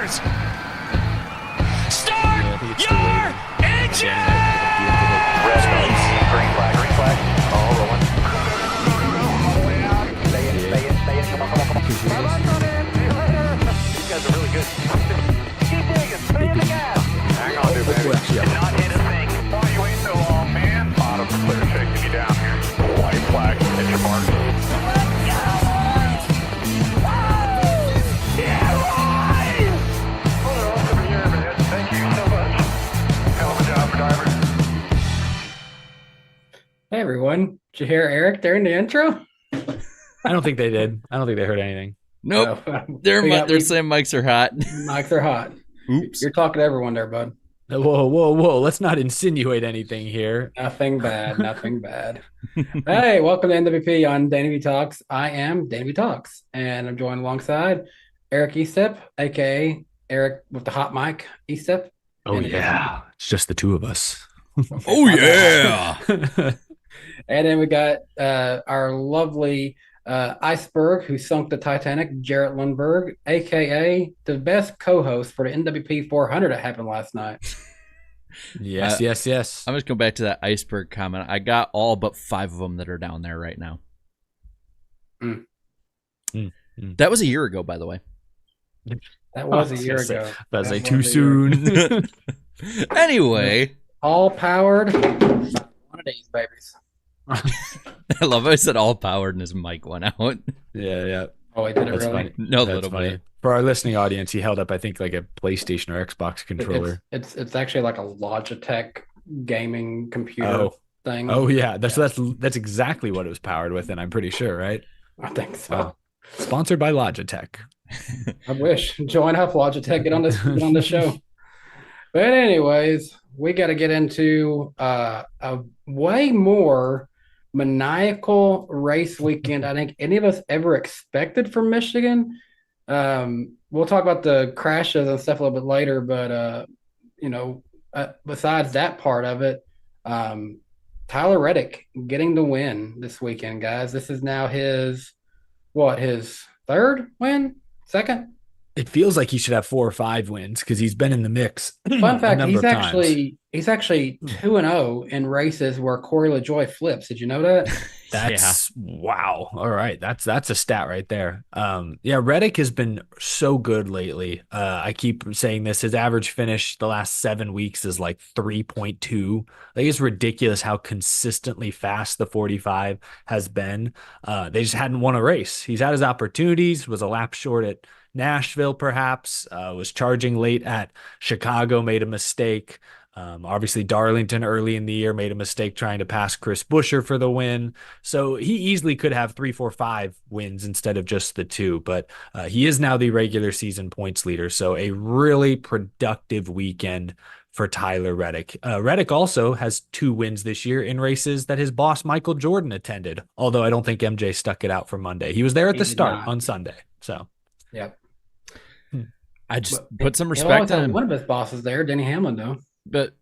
tires. Start your engine. Red lights, green flag, all rolling. Stay in, come on. These guys are really good. Keep digging, stay in the gas. Hang on, dude, baby. Did not hit a thing. Why you wait so long, man? Bottom clear, chasing you down here. White flag, hit your mark. Hey everyone, did you hear Eric there in the intro? I don't think they did. I don't think they heard anything. Nope. No. They're saying mics are hot. Mics are hot. Oops. You're talking to everyone there, bud. Whoa. Let's not insinuate anything here. Nothing bad. Hey, welcome to NWP on DannyBTalks. I am DannyBTalks, and I'm joined alongside Eric Estep, a.k.a. Eric with the hot mic, Estep. Oh, yeah. It's just the two of us. Oh, yeah. And then we got our lovely iceberg who sunk the Titanic, Jaret Lundberg, a.k.a. the best co-host for the NWP 400 that happened last night. Yes. I'm just going back to that iceberg comment. I got all but 5 of them that are down there right now. That was a year ago, by the way. That was a year ago. That was like too soon. Anyway. All powered. One of these babies. I love how I said all powered and his mic went out. Yeah. Oh, he did it That's really? funny. No, That's little funny. bit. For our listening audience, he held up, I think, like a PlayStation or Xbox controller. It's actually like a Logitech gaming computer thing. Oh, yeah. That's exactly what it was powered with, and I'm pretty sure, right? I think so. Wow. Sponsored by Logitech. I wish. Join up, Logitech. Get on the show. But anyways, we got to get into a way more maniacal race weekend I think any of us ever expected from Michigan. We'll talk about the crashes and stuff a little bit later, but besides that part of it, Tyle Reddick getting the win this weekend, guys. This is now his third win? Second? It feels like he should have 4 or 5 wins because he's been in the mix. Fun fact: he's actually times. 2-0 in races where Corey Lajoie flips. Did you know that? That's wow. All right, that's a stat right there. Reddick has been so good lately. I keep saying this. His average finish the last 7 weeks is like 3.2. Like, it's ridiculous how consistently fast the 45 has been. They just hadn't won a race. He's had his opportunities. Was a lap short at Nashville, perhaps, was charging late at Chicago, made a mistake. Obviously, Darlington early in the year made a mistake trying to pass Chris Buescher for the win. So he easily could have 3, 4, 5 wins instead of just the 2. But he is now the regular season points leader. So a really productive weekend for Tyle Reddick. Reddick also has 2 wins this year in races that his boss, Michael Jordan, attended. Although I don't think MJ stuck it out for Monday. He was there at the start on Sunday. So, yep. I just put some respect on him. One of his bosses there, Denny Hamlin, though. But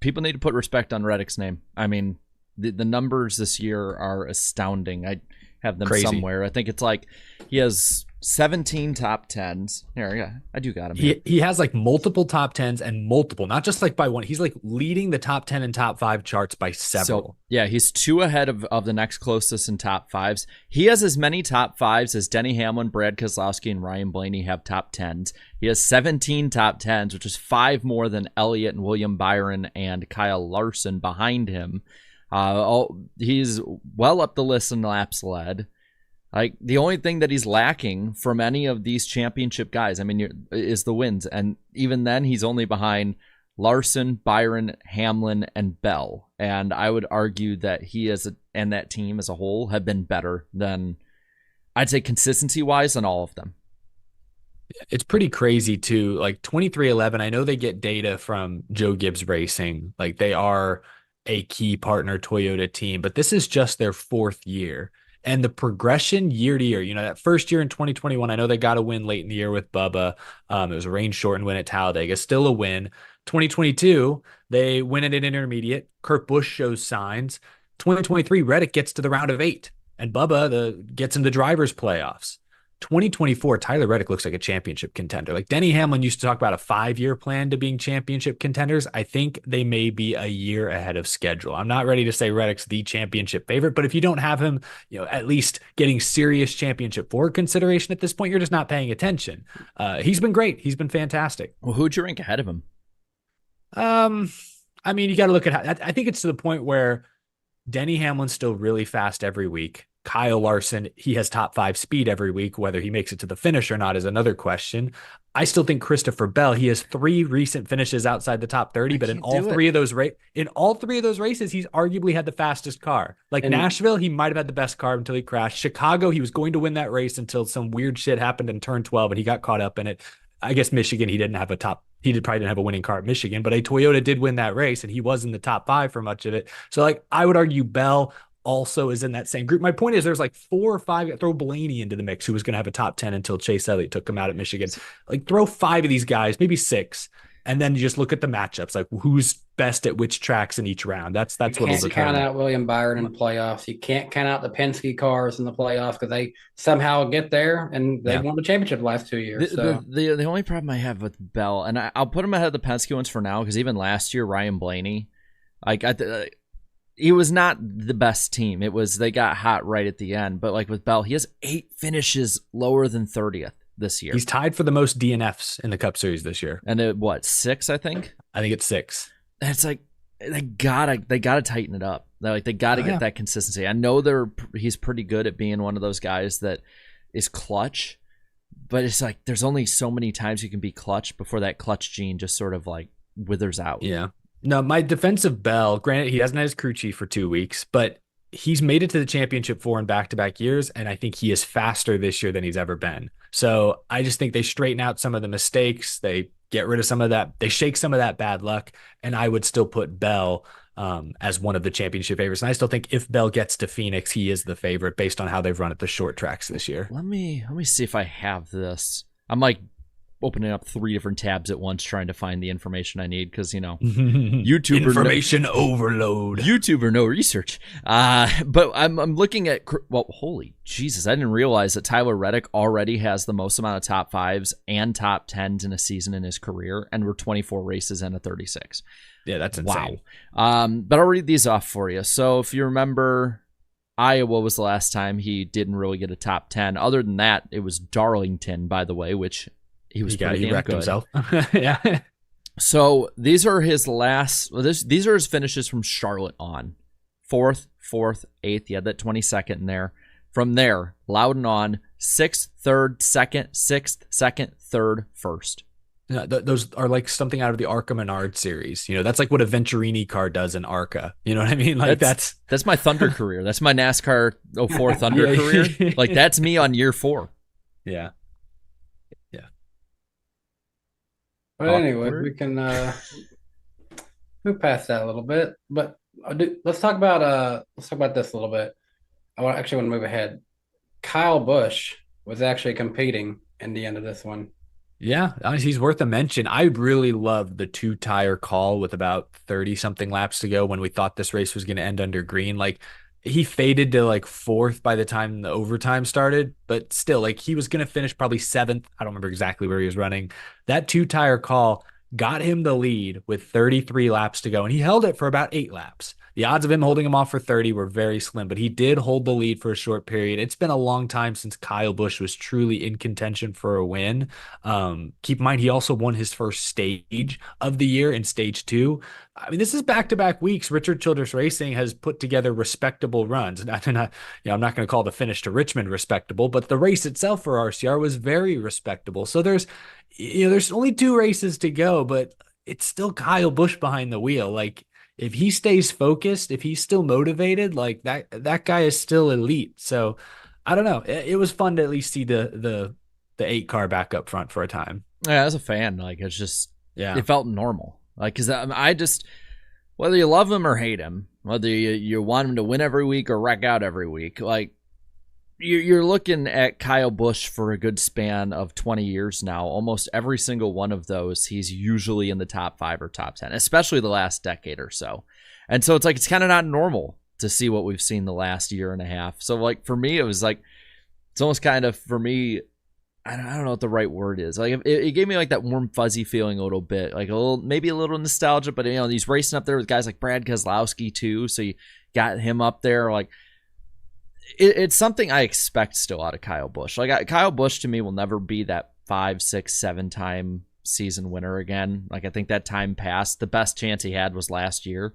people need to put respect on Reddick's name. I mean, the numbers this year are astounding. I have them somewhere. I think it's like he has 17 top 10s. Here, yeah, I do got him. He has like multiple top 10s and multiple, not just like by one. He's like leading the top 10 and top 5 charts by several. So, yeah, he's 2 ahead of the next closest in top 5s. He has as many top 5s as Denny Hamlin, Brad Keselowski, and Ryan Blaney have top 10s. He has 17 top 10s, which is 5 more than Elliott and William Byron and Kyle Larson behind him. He's well up the list in laps led. Like, the only thing that he's lacking from any of these championship guys, is the wins. And even then, he's only behind Larson, Byron, Hamlin, and Bell. And I would argue that he and that team as a whole have been better than, I'd say, consistency-wise than all of them. It's pretty crazy, too. Like, 23XI, I know they get data from Joe Gibbs Racing. Like, they are a key partner Toyota team, but this is just their 4th year. And the progression year to year, that first year in 2021, I know they got a win late in the year with Bubba. It was a rain-shortened win at Talladega, still a win. 2022, they win at an intermediate. Kurt Busch shows signs. 2023, Reddick gets to the round of 8, and Bubba gets in the drivers' playoffs. 2024, Tyler Reddick looks like a championship contender. Like Denny Hamlin used to talk about a 5-year plan to being championship contenders. I think they may be a year ahead of schedule. I'm not ready to say Reddick's the championship favorite, but if you don't have him, at least getting serious championship forward consideration at this point, you're just not paying attention. He's been great. He's been fantastic. Well, who'd you rank ahead of him? I mean, you got to look at I think it's to the point where Denny Hamlin's still really fast every week. Kyle Larson, he has top 5 speed every week. Whether he makes it to the finish or not is another question. I still think Christopher Bell, he has 3 recent finishes outside the top 30, but in all three of those races, he's arguably had the fastest car. Like Nashville, he might have had the best car until he crashed. Chicago, he was going to win that race until some weird shit happened in turn 12 and he got caught up in it. I guess Michigan, he probably didn't have a winning car at Michigan, but a Toyota did win that race and he was in the top 5 for much of it. So like, I would argue Bell also is in that same group. My point is there's like 4 or 5, throw Blaney into the mix, who was going to have a top 10 until Chase Elliott took him out at Michigan. Like throw 5 of these guys, maybe 6. And then you just look at the matchups, like who's best at which tracks in each round. That's what will determine. You can't count out William Byron in the playoffs. You can't count out the Penske cars in the playoffs because they somehow get there and they won the championship the last 2 years. The only problem I have with Bell, and I'll put him ahead of the Penske ones for now, because even last year Ryan Blaney, he was not the best team. They got hot right at the end, but like with Bell, he has 8 finishes lower than 30th. This year. He's tied for the most DNFs in the Cup Series this year. And 6, I think? I think it's 6. It's like they gotta tighten it up. They gotta get that consistency. I know he's pretty good at being one of those guys that is clutch, but it's like there's only so many times you can be clutch before that clutch gene just sort of like withers out. Yeah. No, my defensive Bell, granted he hasn't had his crew chief for 2 weeks, but he's made it to the championship 4 in back-to-back years, and I think he is faster this year than he's ever been. So I just think they straighten out some of the mistakes. They get rid of some of that. They shake some of that bad luck, and I would still put Bell as one of the championship favorites. And I still think if Bell gets to Phoenix, he is the favorite based on how they've run at the short tracks this year. Let me see if I have this. I'm like opening up 3 different tabs at once trying to find the information I need because, YouTuber information overload. YouTuber no research. But I'm looking at, holy Jesus, I didn't realize that Tyler Reddick already has the most amount of top 5s and top 10s in a season in his career, and we're 24 races and a 36. Yeah, that's insane. Wow. But I'll read these off for you. So if you remember, Iowa was the last time he didn't really get a top 10. Other than that, it was Darlington, by the way, which he wrecked good. Himself. Yeah. So these are his last. These are his finishes from Charlotte on 4th, 8th. He had that 22nd in there. From there, Loudon on 6th, 3rd, 2nd, 6th, 2nd, 3rd, 1st. Yeah, those are like something out of the ARCA Menard series. That's like what a Venturini car does in ARCA. You know what I mean? Like that's my Thunder career. That's my NASCAR 04 Thunder career. Like that's me on year 4. Yeah. But anyway, we can move past that a little bit. But let's talk about this a little bit. I want to move ahead. Kyle Busch was actually competing in the end of this one. Yeah, he's worth a mention. I really loved the 2-tire call with about 30-something laps to go when we thought this race was going to end under green. Like, he faded to like 4th by the time the overtime started, but still, like, he was going to finish probably 7th. I don't remember exactly where he was running. That 2-tire call got him the lead with 33 laps to go, and he held it for about 8 laps. The odds of him holding him off for 30 were very slim, but he did hold the lead for a short period. It's been a long time since Kyle Busch was truly in contention for a win. Keep in mind, he also won his first stage of the year in stage 2. I mean, this is back-to-back weeks. Richard Childress Racing has put together respectable runs. I'm not going to call the finish to Richmond respectable, but the race itself for RCR was very respectable. So there's only 2 races to go, but it's still Kyle Busch behind the wheel. Like, if he stays focused, if he's still motivated, like that guy is still elite. So I don't know. It was fun to at least see the 8 car back up front for a time. Yeah, as a fan, like it's just, it felt normal. Like, cause I just, whether you love him or hate him, whether you want him to win every week or wreck out every week, like you're looking at Kyle Busch for a good span of 20 years now. Almost every single one of those, he's usually in the top 5 or top 10, especially the last decade or so. And so it's like, it's kind of not normal to see what we've seen the last year and a half. So like for me, it was like, it's almost kind of, for me, I don't know what the right word is. Like it gave me like that warm fuzzy feeling a little bit, like maybe a little nostalgia. But he's racing up there with guys like Brad Keselowski too, so you got him up there. Like it's something I expect still out of Kyle Busch. Like Kyle Busch to me will never be that 5, 6, 7 time season winner again. Like I think that time passed. The best chance he had was last year,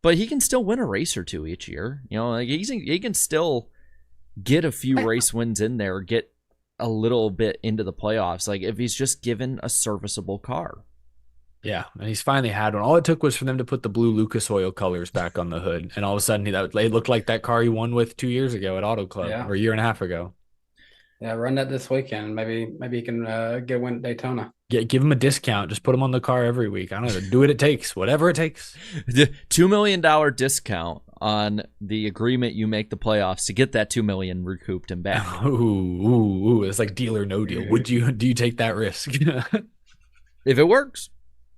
but he can still win a race or two each year. Like he can still get a few race wins in there, get a little bit into the playoffs, like if he's just given a serviceable car. Yeah, and he's finally had one. All it took was for them to put the blue Lucas Oil colors back on the hood, and all of a sudden it looked like that car he won with 2 years ago at Auto Club, or a year and a half ago. Yeah, run that this weekend. Maybe he can get a win at Daytona. Give him a discount. Just put him on the car every week. I don't know. Do what it takes. Whatever it takes. The $2 million discount on the agreement you make the playoffs to get that $2 million recouped and back. Ooh, it's like deal or no deal. Do you take that risk? If it works.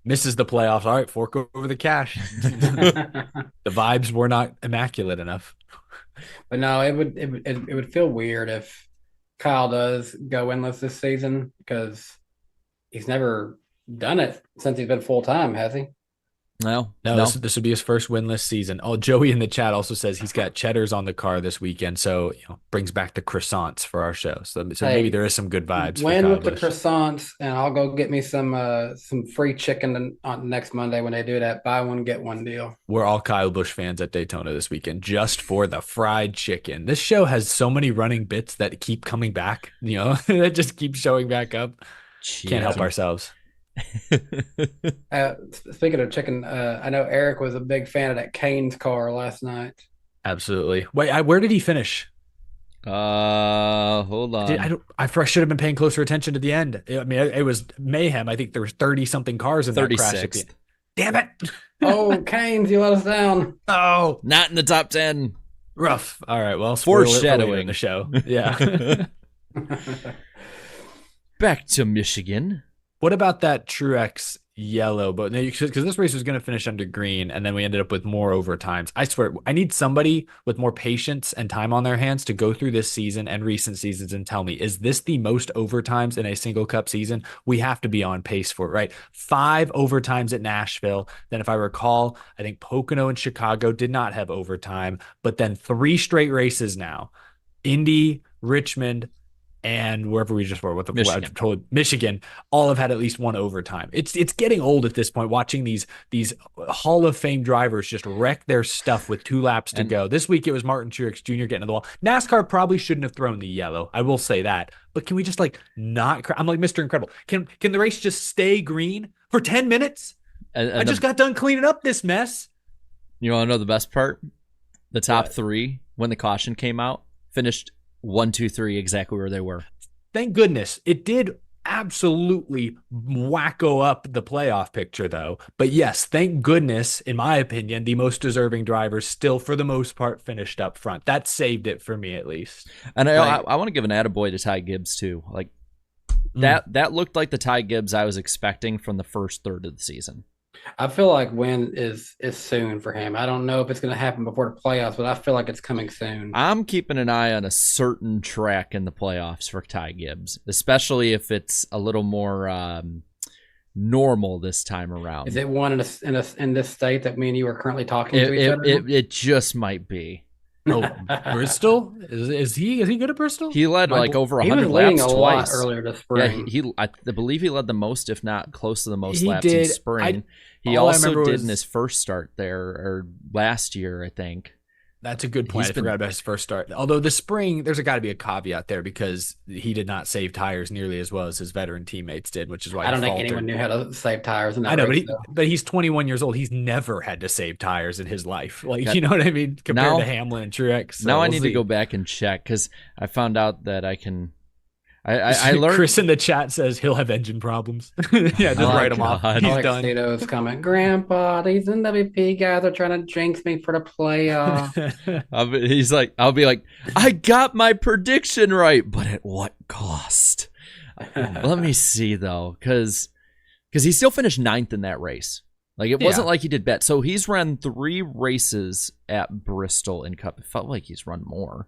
Misses the playoffs. All right, fork over the cash. The vibes were not immaculate enough. But no, it would feel weird if Kyle does go winless this season, because he's never done it since he's been full time, has he? No. This would be his first winless season. Oh, Joey in the chat also says he's got cheddars on the car this weekend, so brings back the croissants for our show. So maybe there is some good vibes. Win with the croissants, and I'll go get me some free chicken on next Monday when they do that buy one get one deal. We're all Kyle Busch fans at Daytona this weekend just for the fried chicken. This show has so many running bits that keep coming back. That just keep showing back up. Jeez. Can't help ourselves. Speaking of chicken, I know Eric was a big fan of that Canes car last night. Absolutely. Wait, where did he finish? Hold on. I should have been paying closer attention to the end. I mean, it was mayhem. I think there was 30 something cars in that crash. Damn it! Oh, Canes, you let us down. Oh, not in the top 10. Rough. All right. Well, foreshadowing the show. Yeah. Back to Michigan. What about that Truex yellow? But because this race was going to finish under green, and then we ended up with more overtimes. I swear, I need somebody with more patience and time on their hands to go through this season and recent seasons and tell me, is this the most overtimes in a single cup season? We have to be on pace for it, right? 5 overtimes at Nashville. Then if I recall, I think Pocono and Chicago did not have overtime, but then 3 straight races now. Indy, Richmond, and wherever we just were with Michigan, all have had at least one overtime. It's getting old at this point, watching these Hall of Fame drivers just wreck their stuff with 2 laps to go. This week it was Martin Truex Jr. getting to the wall. NASCAR probably shouldn't have thrown the yellow. I will say that. But can we just not? I'm like Mr. Incredible. Can the race just stay green for 10 minutes? I just got done cleaning up this mess. You want to know the best part? The top 3, when the caution came out, finished 1, 2, 3 exactly where they were. Thank goodness. It did absolutely wacko up the playoff picture, though. But yes, thank goodness, in my opinion, the most deserving drivers still, for the most part, finished up front. That saved it for me, at least. And I want to give an attaboy to Ty Gibbs, too. Like that looked like the Ty Gibbs I was expecting from the first third of the season. I feel like win is soon for him. I don't know if it's going to happen before the playoffs, but I feel like it's coming soon. I'm keeping an eye on a certain track in the playoffs for Ty Gibbs, especially if it's a little more normal this time around. Is it one in this state that me and you are currently talking to each other? It just might be. Oh, Bristol? Is he good at Bristol? He led over 100 laps twice earlier this spring. Yeah, I believe he led the most, if not close to the most laps in spring. He also did in his first start there, or last year, I think. That's a good point. I forgot about his first start. Although the spring, there's got to be a caveat there because he did not save tires nearly as well as his veteran teammates did, which is why I don't think anyone knew how to save tires. In that I know, race, but he's 21 years old. He's never had to save tires in his life. You know what I mean? Compared to Hamlin and Truex. So now I need to go back and check because I found out that I can. I learned. Chris in the chat says he'll have engine problems. Yeah, just write him off. He's done. Cito's comment. Grandpa, these NWP guys are trying to jinx me for the playoffs. I'll be like, I got my prediction right, but at what cost? Let me see though, because he still finished 9th in that race. It wasn't like he did bad. So he's run 3 races at Bristol in Cup. It felt like he's run more.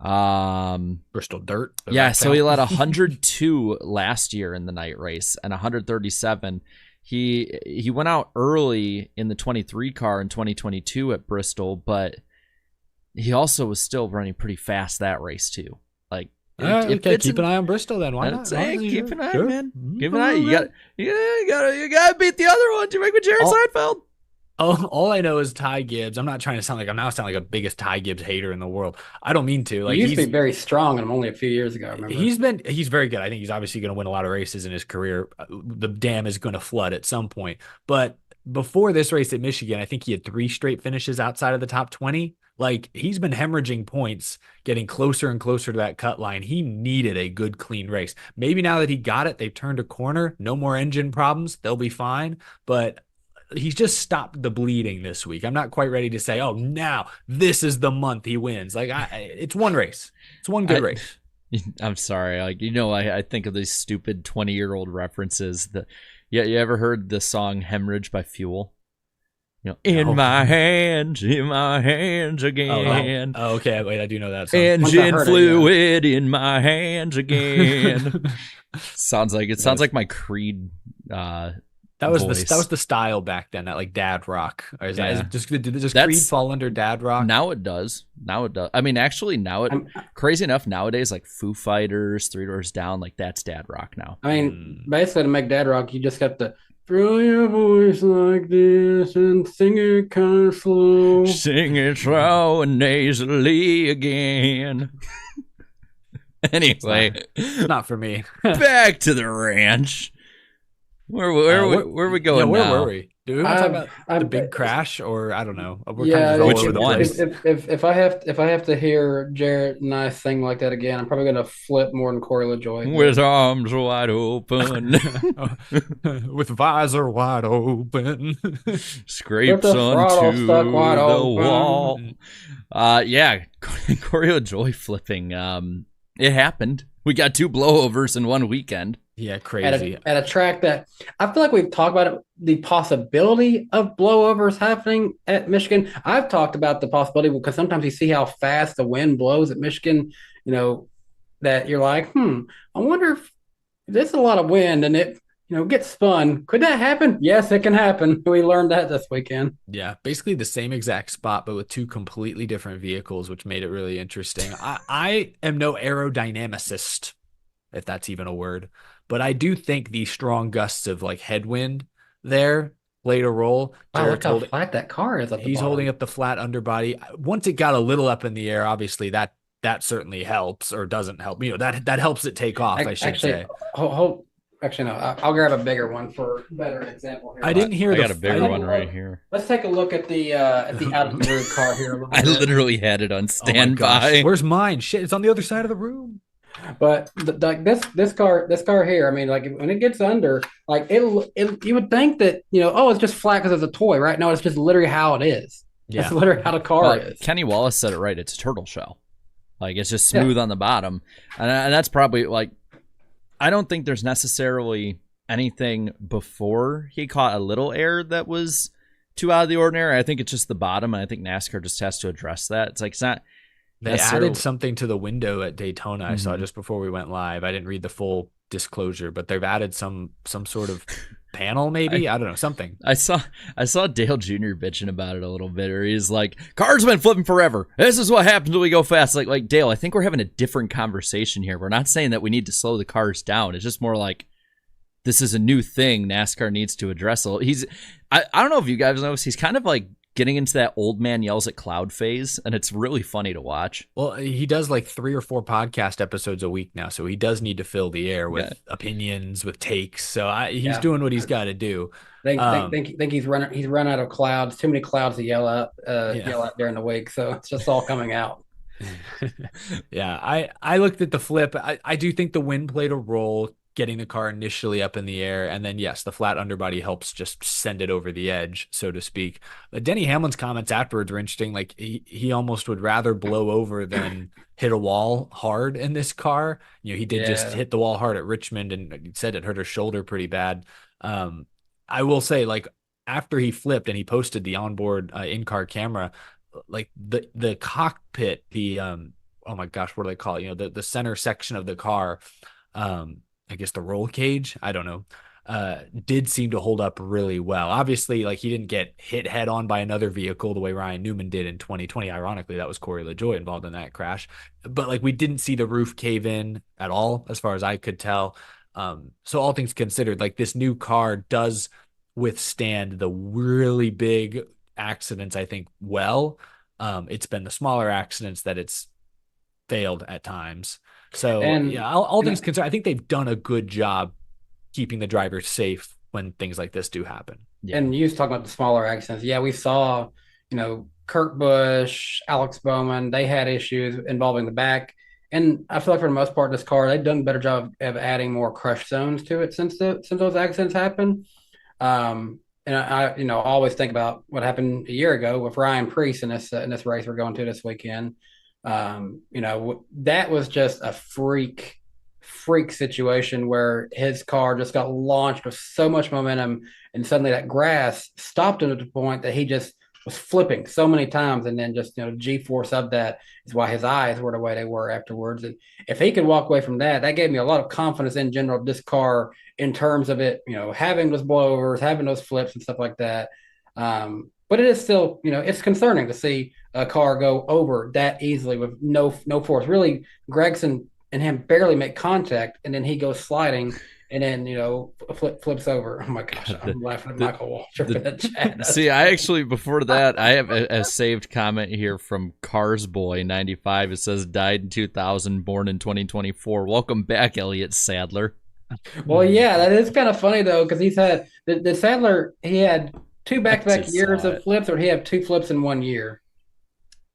Bristol Dirt. Yeah, so he led 102 last year in the night race and 137. He went out early in the 23 car in 2022 at Bristol, but he also was still running pretty fast that race too. Like, keep an eye on Bristol then. Why not? Keep an eye, man. Keep an eye. You gotta beat the other ones. You make with Jared Seinfeld. All I know is Ty Gibbs. I'm not trying to sound like a biggest Ty Gibbs hater in the world. I don't mean to. Like, he used to be very strong, and only a few years ago. I remember. He's very good. I think he's obviously going to win a lot of races in his career. The dam is going to flood at some point. But before this race at Michigan, I think he had 3 straight finishes outside of the top 20. Like, he's been hemorrhaging points, getting closer and closer to that cut line. He needed a good, clean race. Maybe now that he got it, they've turned a corner. No more engine problems. They'll be fine. But he's just stopped the bleeding this week. I'm not quite ready to say, oh, now this is the month he wins. Like, it's one race. It's one good race. I'm sorry. Like, I think of these stupid 20-year-old references. You ever heard the song Hemorrhage by Fuel? In my hands again. Oh, okay. Wait, I do know that song. Engine fluid in my hands again. sounds like my Creed That was voice. that was the style back then, that like dad rock. Or is does Creed fall under dad rock? Now it does. I mean, actually, crazy enough, nowadays, like Foo Fighters, Three Doors Down, like that's dad rock now. I mean, basically, to make dad rock, you just have to throw your voice like this and sing it kind of slow. Sing it slow and nasally again. Anyway, it's not for me. Back to the ranch. Where are we going now? Where were we? Do we want to talk about the big crash, or I don't know? Which one? If I have to hear Jaret and I sing like that again, I'm probably gonna flip more than Corey Lajoie. With arms wide open, with visor wide open, scrapes onto the wall. Yeah, Corey Lajoie flipping. It happened. We got 2 blowovers in one weekend. Yeah, crazy. At a track that I feel like we've talked about it, the possibility of blowovers happening at Michigan. I've talked about the possibility because sometimes you see how fast the wind blows at Michigan, that you're like, I wonder if there's a lot of wind and it, gets spun. Could that happen? Yes, it can happen. We learned that this weekend. Yeah, basically the same exact spot, but with 2 completely different vehicles, which made it really interesting. I am no aerodynamicist, if that's even a word. But I do think the strong gusts of like headwind there played a role. Wow, look how flat that car is. He's holding up the flat underbody. Once it got a little up in the air, obviously that certainly helps, or doesn't help. That helps it take off. I should say. Actually, no. I'll grab a bigger one for a better example here. I didn't hear. I got a bigger one right here. Let's take a look at the out of the road car here. A little bit. I literally had it on standby. Where's mine? Shit, it's on the other side of the room. But like this car here, I mean, like when it gets under, like it you would think that it's just flat because it's a toy, right? No, it's just literally how it is. Yeah, it's literally how the car is. Kenny Wallace said it right. It's a turtle shell, like it's just smooth on the bottom, and that's probably like I don't think there's necessarily anything before he caught a little air that was too out of the ordinary. I think it's just the bottom, and I think NASCAR just has to address that. It's like it's not. They added something to the window at Daytona. I saw just before we went live. I didn't read the full disclosure, but they've added some sort of panel, maybe. I don't know, something. I saw Dale Jr. bitching about it a little bit, or he's like, "Cars have been flipping forever. This is what happens when we go fast." Like Dale, I think we're having a different conversation here. We're not saying that we need to slow the cars down. It's just more like this is a new thing NASCAR needs to address. I don't know if you guys noticed, he's kind of like getting into that old man yells at cloud phase, and it's really funny to watch. Well, he does like 3 or 4 podcast episodes a week now, so he does need to fill the air with opinions, with takes. So he's doing what he's got to do. Think he's run out of clouds. Too many clouds to yell out during the week, so it's just all coming out. Yeah, I looked at the flip. I do think the wind played a role, getting the car initially up in the air, and then yes, the flat underbody helps just send it over the edge, so to speak. But Denny Hamlin's comments afterwards were interesting. Like he almost would rather blow over than hit a wall hard in this car. He did just hit the wall hard at Richmond, and he said it hurt his shoulder pretty bad. I will say, like, after he flipped and he posted the onboard in-car camera, like the cockpit, oh my gosh, what do they call it? The center section of the car, I guess the roll cage, I don't know, did seem to hold up really well. Obviously, like, he didn't get hit head on by another vehicle the way Ryan Newman did in 2020. Ironically, that was Corey Lajoie involved in that crash. But like, we didn't see the roof cave in at all, as far as I could tell. So all things considered, like, this new car does withstand the really big accidents, I think, well. It's been the smaller accidents that it's failed at times. So all things considered, I think they've done a good job keeping the drivers safe when things like this do happen. Yeah. And you was talking about the smaller accidents. Yeah, we saw, Kurt Busch, Alex Bowman, they had issues involving the back. And I feel like for the most part, this car, they've done a better job of adding more crush zones to it since those accidents happened. And I always think about what happened a year ago with Ryan Preece in this race we're going to this weekend. That was just a freak situation where his car just got launched with so much momentum, and suddenly that grass stopped him to the point that he just was flipping so many times, and then just G-force of that is why his eyes were the way they were afterwards. And if he could walk away from that gave me a lot of confidence in general of this car in terms of it, having those blowovers, having those flips and stuff like that. But it is still, it's concerning to see a car go over that easily with no force. Really, Gregson and him barely make contact, and then he goes sliding, and then flips over. Oh my gosh, I'm laughing at Michael Waltrip in the chat. See, I actually, before that, I have a saved comment here from Carsboy95. It says, died in 2000, born in 2024. Welcome back, Elliott Sadler. Well, yeah, that is kind of funny though, because he's had the Sadler. He had 2 back-to-back years of flips, or he had 2 flips in 1 year.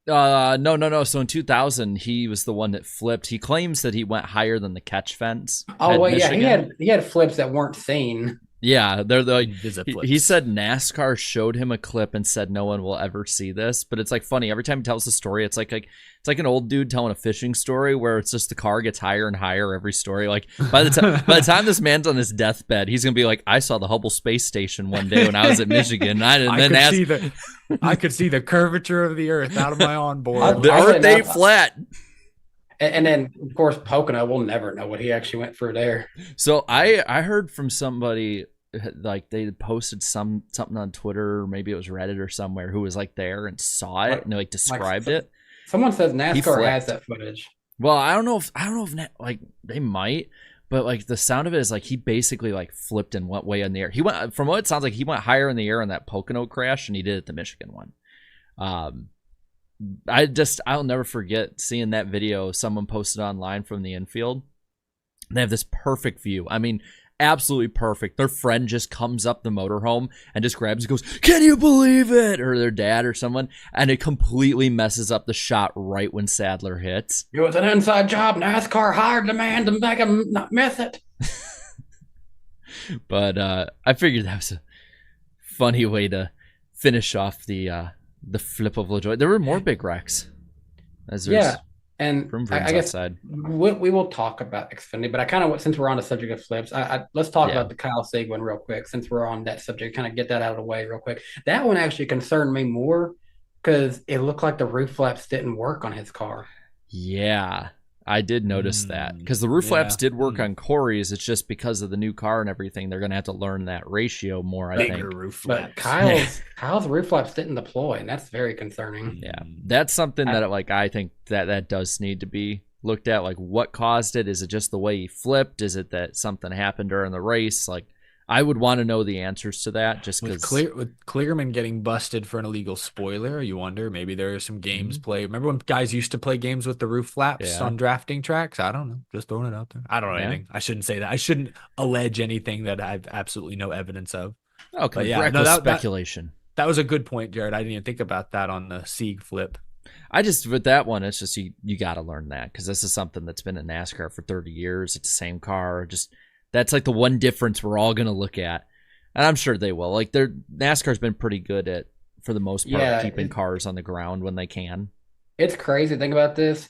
No. So in 2000, he was the one that flipped. He claims that he went higher than the catch fence. Oh, well, yeah, he had flips that weren't seen. Yeah, they're he said NASCAR showed him a clip and said no one will ever see this. But it's like funny every time he tells the story. It's like an old dude telling a fishing story where it's just the car gets higher and higher every story. Like by the time this man's on his deathbed, he's gonna be like, I saw the Hubble Space Station one day when I was at Michigan. I could see the curvature of the Earth out of my onboard. The Earth ain't flat. And then, of course, Pocono, we'll never know what he actually went through there. So I heard from somebody, like they posted something on Twitter, or maybe it was Reddit or somewhere, who was like there and saw it and like described it. Someone says NASCAR has that footage. Well, I don't know if like they might, but like the sound of it is like he basically like flipped and went way in the air. He went, from what it sounds like, he went higher in the air on that Pocono crash, and he did it the Michigan one. I'll never forget seeing that video someone posted online from the infield. They have this perfect view. I mean, absolutely perfect. Their friend just comes up the motorhome and just grabs and goes, "Can you believe it?" Or their dad or someone, and it completely messes up the shot right when Sadler hits. It was an inside job. NASCAR hired the man to make him not miss it. But I figured that was a funny way to finish off the flip of Lajoie. There were more big wrecks. And I guess outside. We will talk about Xfinity, but I kind of, since we're on the subject of flips, let's talk about the Kyle Sieg one real quick, since we're on that subject, kind of get that out of the way real quick. That one actually concerned me more because it looked like the roof flaps didn't work on his car. Yeah, I did notice that, because the roof flaps did work on Corey's. It's just because of the new car and everything, they're going to have to learn that ratio more, I think. Roof flaps. But Kyle's roof flaps didn't deploy, and that's very concerning. Yeah, that's something that I think that does need to be looked at. Like, what caused it? Is it just the way he flipped? Is it that something happened during the race? Like, I would want to know the answers to that, just because with Clearman getting busted for an illegal spoiler, you wonder maybe there are some games played. Remember when guys used to play games with the roof flaps on drafting tracks? I don't know, just throwing it out there. I don't know anything. I shouldn't say that. I shouldn't allege anything that I've absolutely no evidence of. Okay, speculation. That was a good point, Jared. I didn't even think about that on the Sieg flip. With that one, it's just you got to learn that, because this is something that's been in NASCAR for 30 years. It's the same car. That's like the one difference we're all going to look at. And I'm sure they will. Like, NASCAR's been pretty good at, for the most part, keeping cars on the ground when they can. It's crazy to think about this.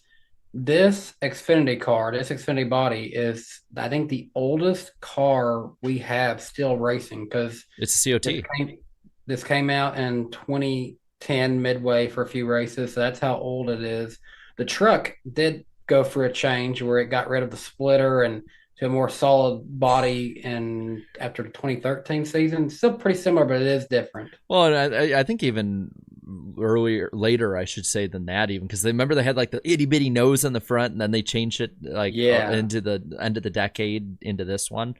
This Xfinity car, this Xfinity body is, I think, the oldest car we have still racing, because it's a COT. This came out in 2010 midway for a few races. So that's how old it is. the truck did go for a change where it got rid of the splitter and to a more solid body and after the 2013 season. Still pretty similar, but it is different. Well, I think even later, I should say, than that, even because they had like the itty bitty nose on the front, and then they changed it into the end of the decade into this one.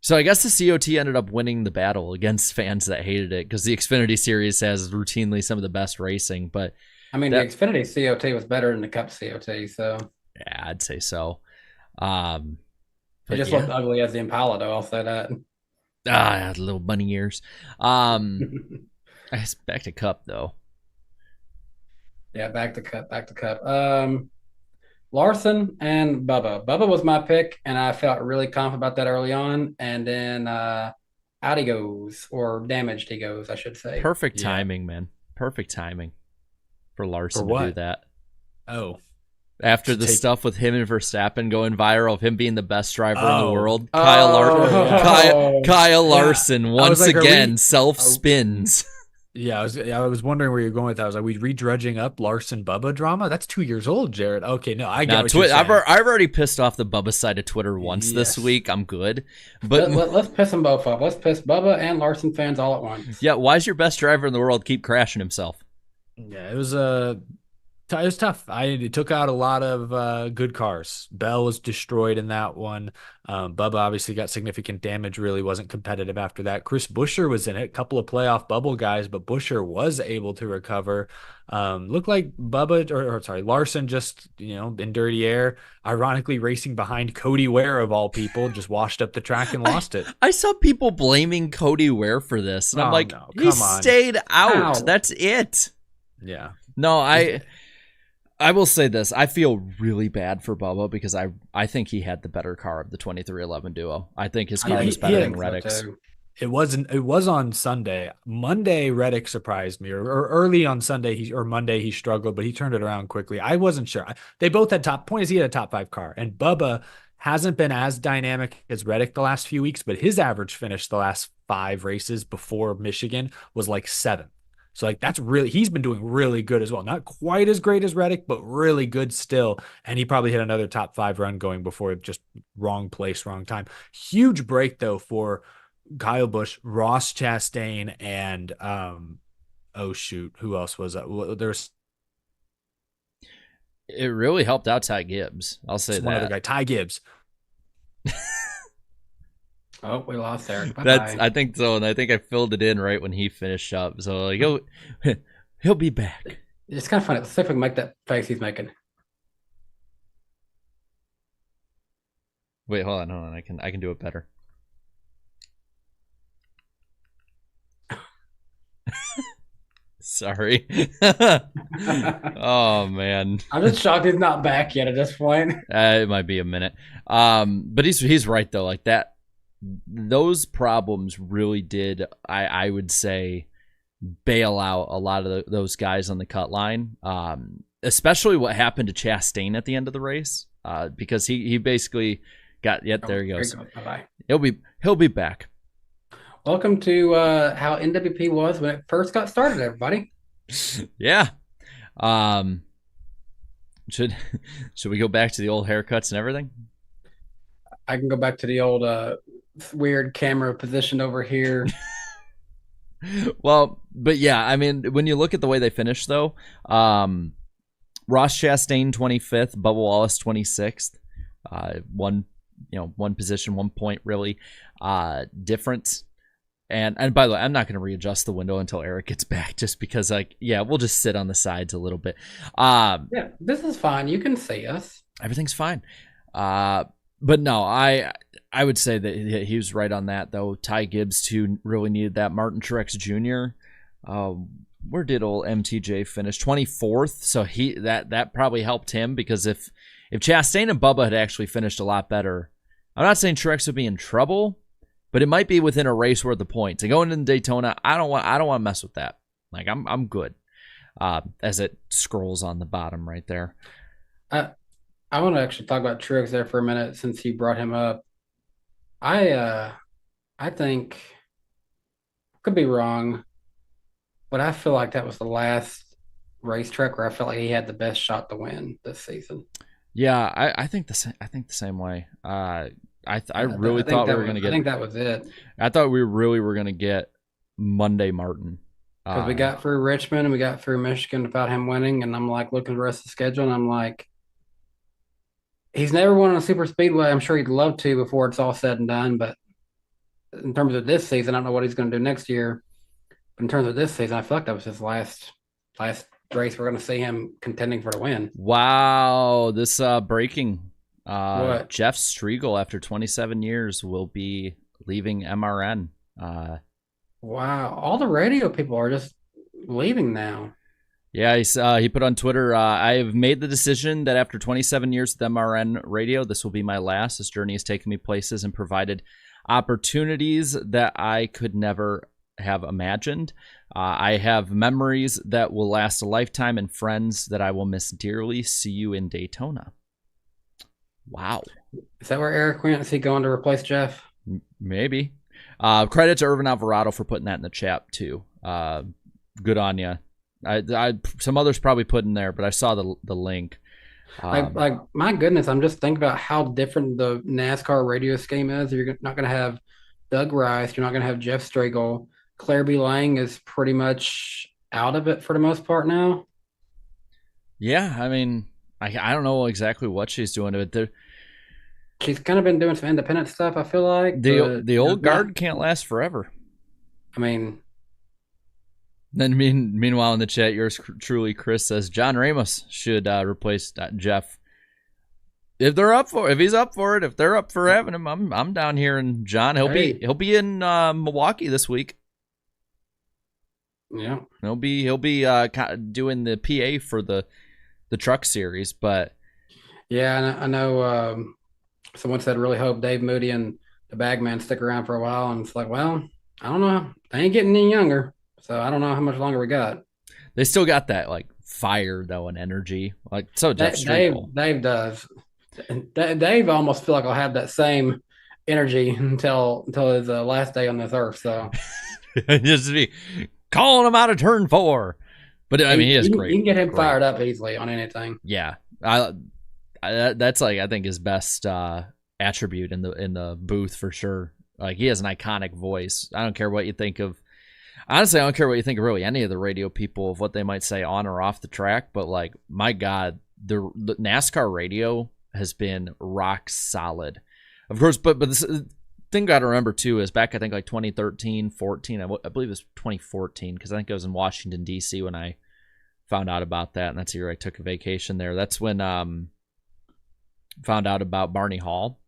So I guess the COT ended up winning the battle against fans that hated it because the Xfinity series has routinely some of the best racing. But I mean, the Xfinity COT was better than the Cup COT, so yeah, I'd say so. It just looked ugly as the Impala, though. I'll say that. The little bunny ears. It's back to Cup though. Yeah, back to Cup. Larson and Bubba. Bubba was my pick, and I felt really confident about that early on. And then out he goes, or damaged he goes, I should say. Perfect timing, man. Perfect timing for Larson to do that. Oh. After the stuff with him and Verstappen going viral of him being the best driver in the world, Kyle Larson once again self-spins. Yeah, I was wondering where you're going with that. I was like, we redredging up Larson Bubba drama? That's 2 years old, Jaret. Okay, no, I get what you're saying. I've already pissed off the Bubba side of Twitter once this week. I'm good. But let's piss them both off. Let's piss Bubba and Larson fans all at once. Yeah, why's your best driver in the world keep crashing himself? Yeah, it was tough. It took out a lot of good cars. Bell was destroyed in that one. Bubba obviously got significant damage, really wasn't competitive after that. Chris Buescher was in it, a couple of playoff bubble guys, but Buescher was able to recover. Looked like Larson just, in dirty air, ironically racing behind Cody Ware of all people, just washed up the track and lost it. I saw people blaming Cody Ware for this, and I'm like, no, he stayed out. Ow. That's it. Yeah. No, I will say this. I feel really bad for Bubba because I think he had the better car of the 2311 duo. I think his car was better than Reddick's. It was on Sunday. Monday, Reddick surprised me, or early on Monday, he struggled, but he turned it around quickly. I wasn't sure. They both had he had a top 5 car, and Bubba hasn't been as dynamic as Reddick the last few weeks, but his average finish the last 5 races before Michigan was like 7th. So he's been doing really good as well. Not quite as great as Reddick, but really good still. And he probably hit another top 5 run going before, just wrong place, wrong time. Huge break though for Kyle Busch, Ross Chastain, and who else was that? It really helped out Ty Gibbs. I'll say that. One other guy, Ty Gibbs. Oh, we lost Eric. I think so, and I think I filled it in right when he finished up. So he'll be back. It's kind of funny. Let's see if we can make that face he's making. Wait, hold on. I can do it better. Sorry. Oh man, I'm just shocked he's not back yet at this point. It might be a minute. But he's right though. Like that. Those problems really did, I would say, bail out a lot of those guys on the cut line, especially what happened to Chastain at the end of the race, because he basically got, there he goes. Bye-bye. He'll be back. Welcome to how NWP was when it first got started, everybody. Yeah. Should we go back to the old haircuts and everything? I can go back to the old weird camera position over here. Well, but yeah, I mean, when you look at the way they finished, though, Ross Chastain 25th, Bubba Wallace 26th, one position, 1 point really difference. And by the way, I'm not going to readjust the window until Eric gets back, just because we'll just sit on the sides a little bit. Yeah, this is fine. You can see us. Everything's fine. But no, I would say that he was right on that, though. Ty Gibbs, too, really needed that. Martin Truex Jr., where did old MTJ finish? 24th. So that probably helped him, because if Chastain and Bubba had actually finished a lot better, I'm not saying Truex would be in trouble, but it might be within a race worth of points. And going into Daytona, I don't want to mess with that. Like I'm good. As it scrolls on the bottom right there. I want to actually talk about Truex there for a minute, since you brought him up. I think, could be wrong, but I feel like that was the last racetrack where I felt like he had the best shot to win this season. Yeah, I think the same. I think the same way. I really I think thought we that were going to I get. think that was it I thought we really were going to get Monday Martin. because we got through Richmond and we got through Michigan without him winning, and I'm like looking at the rest of the schedule, and I'm like, he's never won on a super speedway. I'm sure he'd love to before it's all said and done, but in terms of this season, I don't know what he's going to do next year. But in terms of this season, I feel like that was his last race we're going to see him contending for the win. Wow, this breaking. What? Jeff Striegel, after 27 years, will be leaving MRN. Wow, all the radio people are just leaving now. Yeah, he put on Twitter, I have made the decision that after 27 years with MRN Radio, this will be my last. This journey has taken me places and provided opportunities that I could never have imagined. I have memories that will last a lifetime and friends that I will miss dearly. See you in Daytona. Wow. Is that where Eric went? Is he going to replace Jeff? Maybe. Credit to Irvin Alvarado for putting that in the chat too. Good on you. I some others probably put in there, but I saw the link. Like my goodness, I'm just thinking about how different the NASCAR radio scheme is. You're not going to have Doug Rice. You're not going to have Jeff Striegel. Claire B. Lang is pretty much out of it for the most part now. Yeah, I mean, I don't know exactly what she's doing, but She's kind of been doing some independent stuff, I feel like. the old guard can't last forever. I mean, Then meanwhile in the chat, yours truly, Chris, says John Ramos should replace Jeff. If he's up for it, if they're up for having him, I'm down here, and John he'll be in Milwaukee this week. yeah. He'll be doing the PA for the truck series, but Yeah, and I know someone said really hope Dave Moody and the Bagman stick around for a while, and it's like, well, I don't know. They ain't getting any younger, so I don't know how much longer we got. they still got that like fire though and energy. Like so, Jeff Dave Striegel. does. Dave almost feel like I'll have that same energy until his last day on this earth. So Just be calling him out of turn 4. But I mean, he is great. You can get him Great. fired up easily on anything. Yeah, that's like I think his best attribute in the booth for sure. Like he has an iconic voice. I don't care what you think of. Honestly, I don't care what you think of really any of the radio people of what they might say on or off the track. But like, my God, the NASCAR radio has been rock solid. Of course, but the thing got to remember too is back I think like 2013, 14. I believe it was 2014 because I think I was in Washington D.C. when I found out about that, and that's the year I took a vacation there. That's when found out about Barney Hall.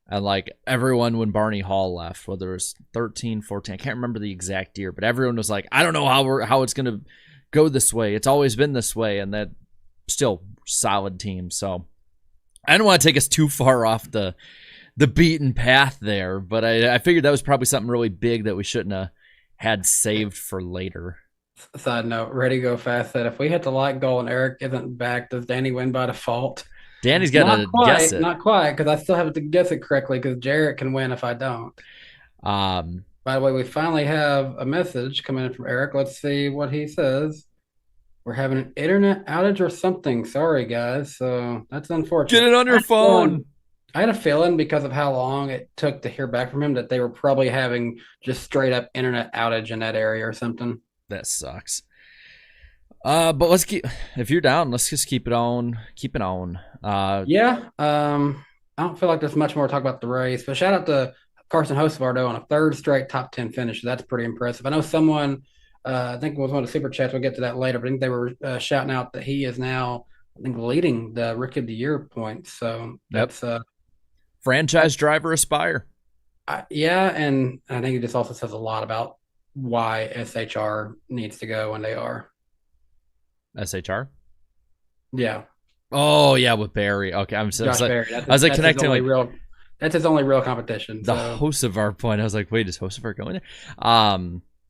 And like everyone, when Barney Hall left, whether it was 13, 14, I can't remember the exact year, but everyone was like, I don't know how it's going to go this way. It's always been this way. And that still solid team. So I don't want to take us too far off the beaten path there, but I figured that was probably something really big that we shouldn't have had saved for later. Side note, Ready Go Fast said, if we hit the light goal and Eric isn't back, does Danny win by default? Danny's got to guess it. Not quite, because I still have to guess it correctly, because Jaret can win if I don't. By the way, we finally have a message coming in from Eric. Let's see what he says. We're having an internet outage or something. Sorry, guys. So that's unfortunate. Get it on your phone. I had a feeling because of how long it took to hear back from him that they were probably having just straight up internet outage in that area or something. That sucks. But let's if you're down, let's just keep it on. Keep it on. Yeah. I don't feel like there's much more to talk about the race, but shout out to Carson Hocevardo on a third straight top 10 finish. That's pretty impressive. I know someone, I think it was one of the super chats. We'll get to that later, but I think they were shouting out that he is now, I think, leading the Rookie of the Year points. So that's franchise driver aspire. Yeah, and I think it just also says a lot about why SHR needs to go when they are. SHR? Yeah. Oh yeah, with Barry. Okay, I was Barry. connecting like that's his only real competition. The Hocevar point. I was like, wait, is Hocevar going there?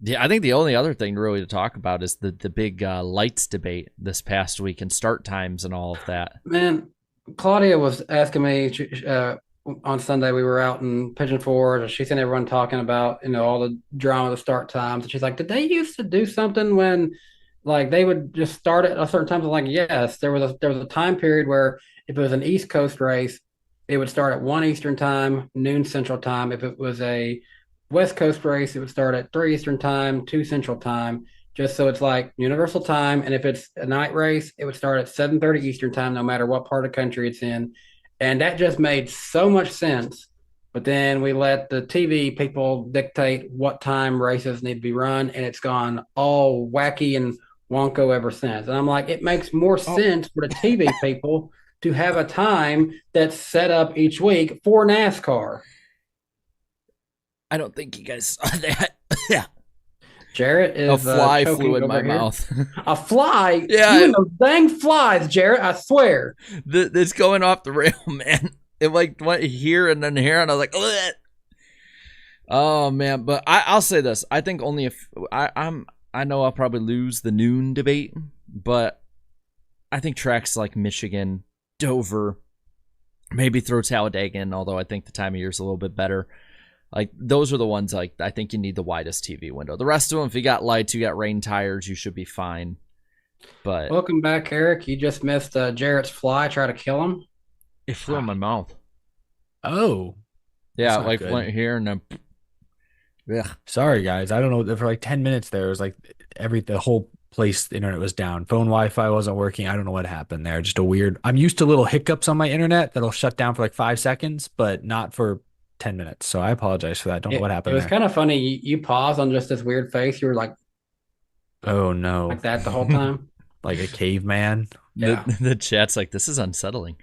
Yeah, I think the only other thing really to talk about is the big lights debate this past week and start times and all of that. Man, Claudia was asking me on Sunday. We were out in Pigeon Forge. She's seen everyone talking about all the drama of the start times, and she's like, "Did they used to do something when Like they would just start at a certain time. Like, yes, there was a time period where if it was an East Coast race, it would start at 1 Eastern time, noon Central time. If it was a West Coast race, it would start at 3 Eastern time, 2 Central time, just so it's like universal time. And if it's a night race, it would start at 7:30 Eastern time, no matter what part of the country it's in. And that just made so much sense. But then we let the TV people dictate what time races need to be run, and it's gone all wacky and wonko ever since. And I'm like, it makes more sense for the TV people to have a time that's set up each week for NASCAR. I don't think you guys saw that. Yeah. Jaret is a fly choking flew in over my here. mouth. A fly? Yeah. You and those dang flies, Jaret, I swear. It's going off the rail, man. It like went here and then here, and I was like, ugh. Oh man. But I'll say this. I think only if I know I'll probably lose the noon debate, but I think tracks like Michigan, Dover, maybe throw Talladega in, although I think the time of year is a little bit better. Like those are the ones like I think you need the widest TV window. The rest of them, if you got lights, you got rain tires, you should be fine. But welcome back, Eric. You just missed Jaret's fly. Try to kill him. It flew in my mouth. Oh, yeah, like good. Went here and then. Yeah. Sorry, guys. I don't know. For like 10 minutes there, it was like the whole place, the internet was down. Phone Wi-Fi wasn't working. I don't know what happened there. Just a weird. I'm used to little hiccups on my internet that'll shut down for like 5 seconds, but not for 10 minutes. So I apologize for that. Don't know what happened. It was kind of funny. You paused on just this weird face. You were like, "Oh no!" like that the whole time, like a caveman. Yeah. The chat's like, "This is unsettling."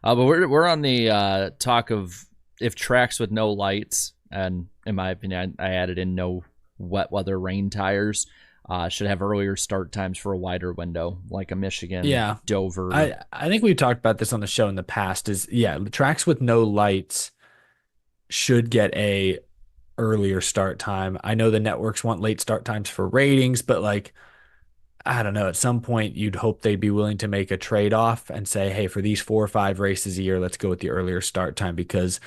But we're on the talk of if tracks with no lights, and in my opinion, I added in no wet weather rain tires. Should have earlier start times for a wider window, like a Michigan, Dover. I think we talked about this on the show in the past. Tracks with no lights should get a earlier start time. I know the networks want late start times for ratings, but like, I don't know, at some point you'd hope they'd be willing to make a trade-off and say, hey, for these 4 or 5 races a year, let's go with the earlier start time, because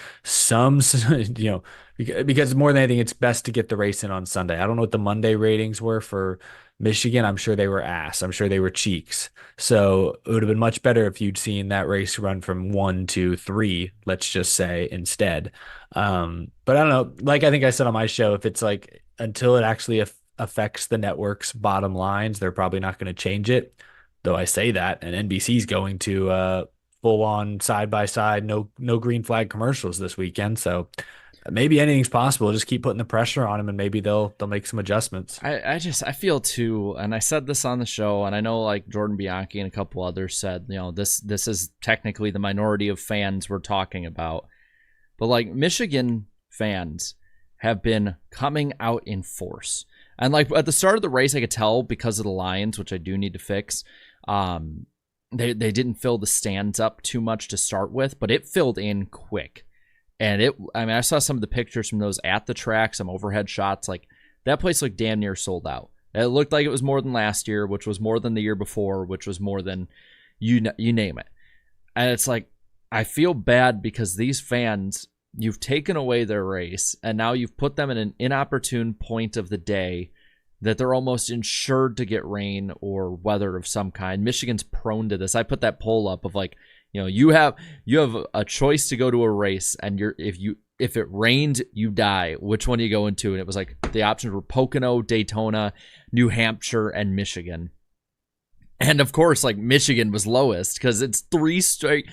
because more than anything, it's best to get the race in on Sunday. I don't know what the Monday ratings were for Michigan. I'm sure they were ass. I'm sure they were cheeks. So it would have been much better if you'd seen that race run from 1 to 3, let's just say, instead. But I don't know. Like I think I said on my show, if it's like until it actually affects the network's bottom lines, they're probably not going to change it. Though I say that, and NBC's going to full on side by side, no green flag commercials this weekend. So maybe anything's possible. Just keep putting the pressure on them, and maybe they'll make some adjustments. I feel too, and I said this on the show, and I know like Jordan Bianchi and a couple others said, this is technically the minority of fans we're talking about, but like Michigan fans have been coming out in force. And like at the start of the race, I could tell because of the lines, which I do need to fix. They didn't fill the stands up too much to start with, but it filled in quick. And I saw some of the pictures from those at the track, some overhead shots. Like that place looked damn near sold out. It looked like it was more than last year, which was more than the year before, which was more than you name it. And it's like, I feel bad because these fans, you've taken away their race, and now you've put them in an inopportune point of the day that they're almost insured to get rain or weather of some kind. Michigan's prone to this. I put that poll up of like, you have a choice to go to a race, and if it rained, you die. Which one do you go into? And it was like the options were Pocono, Daytona, New Hampshire, and Michigan. And of course, like Michigan was lowest because it's three straight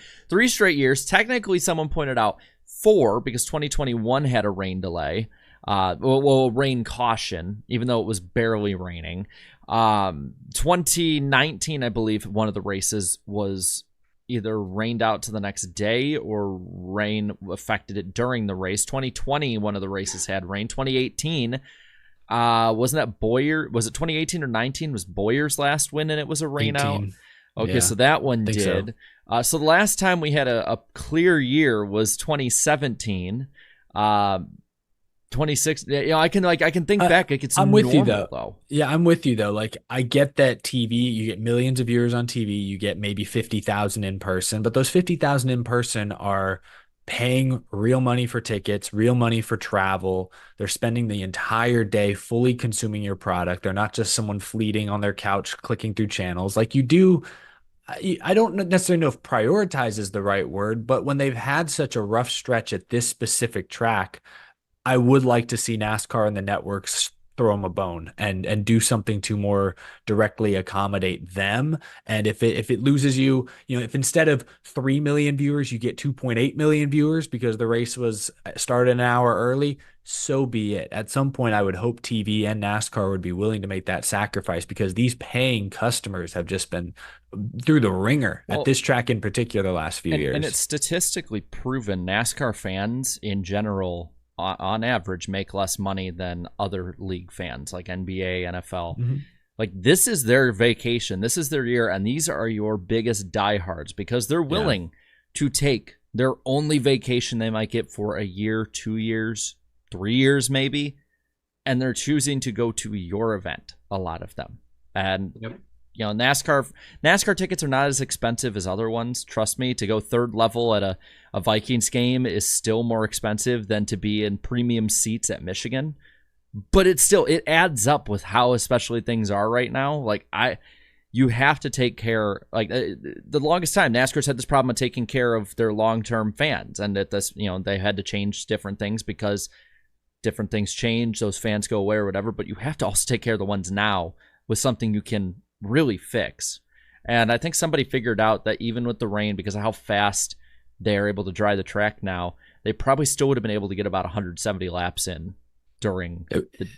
years. Technically, someone pointed out 4 because 2021 had a rain delay. Rain caution, even though it was barely raining. 2019, I believe, one of the races was either rained out to the next day or rain affected it during the race. 2020, one of the races had rain. 2018, wasn't that Boyer? Was it 2018 or 19? Was Boyer's last win and it was a rain 18. out? Okay, Yeah, so that one did. So. So the last time we had a clear year was 2017. 26. I can think back. I'm with you though. Yeah, I'm with you though. Like I get that TV, you get millions of viewers on TV, you get maybe 50,000 in person, but those 50,000 in person are paying real money for tickets, real money for travel. They're spending the entire day fully consuming your product. They're not just someone fleeting on their couch clicking through channels like you do. I don't necessarily know if prioritize is the right word, but when they've had such a rough stretch at this specific track, I would like to see NASCAR and the networks throw them a bone and do something to more directly accommodate them. And if it loses you, if instead of 3 million viewers, you get 2.8 million viewers because the race was started an hour early, so be it. At some point, I would hope TV and NASCAR would be willing to make that sacrifice because these paying customers have just been through the ringer at this track in particular the last few years. And it's statistically proven NASCAR fans in general, on average, make less money than other league fans like NBA, NFL. Mm-hmm. Like, this is their vacation. This is their year. And these are your biggest diehards because they're willing to take their only vacation they might get for a year, 2 years, 3 years, maybe. And they're choosing to go to your event, a lot of them. And, NASCAR tickets are not as expensive as other ones. Trust me, to go third level at a Vikings game is still more expensive than to be in premium seats at Michigan. But it adds up with how especially things are right now. Like, you have to take care, like the longest time NASCAR's had this problem of taking care of their long-term fans. And at this, they had to change different things because different things change. Those fans go away or whatever, but you have to also take care of the ones now with something you can really fix. And I think somebody figured out that even with the rain, because of how fast they're able to dry the track now, they probably still would have been able to get about 170 laps in during.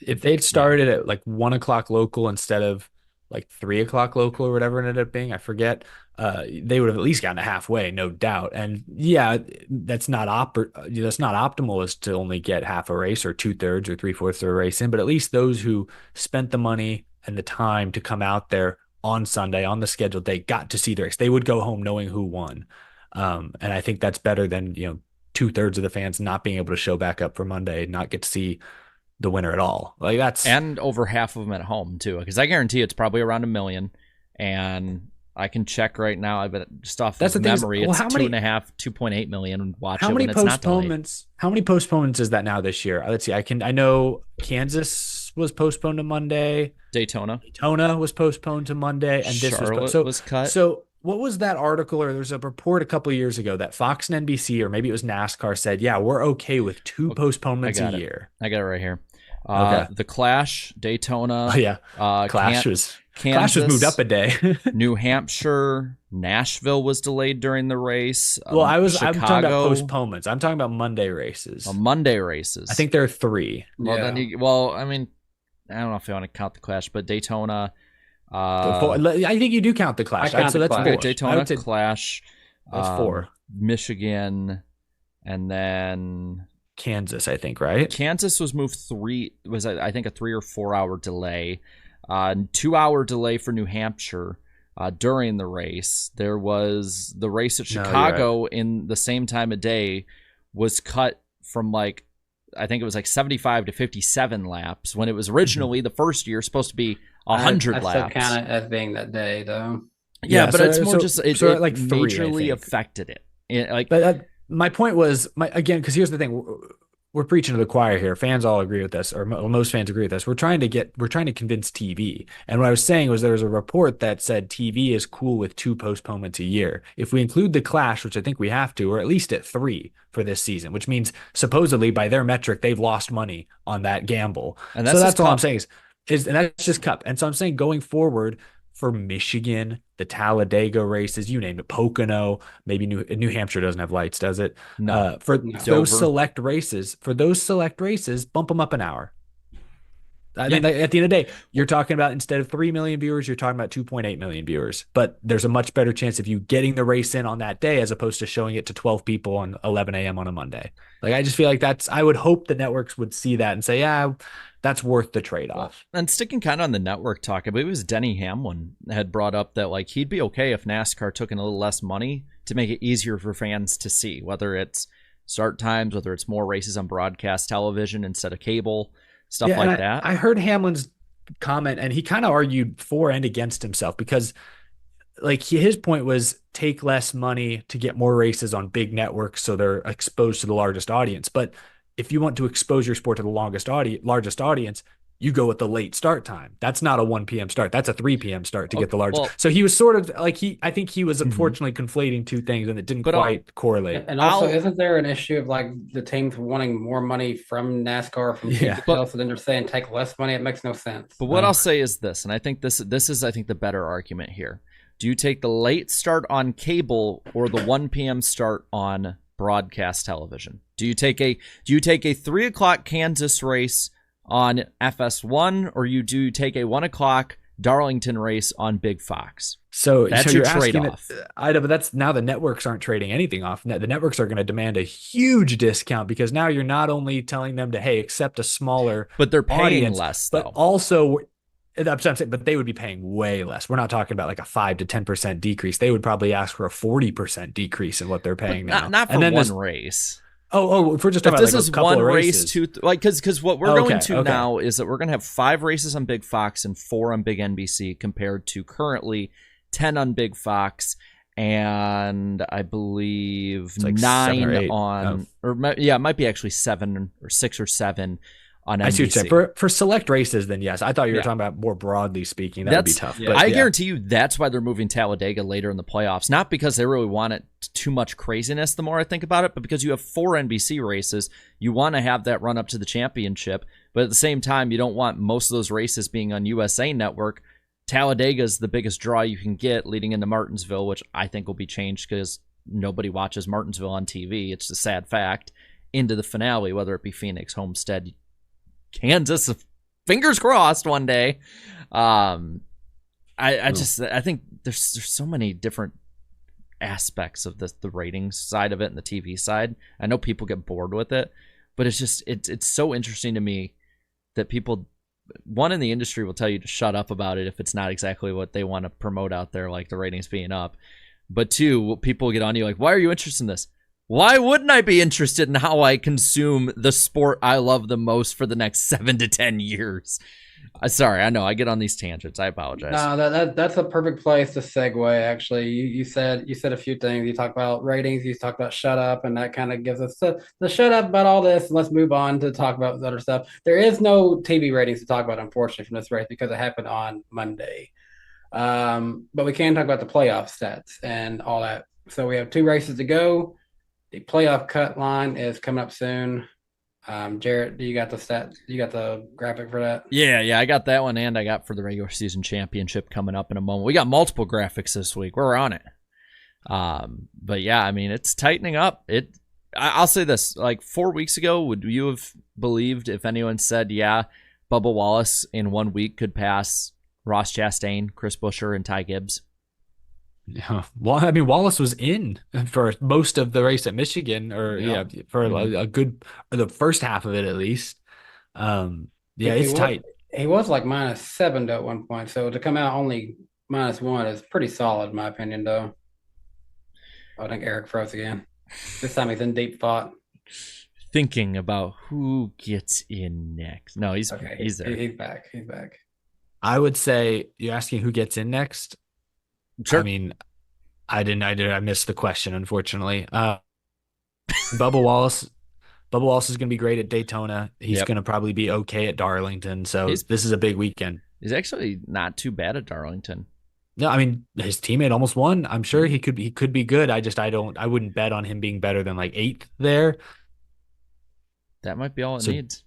If they'd started at like 1 o'clock local instead of like 3 o'clock local or whatever it ended up being, I forget, they would have at least gotten halfway, no doubt. And that's not optimal is to only get half a race or 2/3 or 3/4 of a race in, but at least those who spent the money and the time to come out there on Sunday on the scheduled day got to see the race. They would go home knowing who won. And I think that's better than, 2/3 of the fans not being able to show back up for Monday, not get to see the winner at all. Like that's, and over half of them at home too, because I guarantee it's probably around 1 million. And I can check right now. I bet just off of memory, it's 2.8 million watch. How many postponements? How many postponements is that now this year? Let's see. I know Kansas was postponed to Monday. Daytona was postponed to Monday, and this was cut. So what was that article, or there was a report a couple of years ago that Fox and NBC, or maybe it was NASCAR, said, yeah, we're okay with 2 postponements a year. I got it right here. Okay. The Clash, Daytona. Oh, yeah. Clash was moved up a day. New Hampshire, Nashville was delayed during the race. Well, I'm talking about postponements. I'm talking about Monday races. Monday races. I think there are 3. Well, I mean, I don't know if I want to count the Clash, but Daytona. I think you do count the Clash. So that's 4. Okay, Daytona, Clash. That's 4. Michigan, and then Kansas, I think, right? Kansas was moved 3. Was I think a 3 or 4 hour delay. 2-hour delay for New Hampshire during the race. There was the race at Chicago in the same time of day was cut from I think it was 75 to 57 laps when it was originally the first year supposed to be 100 laps. I still count it as being that day, though. Yeah, but it's more just it majorly affected it. My point was, because here's the thing. We're preaching to the choir here. Fans all agree with this, or most fans agree with this. We're trying to convince TV. And what I was saying was there was a report that said TV is cool with 2 postponements a year. If we include the Clash, which I think we have to, we're at least at 3 for this season, which means supposedly by their metric, they've lost money on that gamble. And that's all I'm saying is, and that's just Cup. And so I'm saying going forward for Michigan, the Talladega races, you name it, Pocono, maybe New Hampshire doesn't have lights, does it? No. Those select races, bump them up an hour. I mean, at the end of the day, you're talking about instead of 3 million viewers, you're talking about 2.8 million viewers. But there's a much better chance of you getting the race in on that day as opposed to showing it to 12 people on 11 a.m. on a Monday. I just feel like I would hope the networks would see that and say, yeah, that's worth the trade-off. And sticking kind of on the network talk, I believe it was Denny Hamlin had brought up that he'd be okay if NASCAR took in a little less money to make it easier for fans to see, whether it's start times, whether it's more races on broadcast television instead of cable, stuff like that. I heard Hamlin's comment, and he kind of argued for and against himself because like his point was take less money to get more races on big networks so they're exposed to the largest audience. But if you want to expose your sport to the largest audience, you go with the late start time. That's not a 1 p.m. start. That's a 3 p.m. start to get the largest. Well, so he was sort of like I think he was unfortunately conflating two things and it didn't quite correlate. And also, isn't there an issue of like the teams wanting more money from NASCAR from TV, so then they're saying take less money? It makes no sense. But what I'll say is this, and I think this is I think the better argument here. Do you take the late start on cable or the 1 p.m. start on broadcast television? Do you take a 3 o'clock Kansas race on FS1, or you do take a 1 o'clock Darlington race on Big Fox? So that's your trade-off. But that's now the networks aren't trading anything off. The networks are going to demand a huge discount because now you're not only telling them to, hey, accept a smaller, but they're paying audience, less, but though. also, I'm saying, but they would be paying way less. We're not talking about like a 5 to 10% decrease. They would probably ask for a 40% decrease in what they're paying now. Not for one race. If we're just talking about this is one race, because what we're going to now is that we're going to have 5 races on Big Fox and 4 on Big NBC compared to currently 10 on Big Fox and I believe like 9 on, it might be actually 7 or 6 or 7 on NBC. I see what you're saying. For select races, then yes. I thought you were talking about more broadly speaking. That would be tough. Yeah. But I guarantee you that's why they're moving Talladega later in the playoffs. Not because they really want it too much craziness the more I think about it, but because you have 4 NBC races. You want to have that run up to the championship. But at the same time, you don't want most of those races being on USA Network. Talladega is the biggest draw you can get leading into Martinsville, which I think will be changed because nobody watches Martinsville on TV. It's a sad fact. Into the finale, whether it be Phoenix, Homestead, Kansas, fingers crossed one day. I think there's so many different aspects of the ratings side of it and the TV side. I know people get bored with it, but it's so interesting to me that people, one in the industry will tell you to shut up about it if it's not exactly what they want to promote out there, like the ratings being up. But 2, people get on you like, why are you interested in this? Why wouldn't I be interested in how I consume the sport I love the most for the next 7 to 10 years? Sorry, I know I get on these tangents. I apologize. No, that's a perfect place to segue. Actually, you said a few things. You talked about ratings. You talked about shut up, and that kind of gives us the shut up about all this. Let's move on to talk about the other stuff. There is no TV ratings to talk about, unfortunately, from this race because it happened on Monday. But we can talk about the playoff stats and all that. So we have 2 races to go. The playoff cut line is coming up soon. Jaret, do you got the stat? You got the graphic for that? Yeah, I got that one, and I got for the regular season championship coming up in a moment. We got multiple graphics this week. We're on it. But yeah, I mean, it's tightening up. I'll say this: like 4 weeks ago, would you have believed if anyone said, "Yeah, Bubba Wallace in 1 week could pass Ross Chastain, Chris Buescher, and Ty Gibbs"? Yeah. Well, I mean, Wallace was in for most of the race at Michigan, or for a good, the first half of it at least. It's tight. He was like -7 at one point, so to come out only -1 is pretty solid, in my opinion. Though, I think Eric froze again. This time he's in deep thought, thinking about who gets in next. No, he's there. He's back. He's back. I would say you're asking who gets in next. Sure. I mean, I missed the question, unfortunately. Bubba Wallace is going to be great at Daytona. He's going to probably be okay at Darlington. So this is a big weekend. He's actually not too bad at Darlington. No, I mean, his teammate almost won. I'm sure he could be good. I wouldn't bet on him being better than like 8th there. That might be all it needs.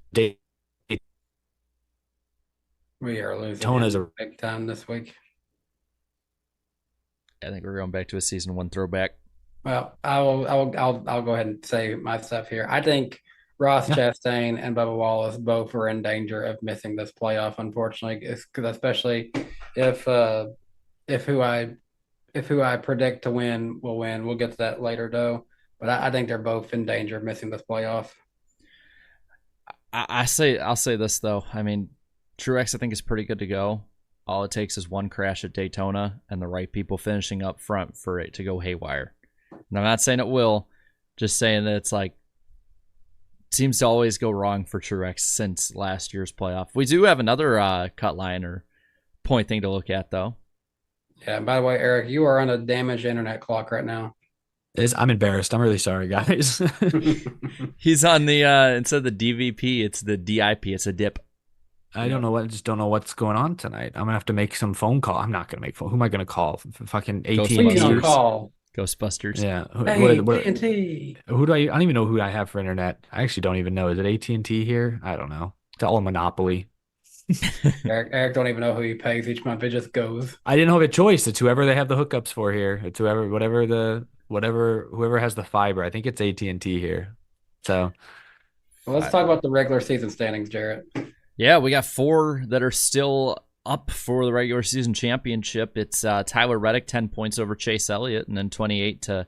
We are losing Daytona's a big time this week. I think we're going back to a season 1 throwback. Well, I'll go ahead and say my stuff here. I think Ross Chastain and Bubba Wallace both are in danger of missing this playoff, unfortunately, because especially if who I predict to win will win. We'll get to that later, though. But I think they're both in danger of missing this playoff. I'll say this though. I mean, Truex I think is pretty good to go. All it takes is one crash at Daytona and the right people finishing up front for it to go haywire. And I'm not saying it will, just saying that it's like, seems to always go wrong for Truex since last year's playoff. We do have another cut line or point thing to look at, though. Yeah. By the way, Eric, you are on a damaged internet clock right now. I'm embarrassed. I'm really sorry, guys. He's on the instead of the DVP, it's the DIP. It's a dip. I don't know what. Just don't know what's going on tonight. I'm gonna have to make some phone call. I'm not gonna make phone. Who am I gonna call? Fucking AT&T. Please don't Ghostbusters. call. Ghostbusters. Yeah. Hey, What- TNT. who do I don't even know who I have for internet. I actually don't even know. Is it AT&T here? I don't know. It's all a monopoly. Eric don't even know who he pays each month. It just goes. I didn't have a choice. It's whoever they have the hookups for here. It's whoever has the fiber. I think it's AT&T here. So Well, let's talk about the regular season standings, Jaret. Yeah, we got 4 that are still up for the regular season championship. It's Tyler Reddick, 10 points over Chase Elliott, and then 28 to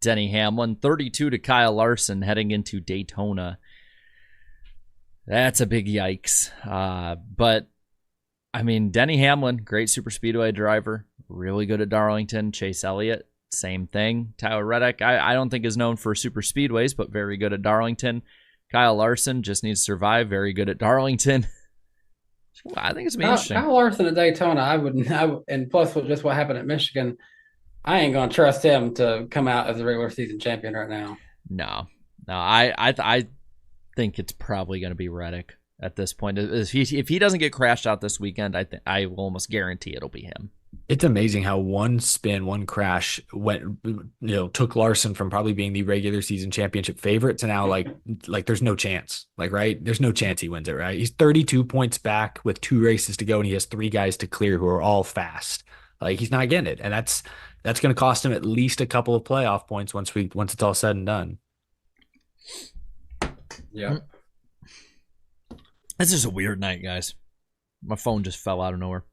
Denny Hamlin, 32 to Kyle Larson heading into Daytona. That's a big yikes. But, I mean, Denny Hamlin, great super speedway driver, really good at Darlington. Chase Elliott, same thing. Tyler Reddick, I don't think is known for super speedways, but very good at Darlington. Kyle Larson just needs to survive, very good at Darlington. I think it's gonna be interesting. Kyle Larson at Daytona, and plus with just what happened at Michigan, I ain't gonna trust him to come out as a regular season champion right now. No, I think it's probably going to be Reddick at this point. If he doesn't get crashed out this weekend, I will almost guarantee it'll be him. it's amazing how one crash took Larson from probably being the regular season championship favorite to now like there's no chance. Right? There's no chance he wins it, right? He's 32 points back with 2 races to go, and he has 3 guys to clear who are all fast. Like, he's not getting it. And that's going to cost him at least a couple of playoff points once it's all said and done. Yeah. It's just a weird night, guys. My phone just fell out of nowhere.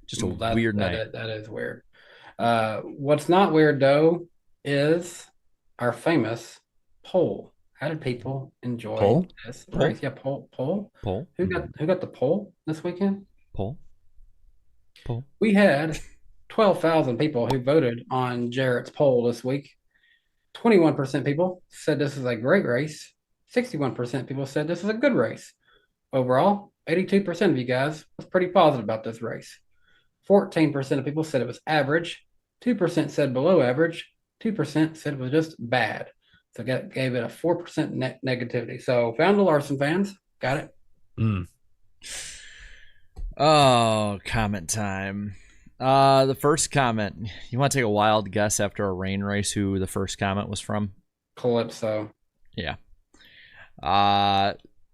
Just a weird night. That is weird. What's not weird, though, is our famous poll. How did people enjoy Poll? this Poll? race? Yeah, poll. Poll? Who got the poll this weekend? Poll? We had 12,000 people who voted on Jaret's poll this week. 21% people said this is a great race. 61% people said this is a good race. Overall, 82% of you guys was pretty positive about this race. 14% of people said it was average. 2% said below average. 2% said it was just bad. So gave it a 4% negativity. So found the Larson fans. Got it. Mm. Oh, comment time. The first comment. You want to take a wild guess after a rain race who the first comment was from? Calypso. Yeah.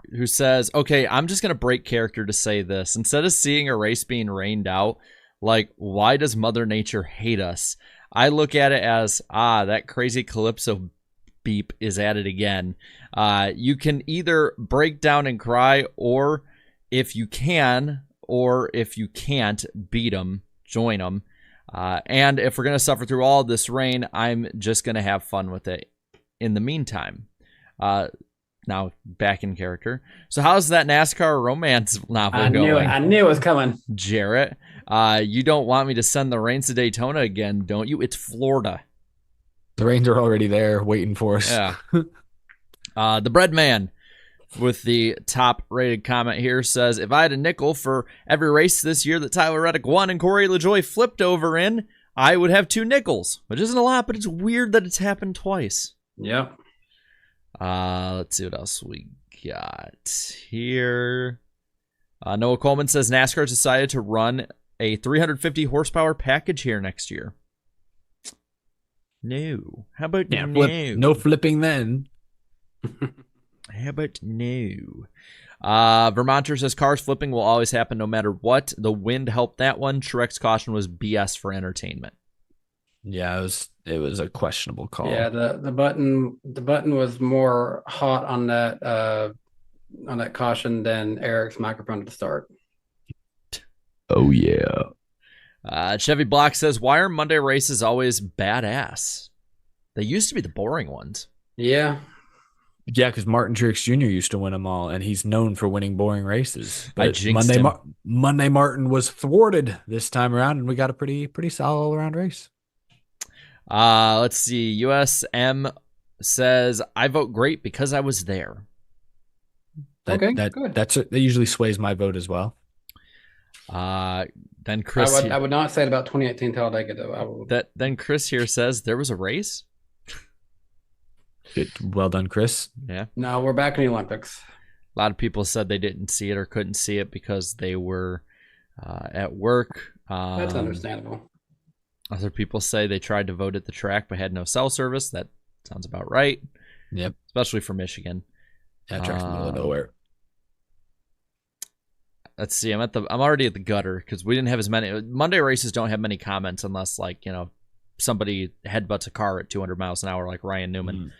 Who says, okay, I'm just going to break character to say this. Instead of seeing a race being rained out, like, why does Mother Nature hate us? I look at it as, that crazy Calypso beep is at it again. You can either break down and cry, or if you can, or if you can't, beat them, join them. And if we're going to suffer through all this rain, I'm just going to have fun with it in the meantime. Now back in character. So how's that NASCAR romance novel going? I knew it was coming. Jaret, you don't want me to send the rains to Daytona again, don't you? It's Florida. The Rains are already there waiting for us. Yeah. The Bread Man with the top rated comment here says, if I had a nickel for every race this year that Tyle Reddick won and Corey Lajoie flipped over in, I would have 2 nickels, which isn't a lot, but it's weird that it's happened twice. Yep. Let's see what else we got here. Noah Coleman says NASCAR decided to run a 350 horsepower package here next year. No. How about no? No flipping then. How about no? Vermonter says cars flipping will always happen no matter what. The wind helped that one. Truex caution was BS for entertainment. Yeah, it was a questionable call. Yeah, the button was more hot on that caution than Eric's microphone at the start. Oh yeah. Chevy Block says, why are Monday races always badass? They used to be the boring ones. Yeah. Yeah, because Martin Truex Jr. used to win them all, and he's known for winning boring races. I But jinxed him. Monday Martin was thwarted this time around, and we got a pretty solid all-around race. Let's see. USM says, I vote great because I was there. Okay, good. That usually sways my vote as well. Then Chris, I would not say it about 2018 Talladega though. Then Chris here says there was a race. Good. Well done, Chris. Yeah. No, we're back in the Olympics. A lot of people said they didn't see it or couldn't see it because they were at work. That's understandable. Other people say they tried to vote at the track but had no cell service. That sounds about right. Yep. Especially for Michigan. That track's in the middle of nowhere. Let's see. I'm already at the gutter because we didn't have as many. Monday races don't have many comments unless somebody headbutts a car at 200 miles an hour like Ryan Newman.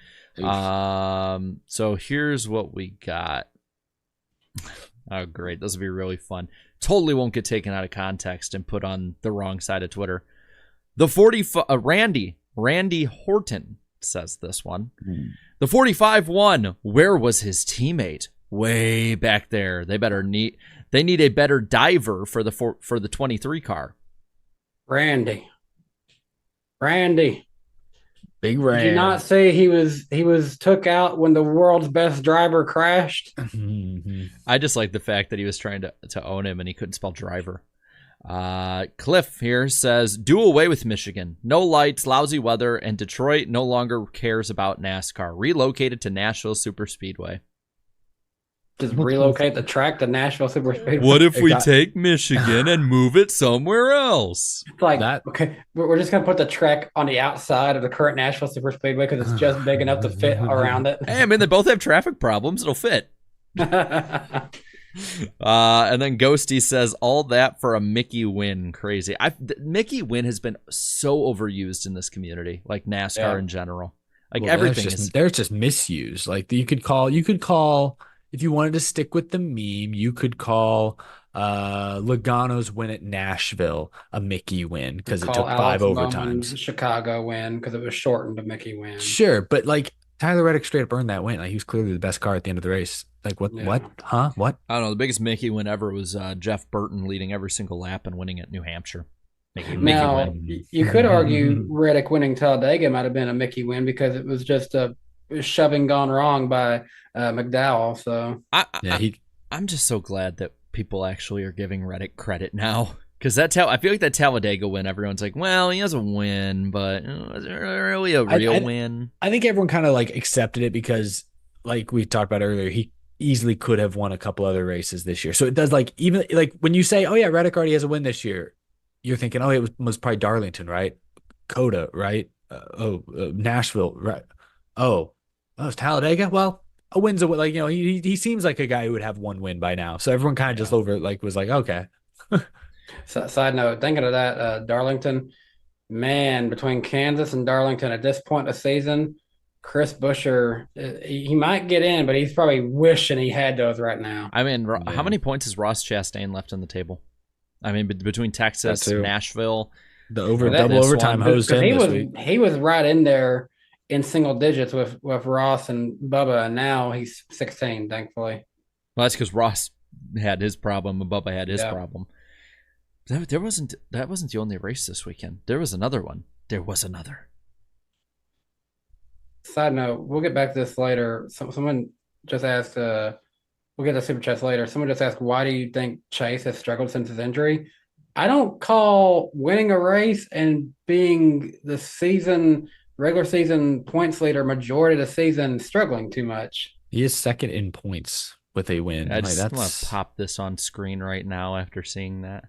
So here's what we got. Oh, great. This will be really fun. Totally won't get taken out of context and put on the wrong side of Twitter. The 40 Randy Horton says this one. The 45 won. Where was his teammate? Way back there. They need a better diver for the 23 car. Randy. Big Ran. Did you not say he was took out when the world's best driver crashed? I just like the fact that he was trying to own him and he couldn't spell driver. Cliff here says, do away with Michigan. No lights, lousy weather, and Detroit no longer cares about NASCAR. Relocated to Nashville Superspeedway. Just relocate the track to Nashville Superspeedway. What if we take Michigan and move it somewhere else? It's like, okay, we're just going to put the track on the outside of the current Nashville Superspeedway because it's just big enough to fit around it. Hey, I mean, they both have traffic problems. It'll fit. And then Ghosty says, all that for a Mickey win. Crazy. Mickey win has been so overused in this community, like NASCAR in general. Like everything there's just misuse. Like you could call if you wanted to stick with the meme, you could call Logano's win at Nashville a Mickey win because it took 5 overtimes. Chicago win because it was shortened to Mickey win. Sure, but like Tyler Reddick straight up earned that win. Like he was clearly the best car at the end of the race. Like what? Yeah. What? Huh? What? I don't know. The biggest Mickey win ever was Jeff Burton leading every single lap and winning at New Hampshire. Mickey win. You could argue Reddick winning Talladega might have been a Mickey win because it was just a shoving gone wrong by McDowell. So I'm just so glad that people actually are giving Reddick credit now. Because I feel like that Talladega win, everyone's like, well, he has a win, but is it really a real win? I think everyone kind of like accepted it because, like we talked about earlier, he easily could have won a couple other races this year. So it does like even like when you say, oh yeah, Reddick already has a win this year, you're thinking, oh, it was probably Darlington, right? Coda, right? Nashville, right? Oh, it's Talladega. Well, a win's a win. Like, he seems like a guy who would have one win by now. So everyone kind of just was like, okay. So, side note, thinking of that, Darlington, man, between Kansas and Darlington at this point of the season, Chris Buescher, he might get in, but he's probably wishing he had those right now. I mean, how many points has Ross Chastain left on the table? I mean, between Texas, Nashville, the double overtime hosed him this week. He was right in there in single digits with Ross and Bubba, and now he's 16, thankfully. Well, that's because Ross had his problem and Bubba had his problem. That wasn't the only race this weekend. There was another one. There was another. Side note, we'll get back to this later. Someone just asked, we'll get to Super Chats later. Someone just asked, why do you think Chase has struggled since his injury? I don't call winning a race and being the regular season points leader majority of the season struggling too much. He is second in points with a win. I just want to pop this on screen right now after seeing that.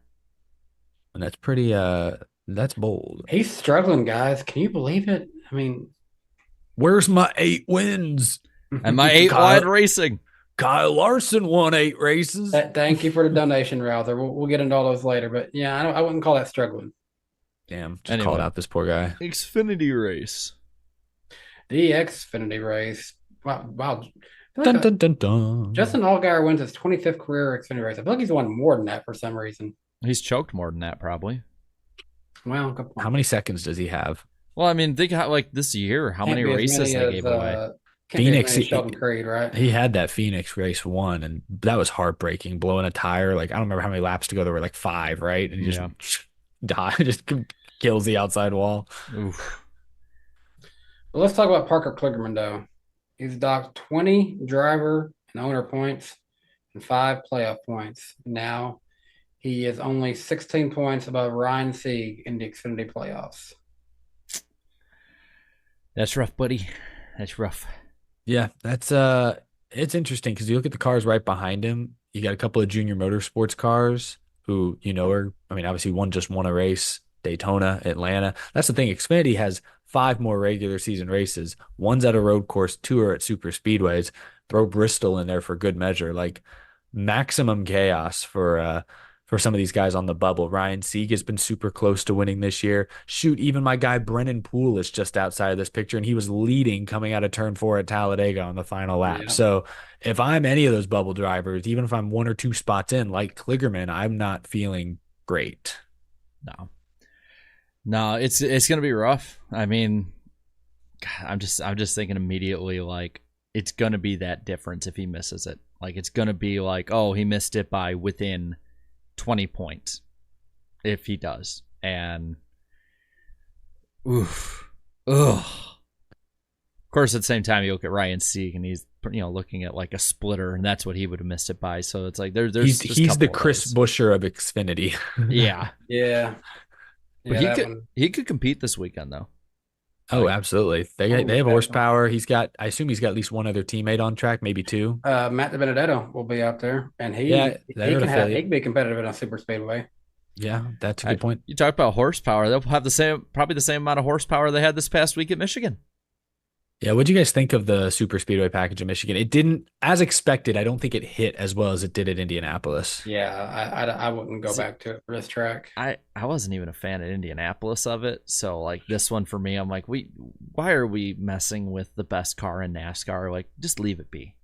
And that's pretty, that's bold. He's struggling, guys. Can you believe it? I mean, where's my 8 wins? And my 8 wide racing. Kyle Larson won 8 races. Thank you for the donation, Rouser. We'll get into all those later. But yeah, I wouldn't call that struggling. Damn, just called out this poor guy. Xfinity race. The Xfinity race. Wow. Dun, dun, dun, dun. Justin Allgaier wins his 25th career Xfinity race. I feel like he's won more than that for some reason. He's choked more than that, probably. Well, how many seconds does he have? Well, I mean, think how like this year, how many races they gave away. Phoenix, Sheldon Creed, right? He had that Phoenix race 1, and that was heartbreaking. Blowing a tire, like I don't remember how many laps to go. There were like 5, right? And he just just kills the outside wall. Oof. Well, let's talk about Parker Kligerman though. He's docked 20 driver and owner points and 5 playoff points. Now He is only 16 points above Ryan Sieg in the Xfinity playoffs. That's rough, buddy. That's rough. Yeah, that's it's interesting because you look at the cars right behind him. You got a couple of junior motorsports cars who, obviously one just won a race, Daytona, Atlanta. That's the thing. Xfinity has 5 more regular season races. One's at a road course, 2 are at super speedways. Throw Bristol in there for good measure. Like maximum chaos for some of these guys on the bubble. Ryan Sieg has been super close to winning this year. Shoot, even my guy Brennan Poole is just outside of this picture, and he was leading coming out of turn 4 at Talladega on the final lap. Yeah. So if I'm any of those bubble drivers, even if I'm 1 or 2 spots in, like Kligerman, I'm not feeling great. No, it's gonna be rough. I mean, God, I'm just thinking immediately like it's gonna be that difference if he misses it. Like it's gonna be like, oh, he missed it by within 20 points if he does. And oof. Ugh. Of course, at the same time, you look at Ryan Sieg and he's looking at like a splitter, and that's what he would have missed it by. So it's like there's he's the Chris Buescher of Xfinity. Yeah. Yeah. But he could compete this weekend though. Oh, absolutely. They have horsepower. I assume he's got at least one other teammate on track, maybe 2. Matt DiBenedetto will be out there, and he can be competitive in a super speedway. Yeah, that's a good point. You talk about horsepower; they'll have probably the same amount of horsepower they had this past week at Michigan. Yeah, what do you guys think of the super speedway package in Michigan? It didn't, as expected. I don't think it hit as well as it did at Indianapolis. Yeah, I wouldn't go back to it for this track. I wasn't even a fan at Indianapolis of it. So like this one for me, I'm like, why are we messing with the best car in NASCAR? Like, just leave it be.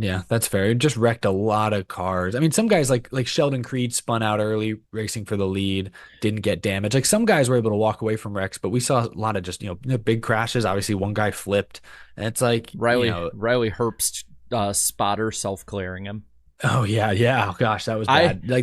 Yeah, that's fair. It just wrecked a lot of cars. I mean, some guys like Sheldon Creed spun out early, racing for the lead, didn't get damaged. Like some guys were able to walk away from wrecks, but we saw a lot of just big crashes. Obviously, one guy flipped, and it's like Riley Herbst's spotter self-clearing him. Oh yeah. Oh gosh, that was bad. I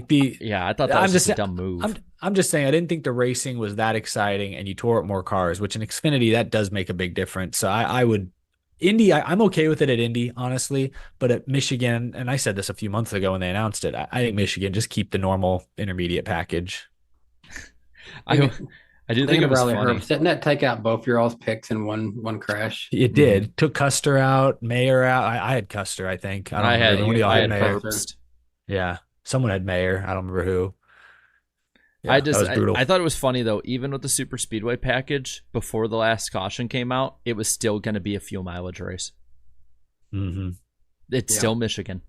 thought that was just a dumb move. I'm just saying I didn't think the racing was that exciting, and you tore up more cars, which in Xfinity that does make a big difference. So I would. Indy, I'm okay with it at Indy, honestly, but at Michigan, and I said this a few months ago when they announced it, I think Michigan just keep the normal intermediate package. I do think it was funny. Herbst, didn't that take out both your all's picks in one crash? It did. Mm-hmm. Took Custer out, Mayer out. I had Custer, I think. I had Mayer. Herbst. Yeah, someone had Mayer. I don't remember who. Yeah, I thought it was funny though, even with the super speedway package before the last caution came out, it was still going to be a fuel mileage race. Mm-hmm. It's still Michigan.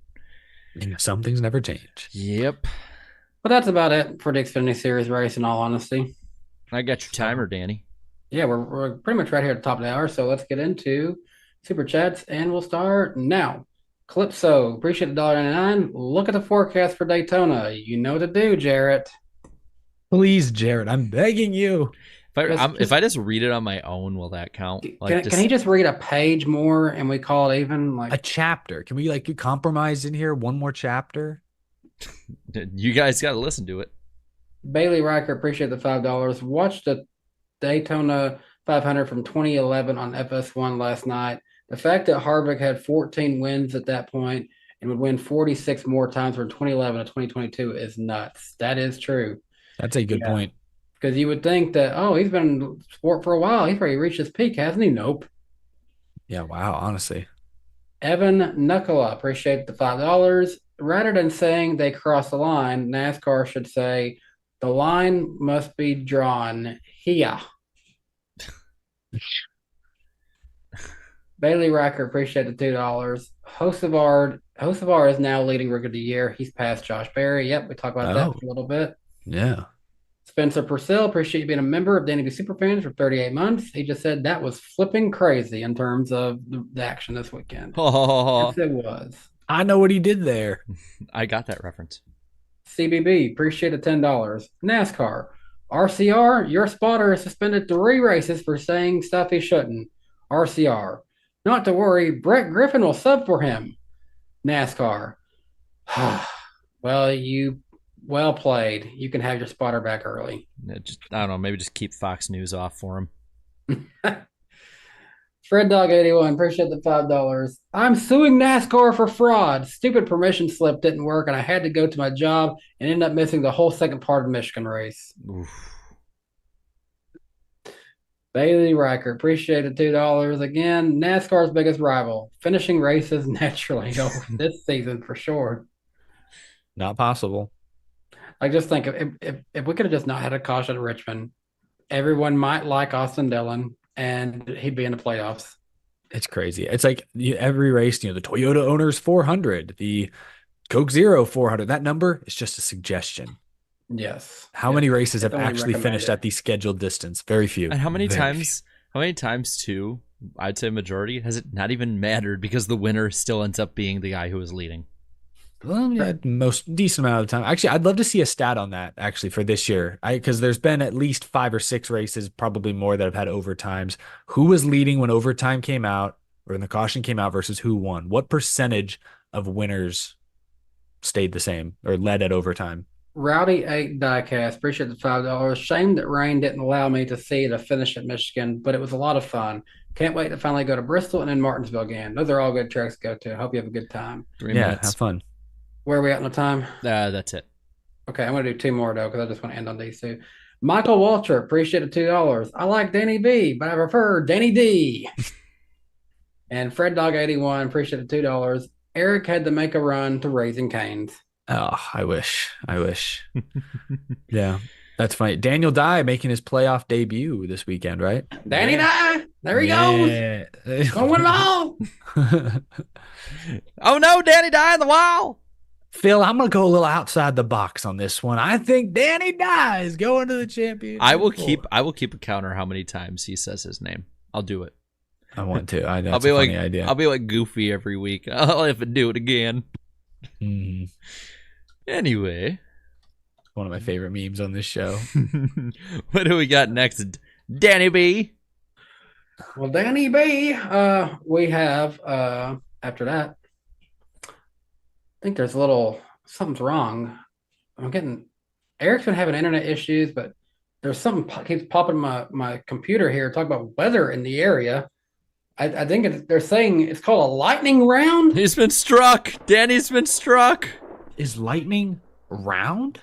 Some things never change. Yep. But that's about it for the Xfinity Series race, in all honesty. I got your timer, Danny. Yeah, we're pretty much right here at the top of the hour, so let's get into super chats, and we'll start now. Calypso, appreciate the $1.99. Look at the forecast for Daytona. You know what to do, Jaret. Please, Jared, I'm begging you. If I just read it on my own, will that count? Can he just read a page more and we call it even? Like a chapter? Can we compromise in here? One more chapter? You guys got to listen to it. Bailey Riker, appreciate the $5. Watched the Daytona 500 from 2011 on FS1 last night. The fact that Harvick had 14 wins at that point and would win 46 more times from 2011 to 2022 is nuts. That is true. That's a good point. Because you would think that, he's been in sport for a while. He's already reached his peak, hasn't he? Nope. Yeah, wow, honestly. Evan Knuckla, appreciate the $5. Rather than saying they crossed the line, NASCAR should say the line must be drawn here. Bailey Riker, appreciate the $2. Hocevar is now leading Rookie of the Year. He's past Josh Berry. Yep, we talked about that for a little bit. Yeah. Spencer Purcell, appreciate you being a member of DannyB Superfans for 38 months. He just said that was flipping crazy in terms of the action this weekend. Oh, yes, it was. I know what he did there. I got that reference. CBB, appreciate the $10. NASCAR, RCR, your spotter is suspended 3 races for saying stuff he shouldn't. RCR, not to worry, Brett Griffin will sub for him. NASCAR, well played. You can have your spotter back early. I don't know. Maybe just keep Fox News off for him. Fred Dog 81, appreciate the $5. I'm suing NASCAR for fraud. Stupid permission slip didn't work, and I had to go to my job and end up missing the whole second part of the Michigan race. Oof. Bailey Riker, appreciate it, $2. Again, NASCAR's biggest rival. Finishing races naturally this season for sure. Not possible. Like, just think, if we could have just not had a caution at Richmond, everyone might like Austin Dillon, and he'd be in the playoffs. It's crazy. It's like every race, the Toyota Owners 400, the Coke Zero 400. That number is just a suggestion. Yes. How many races have Definitely actually finished at the scheduled distance? Very few. And how many Very times? How many times too? I'd say majority has it not even mattered because the winner still ends up being the guy who was leading. Well, yeah, most decent amount of time. Actually, I'd love to see a stat on that actually for this year. Because there's been at least 5 or 6 races, probably more, that have had overtimes. Who was leading when overtime came out or when the caution came out versus who won? What percentage of winners stayed the same or led at overtime? Rowdy 8 Diecast, appreciate the $5. Shame that rain didn't allow me to see the finish at Michigan, but it was a lot of fun. Can't wait to finally go to Bristol and then Martinsville again. Those are all good tracks to go to. I hope you have a good time. 3 minutes. Have fun. Where are we at in the time? That's it. Okay, I'm going to do 2 more, though, because I just want to end on these 2. Michael Walter, appreciate it, $2. I like Danny B, but I prefer Danny D. And Fred Dog 81, appreciate it, $2. Eric had to make a run to Raising Cane's. Oh, I wish. Yeah, that's funny. Daniel Dye making his playoff debut this weekend, right? Danny Dye, there he goes. Gonna win it all. Oh no, Danny Dye on the wall. Phil, I'm going to go a little outside the box on this one. I think Danny Dye is going to the championship. I will keep a counter how many times he says his name. I'll do it. I want to. I know. I'll be like idea. I'll be like Goofy every week. I'll have to do it again. Mm. Anyway, One of my favorite memes on this show. what do we got next, Danny B? Well, Danny B, we have after that. I think there's something's wrong. Eric's been having internet issues, but there's something keeps popping on my computer here. Talk about weather in the area. I think they're saying it's called a lightning round. He's been struck. Danny's been struck. Is lightning round?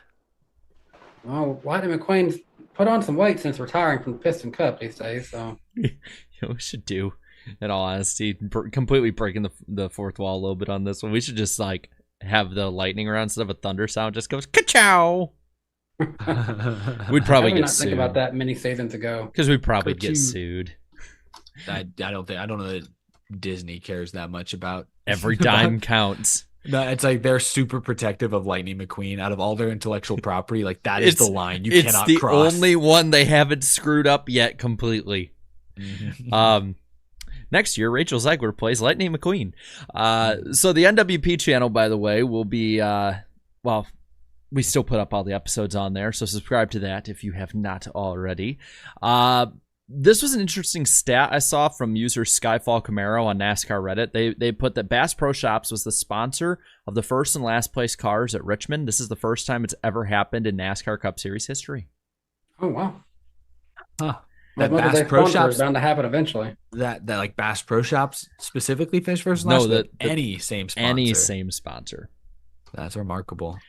Oh, Lightning McQueen's put on some weight since retiring from the Piston Cup these days. So You know what we should do, in all honesty, completely breaking the fourth wall a little bit on this one. We should just like have the lightning round instead of a thunder sound just goes ka-chow. We'd probably get not sued. think about that many seasons ago. Because we'd probably get sued. I don't know that Disney cares that much about Every dime counts. No, it's like they're super protective of Lightning McQueen out of all their intellectual property. Like that is the line you cannot cross. It's the only one they haven't screwed up yet completely. Next year, Rachel Zegler plays Lightning McQueen. So the NWP channel, by the way, will be we still put up all the episodes on there, so subscribe to that if you have not already. This was an interesting stat I saw from user Skyfall Camaro on NASCAR Reddit. They put that Bass Pro Shops was the sponsor of the first and last place cars at Richmond. This is the first time it's ever happened in NASCAR Cup Series history. Oh wow! Huh. That Bass Pro Shops is bound to happen eventually. That like Bass Pro Shops specifically finished first and last. No, any same sponsor. Any same sponsor. That's remarkable.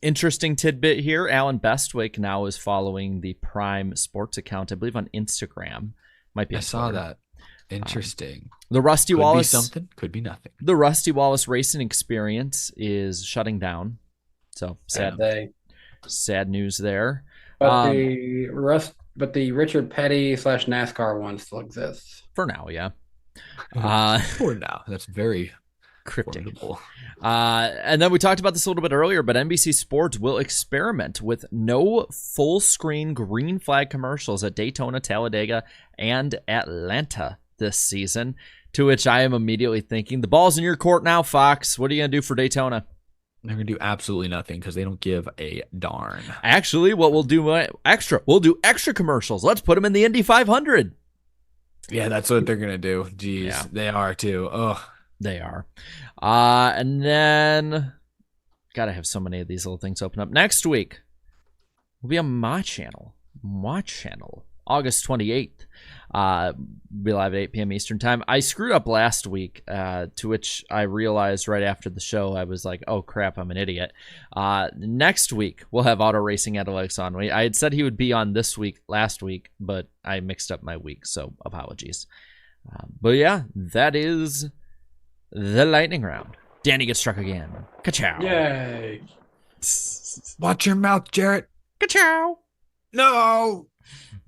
Interesting tidbit here. Alan Bestwick now is following the Prime Sports account, I believe, on Instagram. Might be. I saw that. Interesting. The Rusty Could Wallace be something. Could be nothing. The Rusty Wallace Racing Experience is shutting down. So sad news there. But the Richard Petty / NASCAR one still exists for now. Yeah. For now, that's very cryptic. Affordable. And then we talked about this a little bit earlier, but NBC Sports will experiment with no full screen green flag commercials at Daytona, Talladega, and Atlanta this season. To which I am immediately thinking, the ball's in your court now, Fox. What are you going to do for Daytona? They're going to do absolutely nothing because they don't give a darn. Actually, what we'll do we'll do extra commercials. Let's put them in the Indy 500. Yeah, that's what they're going to do. Jeez, Yeah. They are too. Ugh. They are. And then, gotta have so many of these little things open up. Next week will be on my channel. August 28th. Be live at 8 p.m. Eastern time. I screwed up last week, to which I realized right after the show. I was like, oh crap, I'm an idiot. Next week we'll have Auto Racing Analytics on. I had said he would be on last week, but I mixed up my week, so apologies. But yeah, that is the lightning round. Danny gets struck again. Ka-chow. Yay. Watch your mouth, Jaret. Ka-chow. No.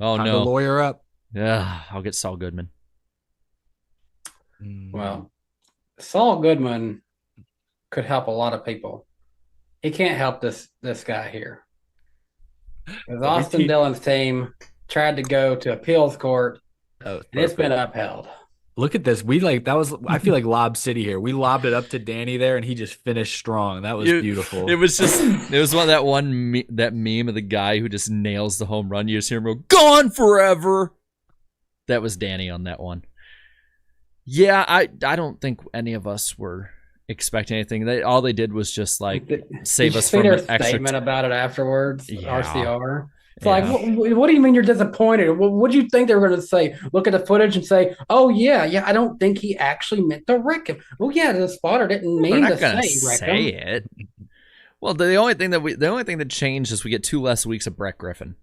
Oh Time to no. lawyer up. Yeah, I'll get Saul Goodman. Well, Saul Goodman could help a lot of people. He can't help this guy here. Because Austin Dillon's team tried to go to appeals court, and it's been upheld. Look at this. I feel like Lob City here. We lobbed it up to Danny there, and he just finished strong. That was beautiful. It was that meme of the guy who just nails the home run. You just hear him go, gone forever. That was Danny on that one. Yeah, I don't think any of us were expecting anything. All they did was just like save us from an extra statement about it afterwards. Yeah. RCR. It's like, what do you mean you're disappointed? What do you think they were going to say? Look at the footage and say, "Oh yeah, I don't think he actually meant to wreck him." Well, yeah, the spotter didn't mean to say it. Well, the only thing that changed is we get 2 less weeks of Brett Griffin.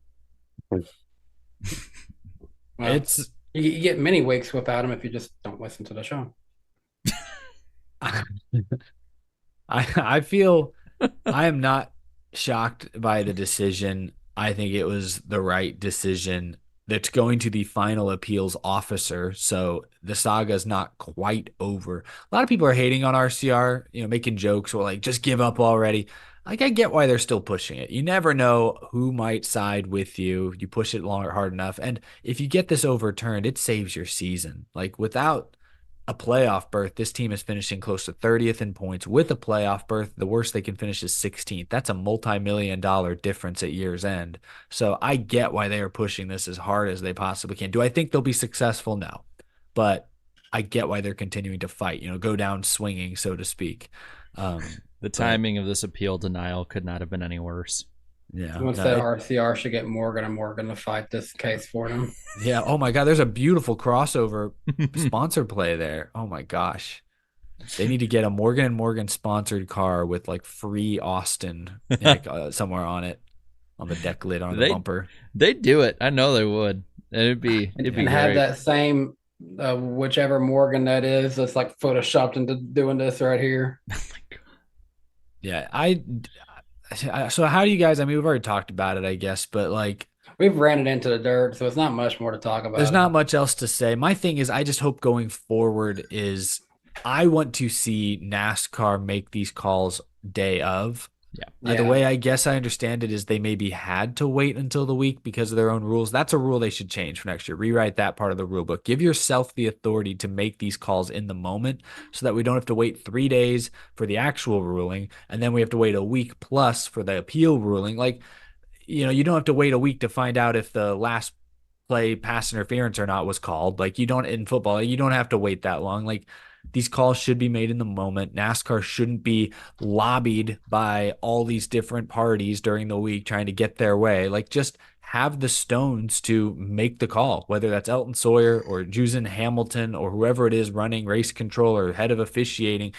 Well, you get many weeks without him if you just don't listen to the show. I feel I am not shocked by the decision. I think it was the right decision. That's going to the final appeals officer, so the saga is not quite over. A lot of people are hating on RCR, making jokes or like, just give up already. Like, I get why they're still pushing it. You never know who might side with you. You push it hard enough, and if you get this overturned, it saves your season. Like, without a playoff berth, this team is finishing close to 30th in points. With a playoff berth, the worst they can finish is 16th. That's a multi-million-dollar difference at year's end. So I get why they are pushing this as hard as they possibly can. Do I think they'll be successful? No. But I get why they're continuing to fight, go down swinging, so to speak. The timing of this appeal denial could not have been any worse. Yeah. Someone said RCR should get Morgan and Morgan to fight this case for them. Yeah. Oh my God. There's a beautiful crossover sponsor play there. Oh my gosh. They need to get a Morgan and Morgan sponsored car with like free Austin somewhere on it, on the deck lid, on the bumper. They'd do it. I know they would. It'd be and have that same whichever Morgan that is. That's like photoshopped into doing this right here. Oh my God. Yeah. So how do you guys, we've already talked about it, I guess, but like, we've ran it into the dirt, so it's not much more to talk about. There's not much else to say. My thing is, I just hope going forward I want to see NASCAR make these calls day of. Yeah. The way I guess I understand it is they maybe had to wait until the week because of their own rules. That's a rule they should change for next year. Rewrite that part of the rule book. Give yourself the authority to make these calls in the moment so that we don't have to wait 3 days for the actual ruling, and then we have to wait a week plus for the appeal ruling. Like, you don't have to wait a week to find out if the last play pass interference or not was called. Like, in football, you don't have to wait that long. Like, these calls should be made in the moment. NASCAR shouldn't be lobbied by all these different parties during the week trying to get their way. Like, just have the stones to make the call, whether that's Elton Sawyer or Jusen Hamilton or whoever it is running race control or head of officiating.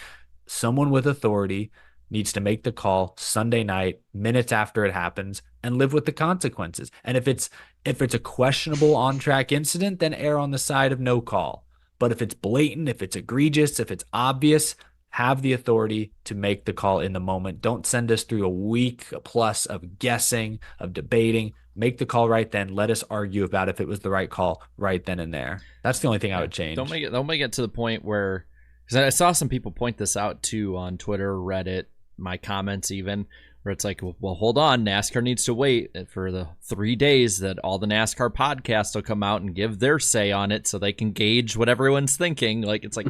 Someone with authority needs to make the call Sunday night, minutes after it happens, and live with the consequences. And if it's a questionable on-track incident, then err on the side of no call. But if it's blatant, if it's egregious, if it's obvious, have the authority to make the call in the moment. Don't send us through a week plus of guessing, of debating. Make the call right then. Let us argue about if it was the right call right then and there. That's the only thing I would change. Don't make it to the point where, because I saw some people point this out too on Twitter, Reddit, my comments even, where it's like, well, hold on, NASCAR needs to wait for the 3 days that all the NASCAR podcasts will come out and give their say on it so they can gauge what everyone's thinking. Like, it's like,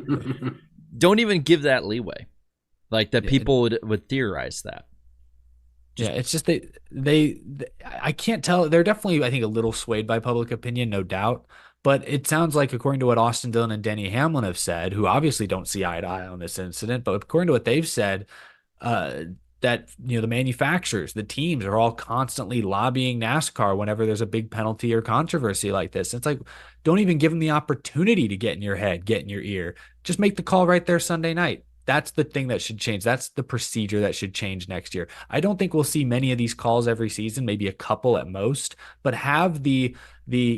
don't even give that leeway. Like, that people would theorize that. It's just they I can't tell. They're definitely, I think, a little swayed by public opinion, no doubt. But it sounds like, according to what Austin Dillon and Denny Hamlin have said, who obviously don't see eye to eye on this incident, but according to what they've said, that, the manufacturers, the teams are all constantly lobbying NASCAR whenever there's a big penalty or controversy like this. It's like, don't even give them the opportunity to get in your head, get in your ear. Just make the call right there Sunday night. That's the thing that should change. That's the procedure that should change next year. I don't think we'll see many of these calls every season, maybe a couple at most, but have the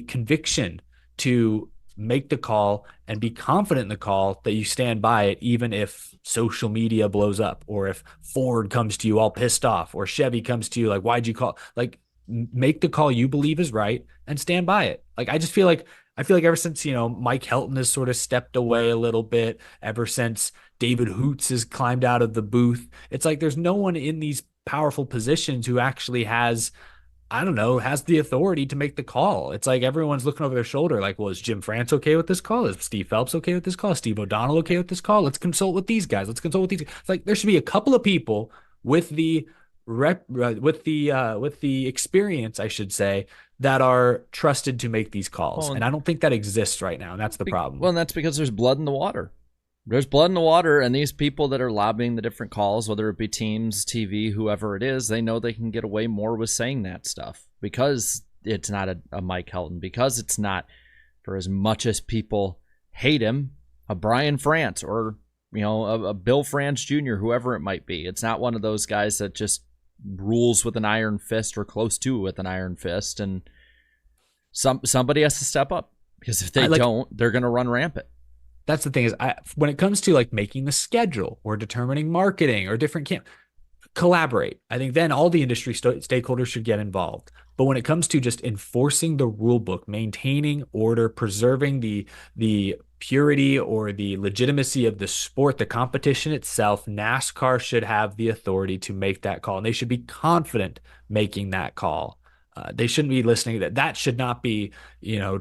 conviction to make the call and be confident in the call that you stand by it, even if social media blows up, or if Ford comes to you all pissed off, or Chevy comes to you like, why'd you call? Like, make the call you believe is right and stand by it. Like, I feel like ever since, Mike Helton has sort of stepped away a little bit, ever since David Hoots has climbed out of the booth, it's like there's no one in these powerful positions who actually has the authority to make the call. It's like everyone's looking over their shoulder like, well, is Jim France okay with this call? Is Steve Phelps okay with this call? Is Steve O'Donnell okay with this call? Let's consult with these guys. It's like there should be a couple of people with the experience, I should say, that are trusted to make these calls. And I don't think that exists right now, and that's the problem. Well, and that's because there's blood in the water. There's blood in the water, and these people that are lobbying the different calls, whether it be teams, TV, whoever it is, they know they can get away more with saying that stuff because it's not a Mike Helton, because it's not, for as much as people hate him, a Brian France or, a Bill France Jr., whoever it might be. It's not one of those guys that just rules with an iron fist or close to with an iron fist, and somebody has to step up, because if they don't, they're going to run rampant. That's the thing is, when it comes to like making the schedule or determining marketing or different collaborate. I think then all the industry stakeholders should get involved. But when it comes to just enforcing the rule book, maintaining order, preserving the purity or the legitimacy of the sport, the competition itself, NASCAR should have the authority to make that call, and they should be confident making that call. They shouldn't be listening. That should not be,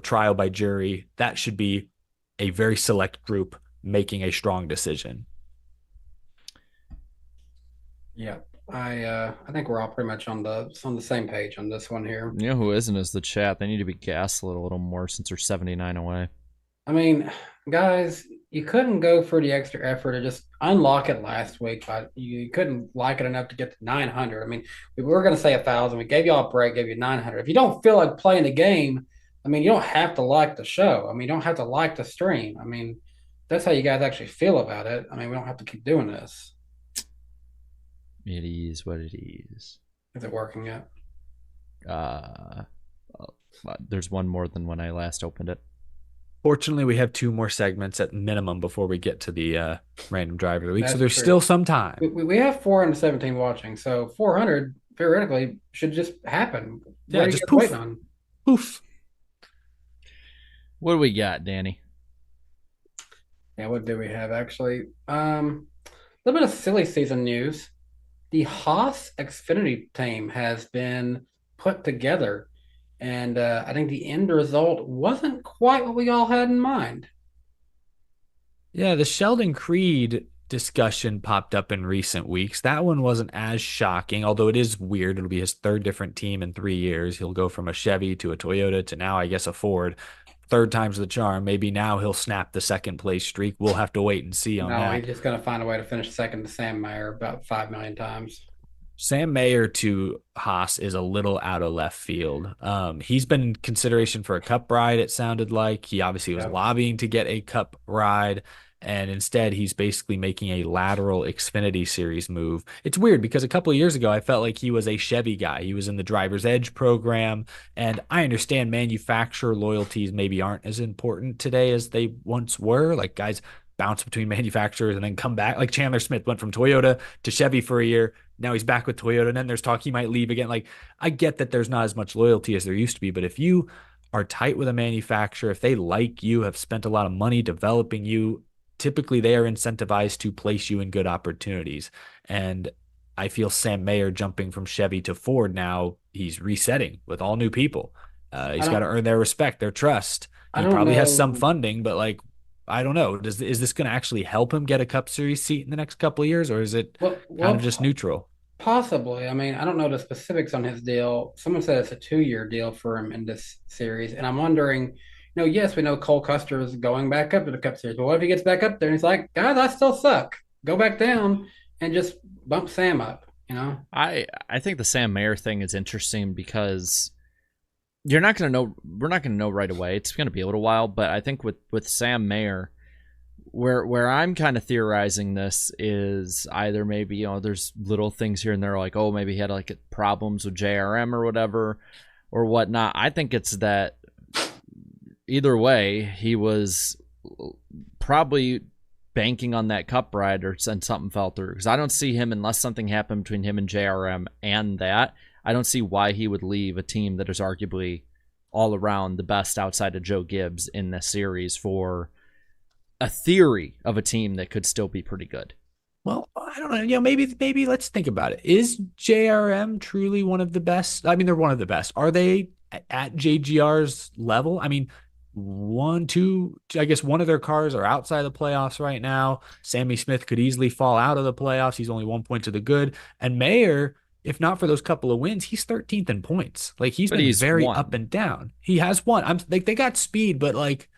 trial by jury. That should be a very select group making a strong decision. Yeah, I think we're all pretty much on the same page on this one here. You know who isn't is the chat. They need to be gaslit a little more since they're 79 away. I mean, guys, you couldn't go for the extra effort to just unlock it last week, but you couldn't like it enough to get to 900. I mean, we were going to say 1,000. We gave you all a break, gave you 900. If you don't feel like playing the game, I mean, you don't have to like the show. I mean, you don't have to like the stream. I mean, that's how you guys actually feel about it. I mean, we don't have to keep doing this. It is what it is. Is it working yet? There's one more than when I last opened it. Fortunately, we have 2 more segments at minimum before we get to the random driver of the week. That's so there's true. still some time. We have 417 watching, so 400 theoretically should just happen. Yeah, just poof. Waiting on? Poof. What do we got, Danny? Yeah, what do we have actually? A little bit of silly season news. The Haas Xfinity team has been put together, and I think the end result wasn't quite what we all had in mind. Yeah, the Sheldon Creed discussion popped up in recent weeks. That one wasn't as shocking, although it is weird. It'll be his 3rd different team in 3 years. He'll go from a Chevy to a Toyota to now, I guess, a Ford. 3rd time's the charm. Maybe now he'll snap the 2nd place streak. We'll have to wait and see on that. He's just going to find a way to finish second to Sam Mayer about 5 million times. Sam Mayer to Haas is a little out of left field. He's been in consideration for a cup ride, it sounded like. He obviously was lobbying to get a cup ride, and instead he's basically making a lateral Xfinity Series move. It's weird because a couple of years ago I felt like he was a Chevy guy. He was in the Driver's Edge program, and I understand manufacturer loyalties maybe aren't as important today as they once were. Like, guys bounce between manufacturers and then come back. Like Chandler Smith went from Toyota to Chevy for a year. Now he's back with Toyota, and then there's talk he might leave again. Like, I get that there's not as much loyalty as there used to be, but if you are tight with a manufacturer, if they like you, have spent a lot of money developing you, typically they are incentivized to place you in good opportunities. And I feel Sam Mayer jumping from Chevy to Ford now, he's resetting with all new people. He's got to earn their respect, their trust. He probably has some funding, but like, I don't know. Is this going to actually help him get a Cup Series seat in the next couple of years, or is it kind of just neutral? Possibly. I mean, I don't know the specifics on his deal. Someone said it's a 2-year deal for him in this series, and I'm wondering, yes, we know Cole Custer is going back up to the Cup Series, but what if he gets back up there and he's like, guys, I still suck. Go back down and just bump Sam up. You know, I think the Sam Mayer thing is interesting because you're not going to know. We're not going to know right away. It's going to be a little while, but I think with Sam Mayer, where I'm kind of theorizing this is either maybe there's little things here and there like maybe he had like problems with JRM or whatever or whatnot. I think it's that either way he was probably banking on that cup ride and something fell through, because I don't see him, unless something happened between him and JRM and that, I don't see why he would leave a team that is arguably all around the best outside of Joe Gibbs in this series for a theory of a team that could still be pretty good. Well, I don't know. Maybe let's think about it. Is JRM truly one of the best? I mean, they're one of the best. Are they at JGR's level? I mean, I guess one of their cars are outside the playoffs right now. Sammy Smith could easily fall out of the playoffs. He's only 1 point to the good. And Mayer, if not for those couple of wins, he's 13th in points. Like he's very up and down. He has won. I'm like, they got speed, but like,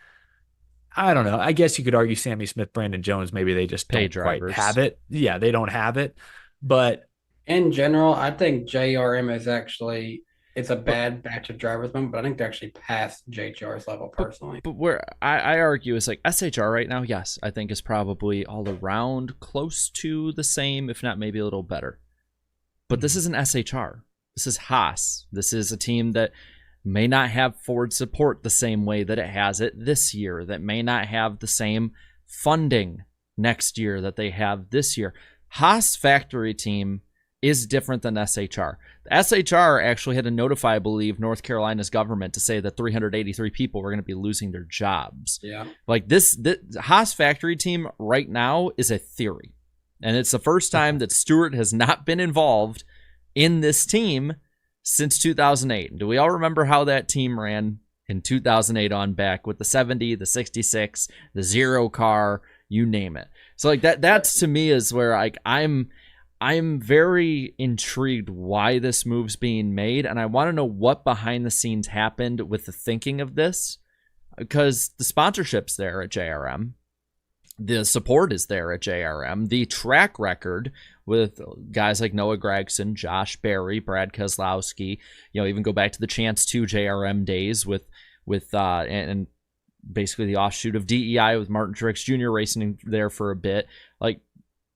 I don't know. I guess you could argue Sammy Smith, Brandon Jones, maybe they just don't quite have it. Yeah, they don't have it. But in general, I think JRM is actually, it's a bad batch of drivers, but I think they're actually past JGR's level personally. But where I argue is like SHR right now, yes, I think is probably all around close to the same, if not maybe a little better. But this isn't SHR. This is Haas. This is a team that may not have Ford support the same way that it has it this year, that may not have the same funding next year that they have this year. Haas factory team is different than SHR. The SHR actually had to notify, I believe, North Carolina's government to say that 383 people were going to be losing their jobs. Yeah. Like this Haas factory team right now is a theory. And it's the first time that Stewart has not been involved in this team since 2008. And do we all remember how that team ran in 2008 on back with the 70, the 66, the 0 car, you name it. So like that's to me is where like I'm very intrigued why this move's being made, and I want to know what behind the scenes happened with the thinking of this, because the sponsorship's there at JRM. The support is there at JRM. The track record with guys like Noah Gragson, Josh Berry, Brad Keselowski, even go back to the Chance 2 JRM days with and basically the offshoot of DEI with Martin Truex Jr. racing there for a bit. Like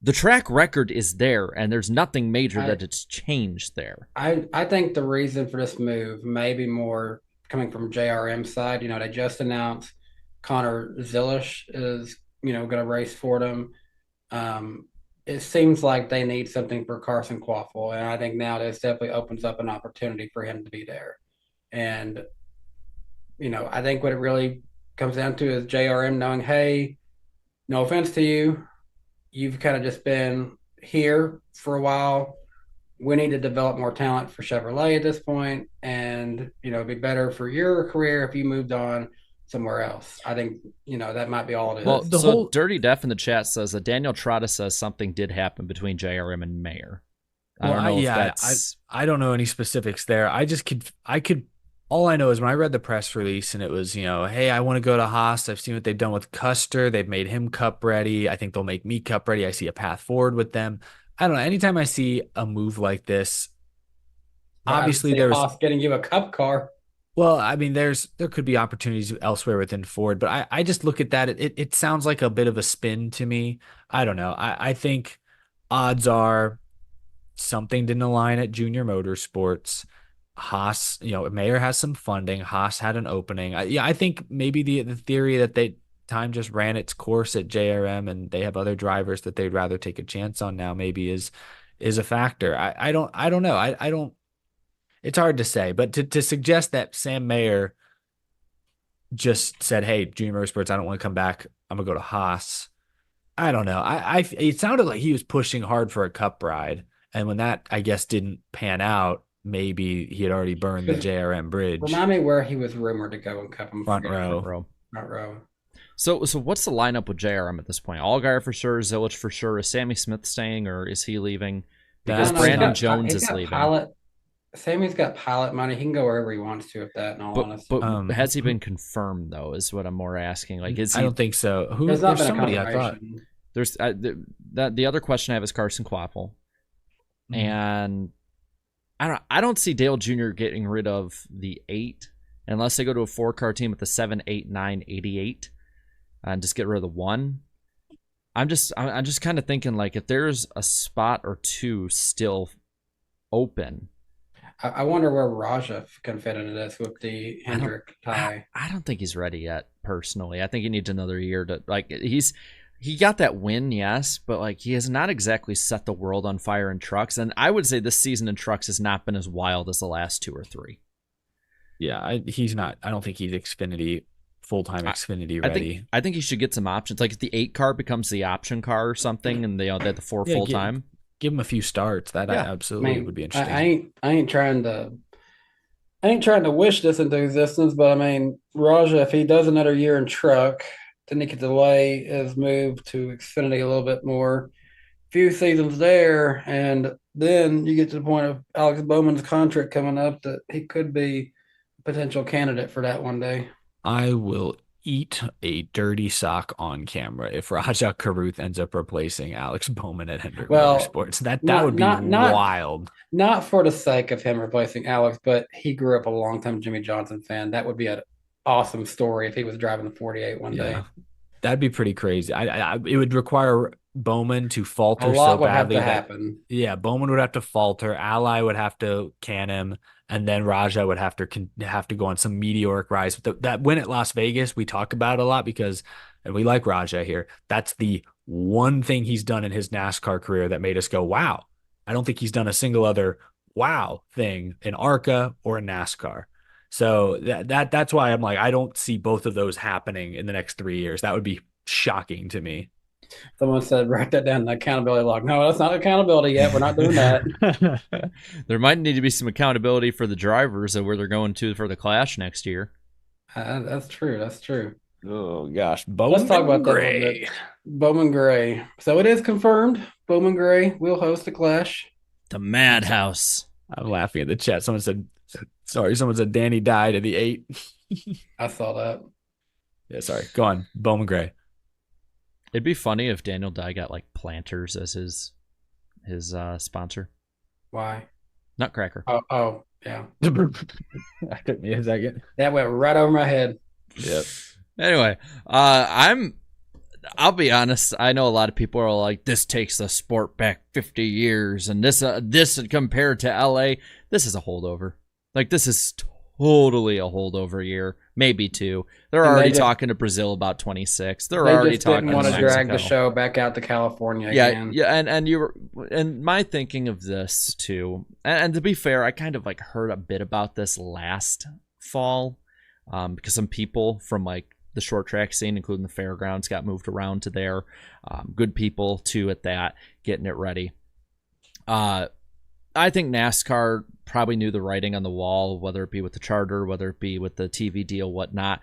the track record is there, and there's nothing major that it's changed there. I think the reason for this move may be more coming from JRM's side. They just announced Connor Zilish is going to race for them. It seems like they need something for Carson Quaffle, and I think now this definitely opens up an opportunity for him to be there. And I think what it really comes down to is JRM knowing, hey, no offense to you, you've kind of just been here for a while. We need to develop more talent for Chevrolet at this point, and it'd be better for your career if you moved on somewhere else. I think that might be all it is. Well, so Dirty Def in the chat says that Daniel Trotta says something did happen between JRM and Mayer. I don't know if that's... I don't know any specifics there. I could all I know is when I read the press release and it was, hey, I want to go to Haas. I've seen what they've done with Custer. They've made him cup ready. I think they'll make me cup ready. I see a path forward with them. I don't know. Anytime I see a move like this, obviously there's Haas getting you a cup car. Well, I mean, there could be opportunities elsewhere within Ford, but I just look at that. It sounds like a bit of a spin to me. I don't know. I think odds are something didn't align at Junior Motorsports. Haas, Mayer has some funding. Haas had an opening. I think maybe the theory that time just ran its course at JRM and they have other drivers that they'd rather take a chance on now maybe is a factor. I don't know. I don't. It's hard to say, but to suggest that Sam Mayer just said, "Hey, Junior Motorsports, I don't want to come back. I'm gonna go to Haas." I don't know. It sounded like he was pushing hard for a cup ride, and when that I guess didn't pan out, maybe he had already burned the JRM bridge. Remind me where he was rumored to go and cup him. Front row. So what's the lineup with JRM at this point? Allgaier for sure, Zilic for sure. Is Sammy Smith staying or is he leaving? Because Brandon Jones is leaving. Sammy's got pilot money. He can go wherever he wants to with that, in all honesty. But has he been confirmed, though, is what I'm more asking. Like, is he... I don't think so. There's somebody I thought. There's the other question I have is Carson Quaffle. And I don't see Dale Jr. getting rid of the 8 unless they go to a 4-car team with the 7, 8, 9, 88 and just get rid of the 1. I'm just kind of thinking, like, if there's a spot or 2 still open. I wonder where Raja can fit into this with the Hendrick tie. I don't think he's ready yet, personally. I think he needs another year to, like, he got that win, yes, but, like, he has not exactly set the world on fire in trucks. And I would say this season in trucks has not been as wild as the last 2 or 3. Yeah, he's not. I don't think he's Xfinity, full-time Xfinity ready. I think he should get some options. Like, if the 8 car becomes the option car or something, and they have the 4 full-time. Give him a few starts. That absolutely would be interesting. I ain't trying to wish this into existence, but I mean, Raja, if he does another year in truck, then he could delay his move to Xfinity a little bit more. Few seasons there, and then you get to the point of Alex Bowman's contract coming up that he could be a potential candidate for that one day. I will eat a dirty sock on camera if Raja Karuth ends up replacing Alex Bowman at Hendrick Motorsports. That would be wild. Not for the sake of him replacing Alex, but he grew up a longtime Jimmy Johnson fan. That would be an awesome story if he was driving the 48 one day. That'd be pretty crazy. It would require Bowman to falter a lot so would badly have to happen. Yeah, Bowman would have to falter. Ally would have to can him. And then Raja would have to go on some meteoric rise. But that win at Las Vegas, we talk about it a lot because, and we like Raja here, that's the one thing he's done in his NASCAR career that made us go, wow. I don't think he's done a single other wow thing in ARCA or in NASCAR. So that's why I'm like, I don't see both of those happening in the next 3 years. That would be shocking to me. Someone said, write that down in the accountability log. No, that's not accountability yet. We're not doing that. There might need to be some accountability for the drivers of where they're going to for the Clash next year. That's true. That's true. Oh, gosh. Bowman Let's talk about Gray. that. Bowman Gray. So it is confirmed. Bowman Gray will host the Clash. The Madhouse. I'm laughing at the chat. Someone said Danny died at the 8. I saw that. Yeah, sorry. Go on. Bowman Gray. It'd be funny if Daniel Dye got like Planters as his sponsor. Why? Nutcracker. Oh, yeah. That took me a second. That went right over my head. Yep. Anyway, I'll be honest. I know a lot of people are like, this takes the sport back 50 years, and this compared to LA, this is a holdover. Like, this is totally a holdover year, maybe 2. They're already talking to Brazil about 26. They're already talking. They just didn't want to drag the show back out to California again. Yeah, and my thinking of this too. And to be fair, I kind of like heard a bit about this last fall, because some people from like the short track scene, including the fairgrounds, got moved around to there. Good people too at that, getting it ready. I think NASCAR probably knew the writing on the wall, whether it be with the charter, whether it be with the TV deal, whatnot.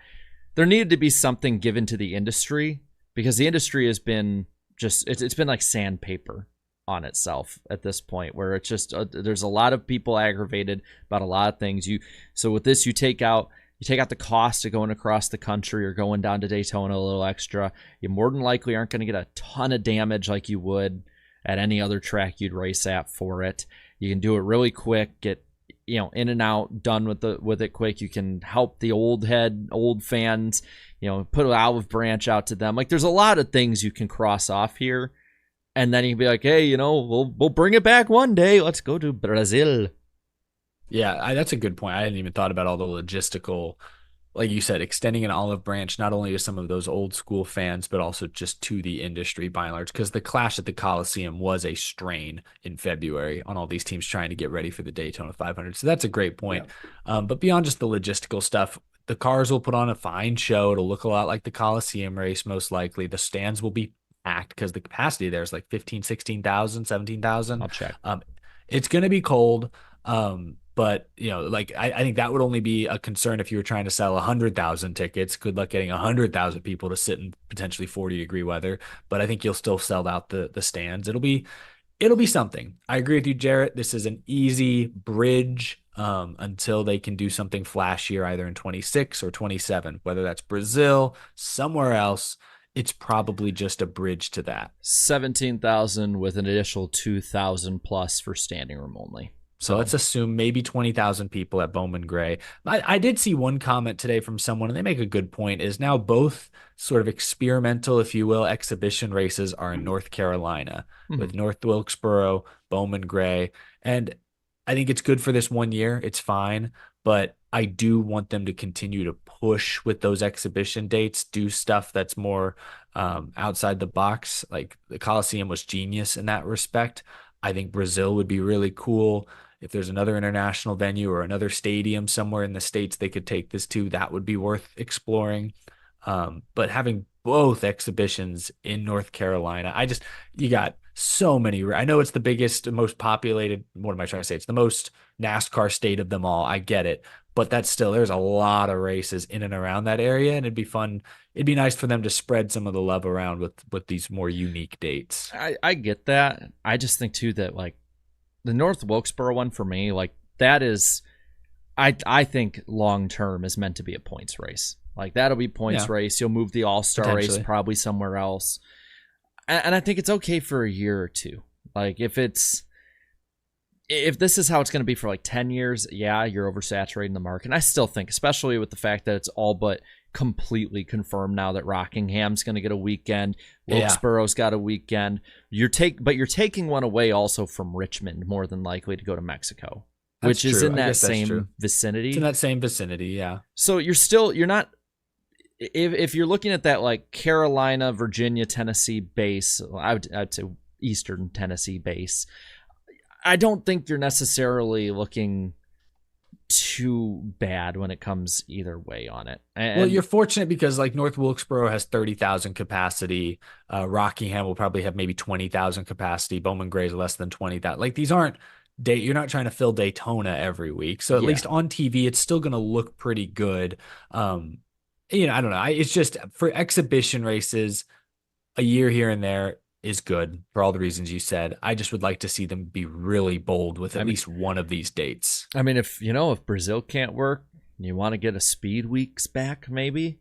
There needed to be something given to the industry because the industry has been it's been like sandpaper on itself at this point, where it's just there's a lot of people aggravated about a lot of things. So with this, you take out the cost of going across the country or going down to Daytona a little extra. You more than likely aren't going to get a ton of damage like you would at any other track you'd race at for it. You can do it really quick, get in and out, done with it quick. You can help the old fans, put an olive branch out to them. Like, there's a lot of things you can cross off here, and then you can be like, hey, we'll bring it back one day. Let's go to Brazil. Yeah, that's a good point. I hadn't even thought about all the logistical, like you said, extending an olive branch not only to some of those old school fans, but also just to the industry by and large, because the clash at the Coliseum was a strain in February on all these teams trying to get ready for the Daytona 500. So that's a great point. Yeah. But beyond just the logistical stuff, the cars will put on a fine show. It'll look a lot like the Coliseum race, most likely. The stands will be packed because the capacity there is like 15, 16,000, 17,000. I'll check. It's going to be cold. But, I think that would only be a concern if you were trying to sell 100,000 tickets. Good luck getting 100,000 people to sit in potentially 40-degree weather. But I think you'll still sell out the stands. It'll be something. I agree with you, Jaret. This is an easy bridge until they can do something flashier either in 26 or 27, whether that's Brazil, somewhere else. it's probably just a bridge to that. 17,000 with an additional 2,000 plus for standing room only. So let's assume maybe 20,000 people at Bowman Gray. I did see one comment today from someone, and they make a good point, is now both sort of experimental, if you will, exhibition races are in North Carolina with North Wilkesboro, Bowman Gray. And I think it's good for this 1 year. It's fine. But I do want them to continue to push with those exhibition dates, do stuff that's more outside the box. Like the Coliseum was genius in that respect. I think Brazil would be really cool. If there's another international venue or another stadium somewhere in the States they could take this to, that would be worth exploring. But having both exhibitions in North Carolina, you got so many. I know it's the biggest, most populated. What am I trying to say? It's the most NASCAR state of them all. I get it. But that's still, there's a lot of races in and around that area. And it'd be fun. It'd be nice for them to spread some of the love around with these more unique dates. I get that. I just think too that like the North Wilkesboro one for me, like that is, I think long term is meant to be a points race. Like that'll be points race. You'll move the All-Star race probably somewhere else. And I think it's okay for a year or two. Like if this is how it's going to be for like 10 years, yeah, you're oversaturating the market. And I still think, especially with the fact that it's all but completely confirmed now that Rockingham's going to get a weekend, Wilkesboro's got a weekend. But you're taking one away also from Richmond, more than likely to go to Mexico, which is in that same vicinity. It's in that same vicinity, yeah. So you're not. If you're looking at that like Carolina, Virginia, Tennessee base, I'd say Eastern Tennessee base, I don't think you're necessarily looking too bad when it comes either way on it. Well, you're fortunate because like North Wilkesboro has 30,000 capacity. Rockingham will probably have maybe 20,000 capacity. Bowman Gray is less than 20,000. Like these aren't you're not trying to fill Daytona every week. So at least on TV, it's still going to look pretty good. I don't know. It's just for exhibition races, a year here and there is good for all the reasons you said. I just would like to see them be really bold with at least one of these dates. I mean, if Brazil can't work, you want to get a speed weeks back, maybe.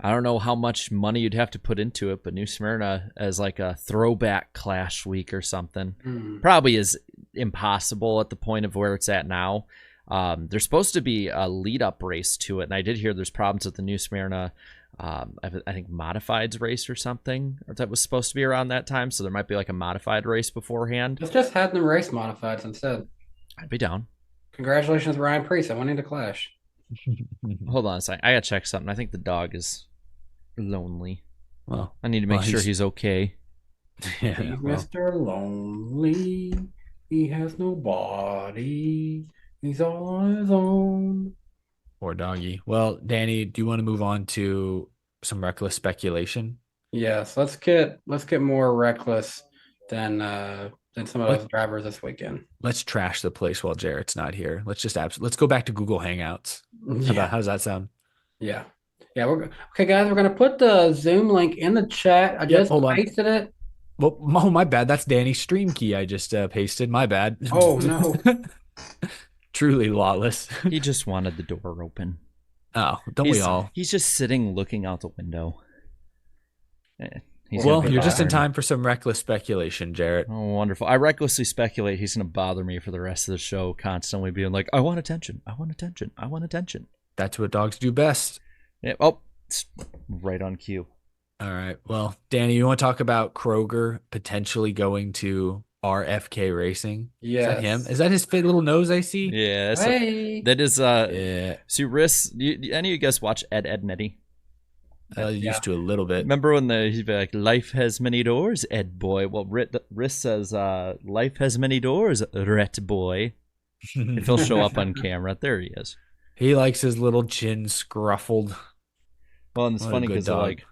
I don't know how much money you'd have to put into it, but New Smyrna as like a throwback Clash week or something probably is impossible at the point of where it's at now. There's supposed to be a lead-up race to it, and I did hear there's problems with the New Smyrna, I think modifieds race or something that was supposed to be around that time, so there might be like a modified race beforehand. Let's just have them race modifieds instead. I'd be down. Congratulations, Ryan Priest. I went into Clash. Hold on a second. I gotta check something. I think the dog is lonely. Well, I need to make sure he's okay. Yeah, he's Mr. Lonely. He has no body. He's all on his own. Poor doggy. Well, Danny, do you want to move on to some reckless speculation? Yes, let's get more reckless than some of those drivers this weekend. Let's trash the place while Jaret's not here. Let's go back to Google Hangouts. How does that sound? Yeah. Okay, guys. We're gonna put the Zoom link in the chat. I just pasted it. Well, oh my bad. That's Danny's stream key. I just pasted. My bad. Oh no. Truly lawless. He just wanted the door open. Oh, we all? He's just sitting looking out the window. You're just in time for some reckless speculation, Jaret. Oh, wonderful. I recklessly speculate he's going to bother me for the rest of the show, constantly being like, I want attention. I want attention. I want attention. That's what dogs do best. Yeah, oh, it's right on cue. All right. Well, Danny, you want to talk about Kroger potentially going to RFK Racing? Yeah. Is that him? Is that his fit little nose I see? Yeah. That is So Riss, any of you guys watch Ed, Ed and Eddie? Used to a little bit. Remember when he'd be like, life has many doors, Ed boy. Well, Riss says, life has many doors, Rhett boy. If he'll show up on camera, there he is. He likes his little chin scruffled. Well, and it's funny because like,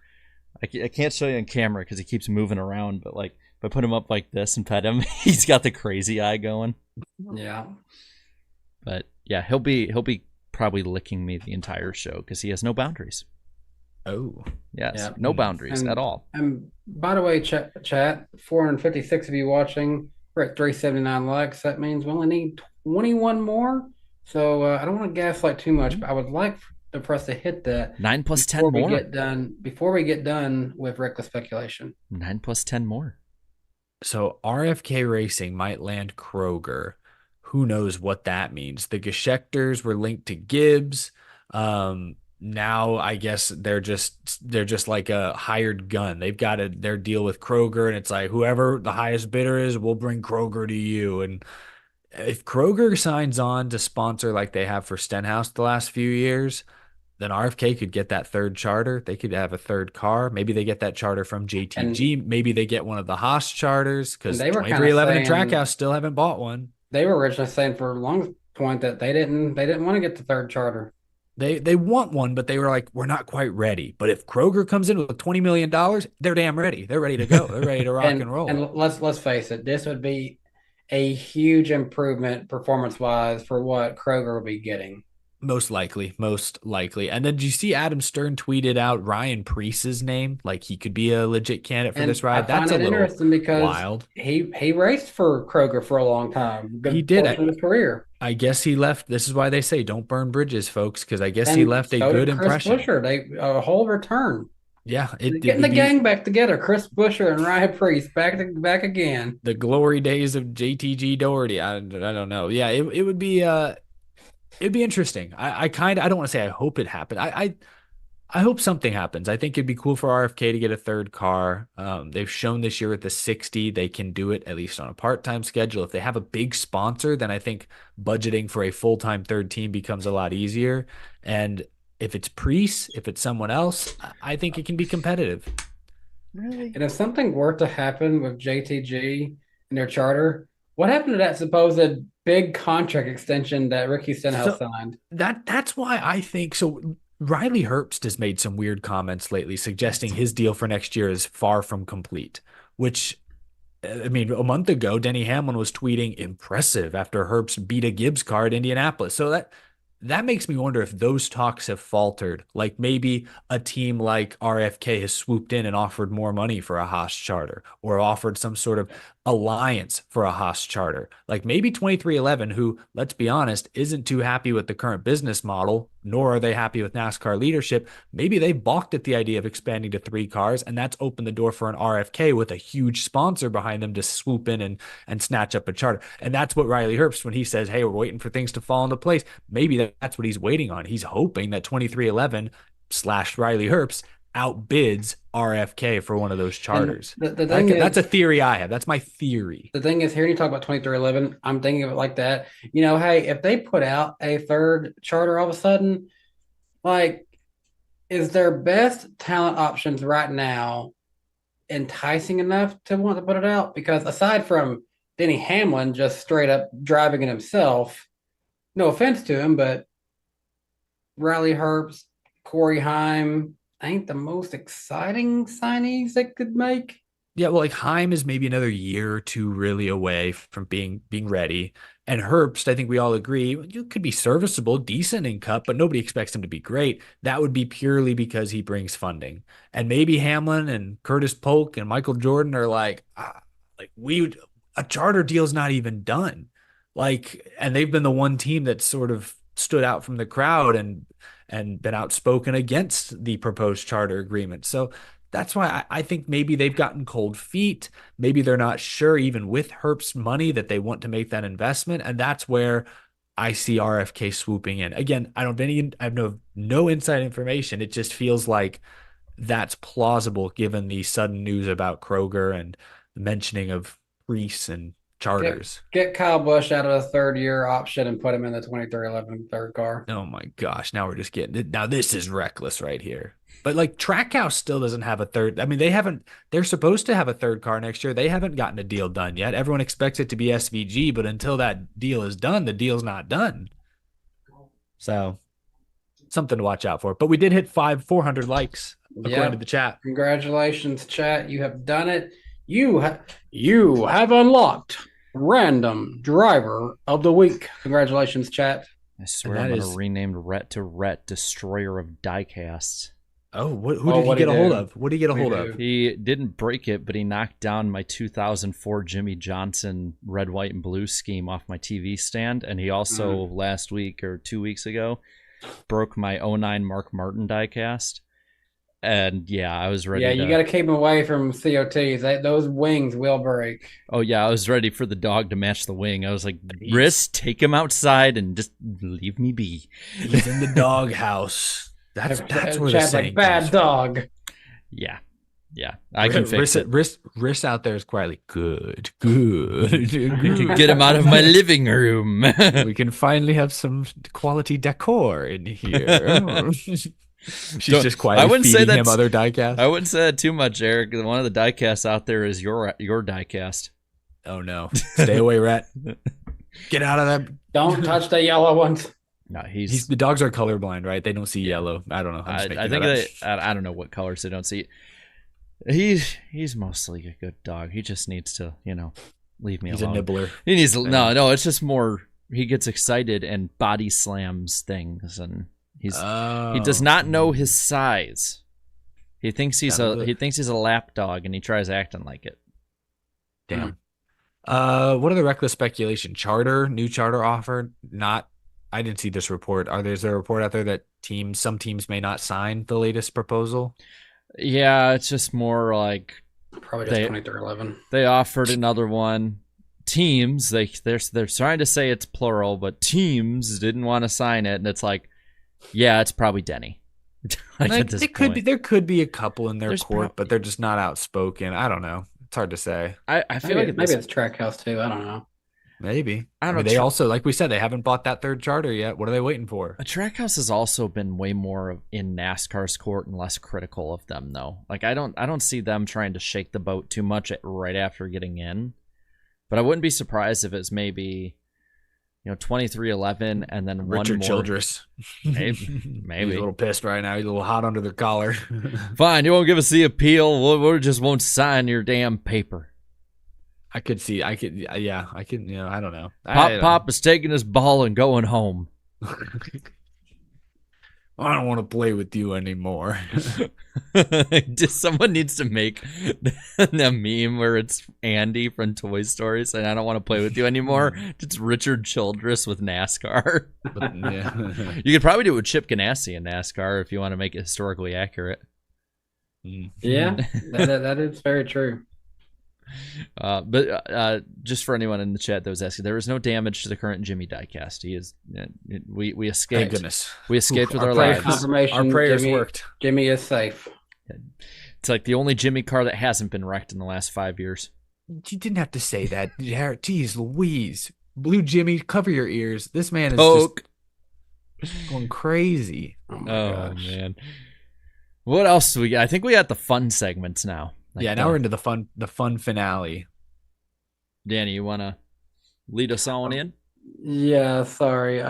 I can't show you on camera because he keeps moving around, but like if I put him up like this and pet him, he's got the crazy eye going. Yeah. But yeah, he'll be probably licking me the entire show because he has no boundaries. Oh. Yes, yeah. No boundaries at all. And by the way, chat, 456 of you watching. We're at 379 likes. That means we only need 21 more. So I don't want to gaslight too much, but I would like for us to hit that 9 plus 10 before we more. before we get done with reckless speculation. 9 plus 10 more. So RFK Racing might land Kroger. Who knows what that means? The Geschecters were linked to Gibbs. Now I guess they're just like a hired gun. They've got their deal with Kroger, and it's like whoever the highest bidder is, we'll bring Kroger to you. And if Kroger signs on to sponsor like they have for Stenhouse the last few years, then RFK could get that third charter. They could have a third car. Maybe they get that charter from JTG. Maybe they get one of the Haas charters because 2311 and Trackhouse still haven't bought one. They were originally saying for a long point that they didn't want to get the third charter. They want one, but they were like, we're not quite ready. But if Kroger comes in with $20 million, they're damn ready. They're ready to go. They're ready to rock and roll. And let's face it, this would be a huge improvement performance-wise for what Kroger will be getting. Most likely. And then did you see Adam Stern tweeted out Ryan Preece's name? Like he could be a legit candidate for this ride. That's a little interesting because wild. He raced for Kroger for a long time. He did in his career. I guess he left. This is why they say don't burn bridges, folks, because I guess he left a good impression. Chris Buescher, a whole return. Yeah, getting the gang back together. Chris Buescher and Ryan Preece back again. The glory days of JTG Doherty. I don't know. Yeah, it would be it'd be interesting. I don't want to say I hope it happened. I hope something happens. I think it'd be cool for RFK to get a third car. They've shown this year with the 60 they can do it at least on a part-time schedule. If they have a big sponsor, then I think budgeting for a full-time third team becomes a lot easier. And if it's Preece, if it's someone else, I think it can be competitive. Really? And if something were to happen with JTG and their charter, what happened to that supposed big contract extension that Ricky Stenhouse signed? That's why I think so. Riley Herbst has made some weird comments lately suggesting his deal for next year is far from complete, which, I mean, a month ago, Denny Hamlin was tweeting impressive after Herbst beat a Gibbs car at Indianapolis. So that makes me wonder if those talks have faltered. Like maybe a team like RFK has swooped in and offered more money for a Haas charter or offered some sort of alliance for a Haas charter. Like maybe 2311, who, let's be honest, isn't too happy with the current business model, nor are they happy with NASCAR leadership. Maybe they balked at the idea of expanding to 3 cars, and that's opened the door for an RFK with a huge sponsor behind them to swoop in and snatch up a charter. And that's what Riley Herbst, when he says, hey, we're waiting for things to fall into place, maybe that's what he's waiting on. He's hoping that 2311 / Riley Herbst outbids RFK for one of those charters. That's a theory I have. That's my theory. The thing is, here you talk about 2311, I'm thinking of it like that. You know, hey, if they put out a third charter all of a sudden, like, is their best talent options right now enticing enough to want to put it out? Because aside from Denny Hamlin just straight up driving it himself, no offense to him, but Riley Herbst, Corey Heim ain't the most exciting signees they could make. Yeah, well, like Heim is maybe another year or two really away from being ready. And Herbst, I think we all agree, could be serviceable, decent in Cup, but nobody expects him to be great. That would be purely because he brings funding. And maybe Hamlin and Curtis Polk and Michael Jordan are like a charter deal's not even done. Like, and they've been the one team that sort of stood out from the crowd and been outspoken against the proposed charter agreement. So that's why I think maybe they've gotten cold feet. Maybe they're not sure, even with Herbst's money, that they want to make that investment. And that's where I see RFK swooping in. Again, I have no inside information. It just feels like that's plausible given the sudden news about Kroger and the mentioning of Preece and charters. Get Kyle Busch out of the third-year option and put him in the 2311 third car. Oh my gosh! Now we're just getting it. Now this is reckless right here. But like Trackhouse still doesn't have a third. I mean, they're supposed to have a third car next year. They haven't gotten a deal done yet. Everyone expects it to be SVG, but until that deal is done, the deal's not done. So something to watch out for. But we did hit 400 likes according to the chat. Congratulations, chat! You have done it. You have unlocked Random Driver of the Week. Congratulations, chat. I swear I'm going to rename Rhett to Rhett, Destroyer of Diecasts. Oh, who did he get a hold of? What did he get a hold of? He didn't break it, but he knocked down my 2004 Jimmy Johnson red, white, and blue scheme off my TV stand. And he also, last week or 2 weeks ago, broke my '09 Mark Martin diecast. And yeah, I was ready. Yeah, you got to keep them away from COTs. Those wings will break. Oh yeah, I was ready for the dog to match the wing. I was like, Riss, take him outside and just leave me be. He's in the doghouse. That's where the Chad's saying like, bad comes from. dog. Yeah. I can fix it. Riss out there is quietly good. You can get him out of my living room. We can finally have some quality decor in here. She's just quietly feeding him other diecasts. I wouldn't say that too much, Eric. One of the diecasts out there is your diecast. Oh no! Stay away, Rat. Get out of that. Don't touch the yellow ones. No, the dogs are colorblind, right? They don't see yellow. I don't know. I think I don't know what colors they don't see. He's mostly a good dog. He just needs to, leave me alone. He's a nibbler. He needs no. It's just more. He gets excited and body slams things, and he does not know his size. He thinks he's a lap dog, and he tries acting like it. Damn. What are the reckless speculation? New charter offer? Not. I didn't see this report. Is there a report out there that some teams may not sign the latest proposal? Yeah, it's just more like probably just 2311. They offered another one. Teams, they're trying to say it's plural, but teams didn't want to sign it, and it's like, yeah, it's probably Denny. There could be a couple in their court, but they're just not outspoken. I don't know. It's hard to say. I feel maybe it's Trackhouse too. I don't know. Maybe. I don't know. They also, like we said, they haven't bought that third charter yet. What are they waiting for? Trackhouse has also been way more in NASCAR's court and less critical of them, though. Like I don't see them trying to shake the boat too much right after getting in. But I wouldn't be surprised if it's maybe 2311 and then Richard one more. Childress. Maybe. He's a little pissed right now. He's a little hot under the collar. Fine, you won't give us the appeal. We just won't sign your damn paper. I don't know. Pop is taking his ball and going home. I don't want to play with you anymore. Someone needs to make a meme where it's Andy from Toy Story saying, I don't want to play with you anymore. It's Richard Childress with NASCAR. Yeah. You could probably do it with Chip Ganassi in NASCAR if you want to make it historically accurate. Yeah, that is very true. But just for anyone in the chat that was asking, there was no damage to the current Jimmy diecast. He is we escaped. Thank goodness. We escaped with our lives. Confirmation. Our prayers worked. Jimmy is safe. It's like the only Jimmy car that hasn't been wrecked in the last 5 years. You didn't have to say that, Jaret. Jeez Louise. Blue Jimmy, cover your ears. This man is just going crazy. Oh man. What else do we got? I think we got the fun segments now. Now we're into the fun finale. Danny, you want to lead us on in? Yeah, sorry.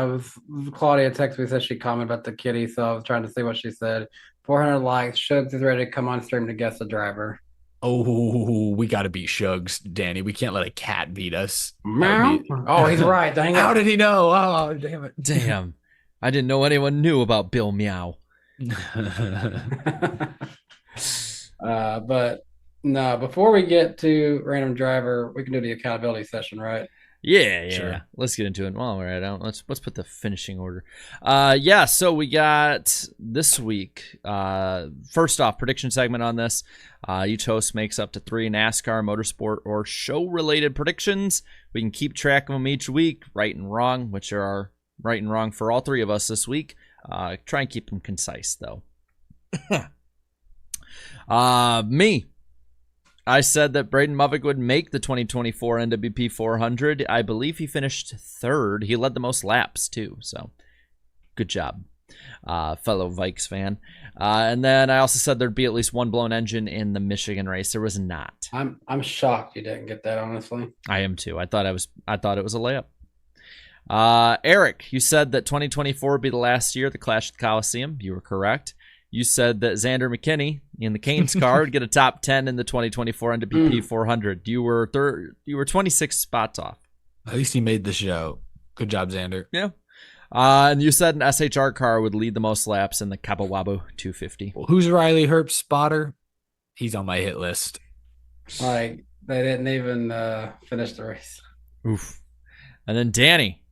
Claudia texted me, said she commented about the kitty, so I was trying to see what she said. 400 likes. Shugs is ready to come on stream to guess the driver. Oh, we got to beat Shugs, Danny. We can't let a cat beat us. Meow. Oh, he's right. Dang it. How did he know? Oh, damn it. Damn. I didn't know anyone knew about Bill Meow. But no, before we get to random driver, we can do the accountability session, right? Yeah. Sure. Let's get into it. While we're at it, let's put the finishing order. So we got this week. First off, prediction segment on this. Each host makes up to 3 NASCAR, motorsport, or show-related predictions. We can keep track of them each week, right and wrong, which are right and wrong for all 3 of us this week. Try and keep them concise, though. Me. I said that Braden Movick would make the 2024 NWP 400. I believe he finished 3rd. He led the most laps, too. So, good job, fellow Vikes fan. And then I also said there'd be at least one blown engine in the Michigan race. There was not. I'm shocked you didn't get that, honestly. I am, too. I thought it was a layup. Eric, you said that 2024 would be the last year of the Clash at the Coliseum. You were correct. You said that Xander McKinney in the Canes car would get a top 10 in the 2024 NWP 400. You were 26 spots off. At least he made the show. Good job, Xander. Yeah. And you said an SHR car would lead the most laps in the Cabo Wabo 250. Well, who's Riley Herbst's spotter? He's on my hit list. Like, they didn't even finish the race. Oof. And then Danny.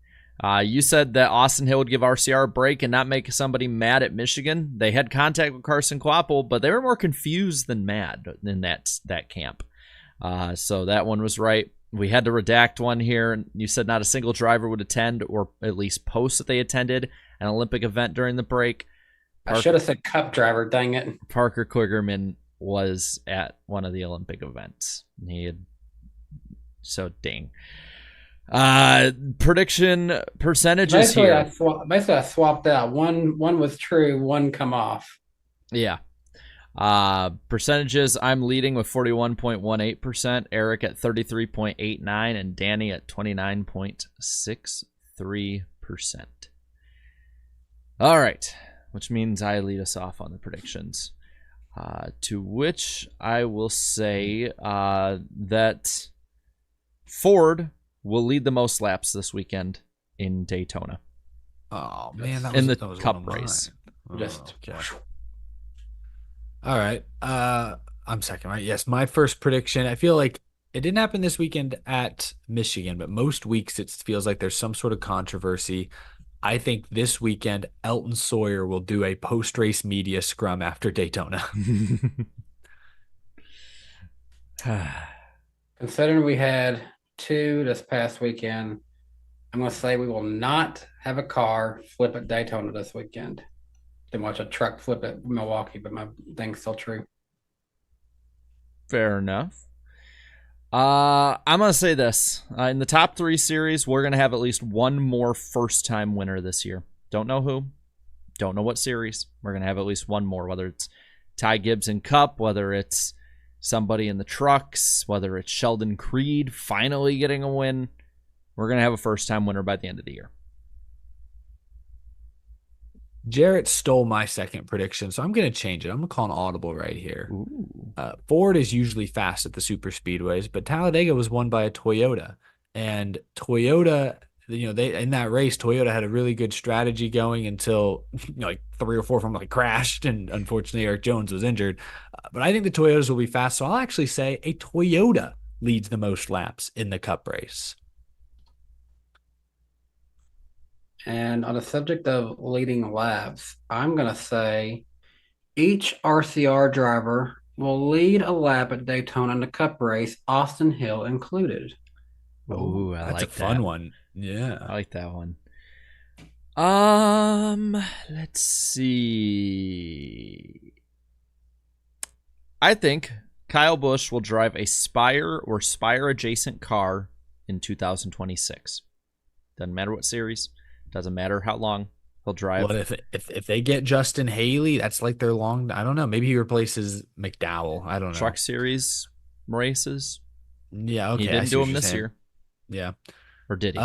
You said that Austin Hill would give RCR a break and not make somebody mad at Michigan. They had contact with Carson Kvapil, but they were more confused than mad in that camp. So that one was right. We had to redact one here. You said not a single driver would attend or at least post that they attended an Olympic event during the break. I should have said cup driver, dang it. Parker Kligerman was at one of the Olympic events. Dang. Prediction percentages basically, here. I swapped out. One was true, one come off. Yeah. Percentages, I'm leading with 41.18%, Eric at 33.89%, and Danny at 29.63%. All right, which means I lead us off on the predictions. To which I will say that Ford will lead the most laps this weekend in Daytona. Oh man, that in was, the that was Cup one of race. mine. Just okay. All right. I'm second, right? Yes, my first prediction. I feel like it didn't happen this weekend at Michigan, but most weeks it feels like there's some sort of controversy. I think this weekend Elton Sawyer will do a post-race media scrum after Daytona. considering we had 2 this past weekend, I'm going to say we will not have a car flip at Daytona this weekend. Didn't watch a truck flip at Milwaukee, but my thing's still true. Fair enough. I'm going to say this. In the top 3 series, we're going to have at least one more first-time winner this year. Don't know who. Don't know what series. We're going to have at least one more, whether it's Ty Gibbs in Cup, whether it's somebody in the trucks, whether it's Sheldon Creed finally getting a win. We're going to have a first-time winner by the end of the year. Jaret stole my second prediction, so I'm going to change it. I'm going to call an audible right here. Ford is usually fast at the super speedways, but Talladega was won by a Toyota. And Toyota, they in that race, Toyota had a really good strategy going until like 3 or 4 of them crashed, and unfortunately Eric Jones was injured. But I think the Toyotas will be fast, so I'll actually say a Toyota leads the most laps in the Cup race. And on the subject of leading laps, I'm going to say each RCR driver will lead a lap at Daytona in the Cup race, Austin Hill included. Ooh, that's like a fun that. one. Yeah. I like that one. Let's see. I think Kyle Busch will drive a Spire or Spire adjacent car in 2026. Doesn't matter what series. Doesn't matter how long he'll drive. What if they get Justin Haley? That's like their long. I don't know. Maybe he replaces McDowell. I don't know. Truck series races. Yeah. Okay. He didn't do them this year. Yeah. Or did he?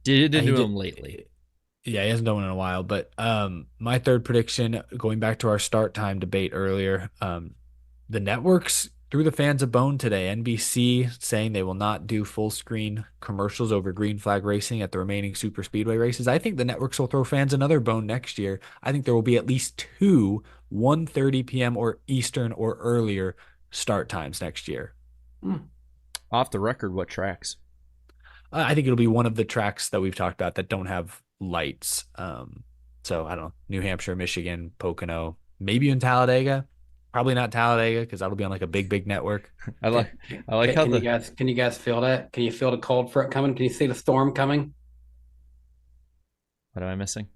Didn't do them lately. Yeah, he hasn't done one in a while. But my third prediction, going back to our start time debate earlier, the networks threw the fans a bone today. NBC saying they will not do full screen commercials over green flag racing at the remaining super speedway races. I think the networks will throw fans another bone next year. I think there will be at least 2 1:30 p.m. or Eastern or earlier start times next year. Off the record, what tracks? I think it'll be one of the tracks that we've talked about that don't have lights. So I don't know, New Hampshire, Michigan, Pocono, maybe in Talladega. Probably not Talladega because that'll be on like a big network. I like how can you guys feel that? Can you feel the cold front coming? Can you see the storm coming? What am I missing?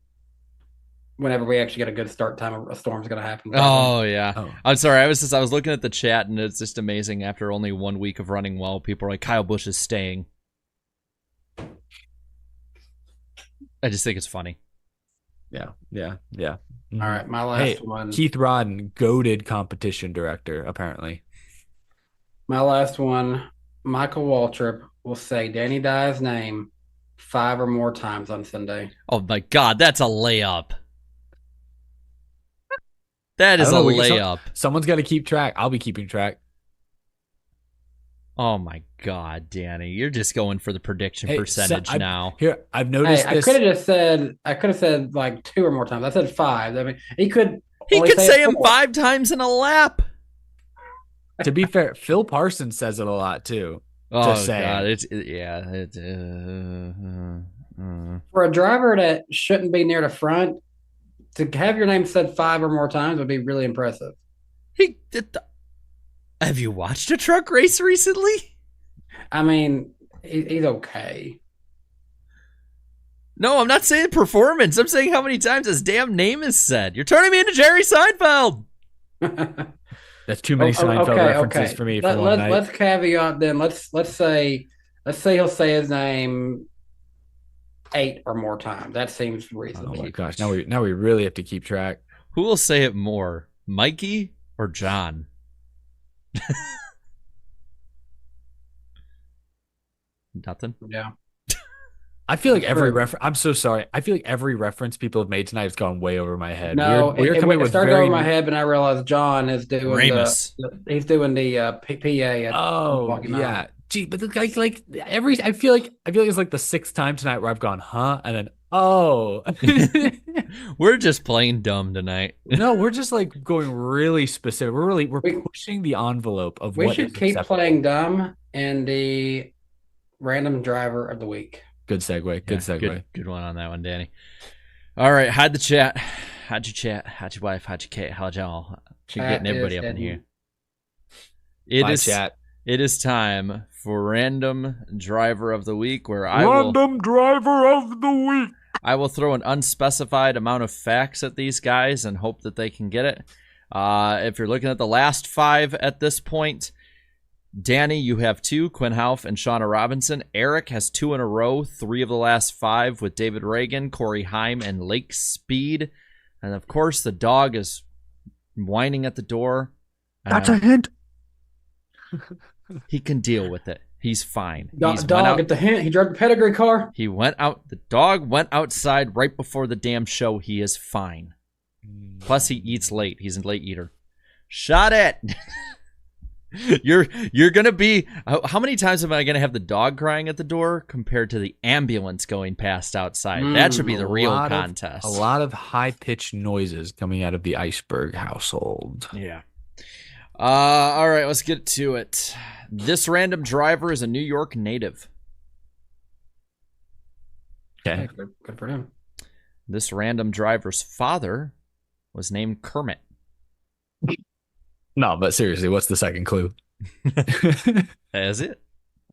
Whenever we actually get a good start time, a storm's going to happen. Oh yeah. Oh. I'm sorry. I was looking at the chat and it's just amazing. After only 1 week of running well, people are like, Kyle Busch is staying. I just think it's funny. Yeah. All right, my last one. Keith Rodden, goated competition director, apparently. My last one, Michael Waltrip will say Danny Dye's name 5 or more times on Sunday. Oh my God, that's a layup. That is a layup. Someone's got to keep track. I'll be keeping track. Oh my God, Danny, you're just going for the prediction percentage now. Here, I've noticed this. I could have said like 2 or more times. I said 5. I mean, he could say him 5 times in a lap. To be fair, Phil Parsons says it a lot too. Oh just saying. God, For a driver that shouldn't be near the front, to have your name said 5 or more times would be really impressive. He did. Have you watched a truck race recently? I mean, he's okay. No, I'm not saying performance. I'm saying how many times his damn name is said. You're turning me into Jerry Seinfeld. That's too many Seinfeld references for me for one night. Let's caveat then. Let's say he'll say his name 8 or more times. That seems reasonable. Oh my gosh! Now we really have to keep track. Who will say it more, Mikey or John? Nothing. Yeah. I feel like every reference. I'm so sorry. I feel like every reference people have made tonight has gone way over my head. No, we're coming with started over my head, but I realized John is doing Ramus. He's doing the PA. Oh yeah. Gee, but like every. I feel like it's like the 6th time tonight where I've gone, huh, and then oh. We're just playing dumb tonight. No, we're just like going really specific. We're pushing the envelope of what we should keep playing dumb and the random driver of the week. Good segue. Good segue. Good one on that one, Danny. All right, hide the chat. How'd you chat? How'd your wife? How'd your Kate? How'd y'all? She's getting everybody up in here. Chat. It is time for random driver of the week, where driver of the week. I will throw an unspecified amount of facts at these guys and hope that they can get it. If you're looking at the last 5 at this point, Danny, you have 2, Quinn Houff and Shauna Robinson. Eric has 2 in a row, 3 of the last 5 with David Reagan, Corey Heim, and Lake Speed. And of course, the dog is whining at the door. That's a hint. He can deal with it. He's fine. Dog at the hint. He drove the pedigree car. He went out. The dog went outside right before the damn show. He is fine. Plus, he eats late. He's a late eater. Shut it. You're gonna be. How many times am I gonna have the dog crying at the door compared to the ambulance going past outside? That should be the real contest. A lot of high-pitched noises coming out of the iceberg household. Yeah. All right, let's get to it. This random driver is a New York native. Okay. Good for him. This random driver's father was named Kermit. No, but seriously, what's the second clue? That's it.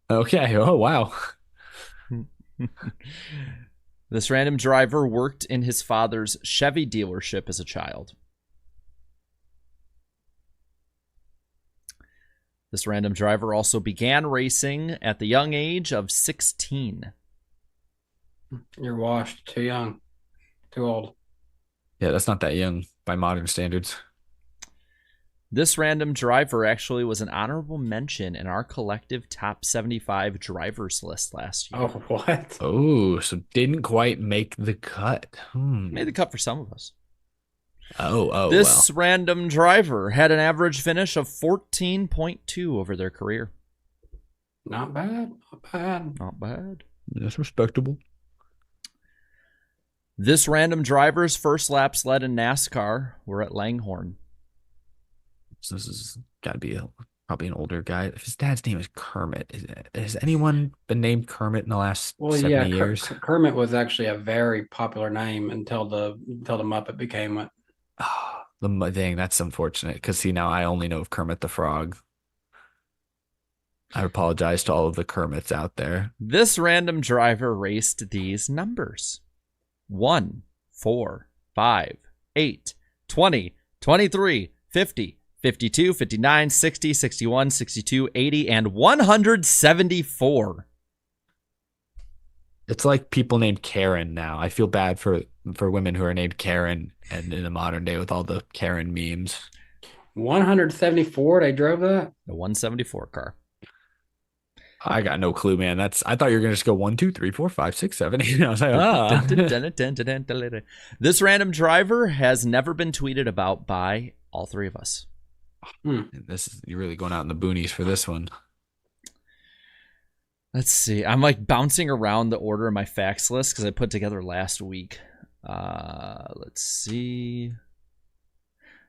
Okay. Oh, wow. This random driver worked in his father's Chevy dealership as a child. This random driver also began racing at the young age of 16. You're washed. Too young. Too old. Yeah, that's not that young by modern standards. This random driver actually was an honorable mention in our collective top 75 drivers list last year. Oh, what? Oh, so didn't quite make the cut. Made the cut for some of us. This random driver had an average finish of 14.2 over their career. Not bad. Not bad. Not bad. That's respectable. This random driver's first laps led in NASCAR were at Langhorne. So this has got to be probably an older guy. If his dad's name is Kermit, has anyone been named Kermit in the last 70 years? Kermit was actually a very popular name until the Muppet became it. Oh, the thing, that's unfortunate because see, now I only know of Kermit the Frog. I apologize to all of the Kermits out there. This random driver raced these numbers: 1, 4, 5, 8, 20, 23, 50, 52, 59, 60, 61, 62, 80, and 174. It's like people named Karen now. I feel bad for women who are named Karen and in the modern day with all the Karen memes. 174, they drove that? The 174 car. I got no clue, man. I thought you were gonna just go 1, 2, 3, 4, 5, 6, 7, 8. I was like, This random driver has never been tweeted about by all 3 of us. You're really going out in the boonies for this one. Let's see. I'm like bouncing around the order of my facts list because I put together last week. Let's see.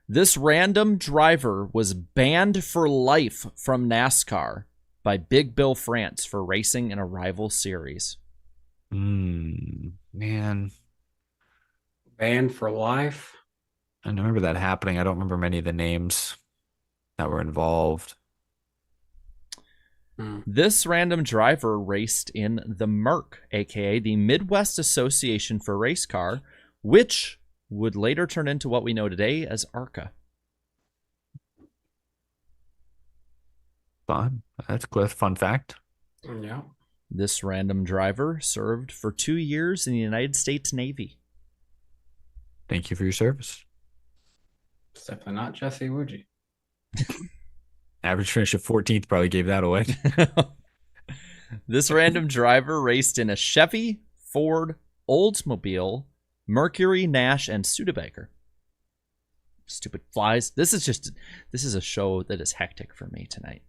This random driver was banned for life from NASCAR by Big Bill France for racing in a rival series. Man, Banned for life. I remember that happening. I don't remember many of the names that were involved. This random driver raced in the MERC, aka the Midwest Association for Race Car, which would later turn into what we know today as ARCA. Fun. That's a fun fact. Yeah. This random driver served for 2 years in the United States Navy. Thank you for your service. It's definitely not Jesse Wuji. Average finish of 14th probably gave that away. This random driver raced in a Chevy, Ford, Oldsmobile, Mercury, Nash, and Studebaker. Stupid flies. This is a show that is hectic for me tonight.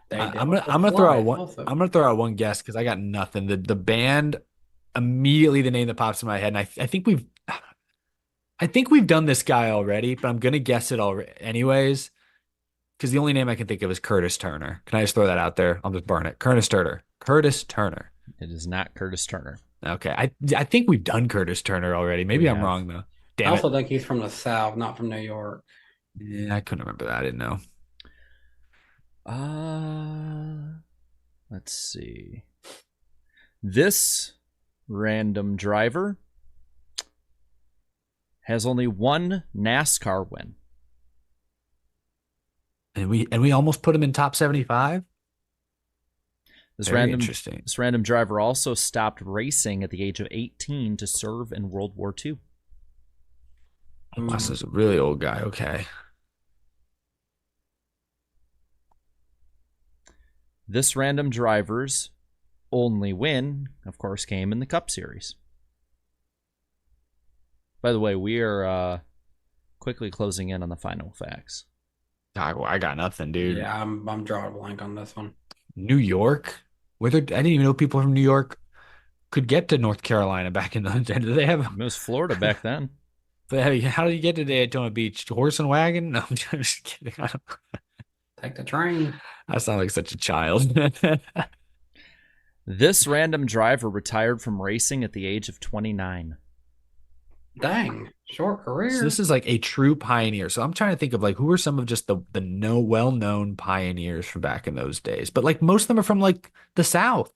I'm gonna throw out one. I'm gonna throw out one guess because I got nothing. The band, immediately the name that pops in my head, and I think we've done this guy already, but I'm gonna guess it already anyways. Because the only name I can think of is Curtis Turner. Can I just throw that out there? I'll just burn it. Curtis Turner. Curtis Turner. It is not Curtis Turner. Okay. I think we've done Curtis Turner already. Maybe I'm wrong, though. Damn I also think he's from the South, not from New York. Yeah, I couldn't remember that. I didn't know. Let's see. This random driver has only one NASCAR win. And we almost put him in top 75. This Interesting. This random driver also stopped racing at the age of 18 to serve in World War II. This is a really old guy. Okay. This random driver's only win, of course, came in the Cup Series. By the way, we are quickly closing in on the final facts. I got nothing, dude. Yeah, I'm drawing a blank on this one. New York? I didn't even know people from New York could get to North Carolina back in the day. Did they have? It was Florida back then. But how did you get to Daytona Beach? Horse and wagon? No, I'm just kidding. Take the train. I sound like such a child. This random driver retired from racing at the age of 29. Dang, short career. So this is like a true pioneer. So I'm trying to think of like who are some of just the well-known pioneers from back in those days. But like most of them are from like the South.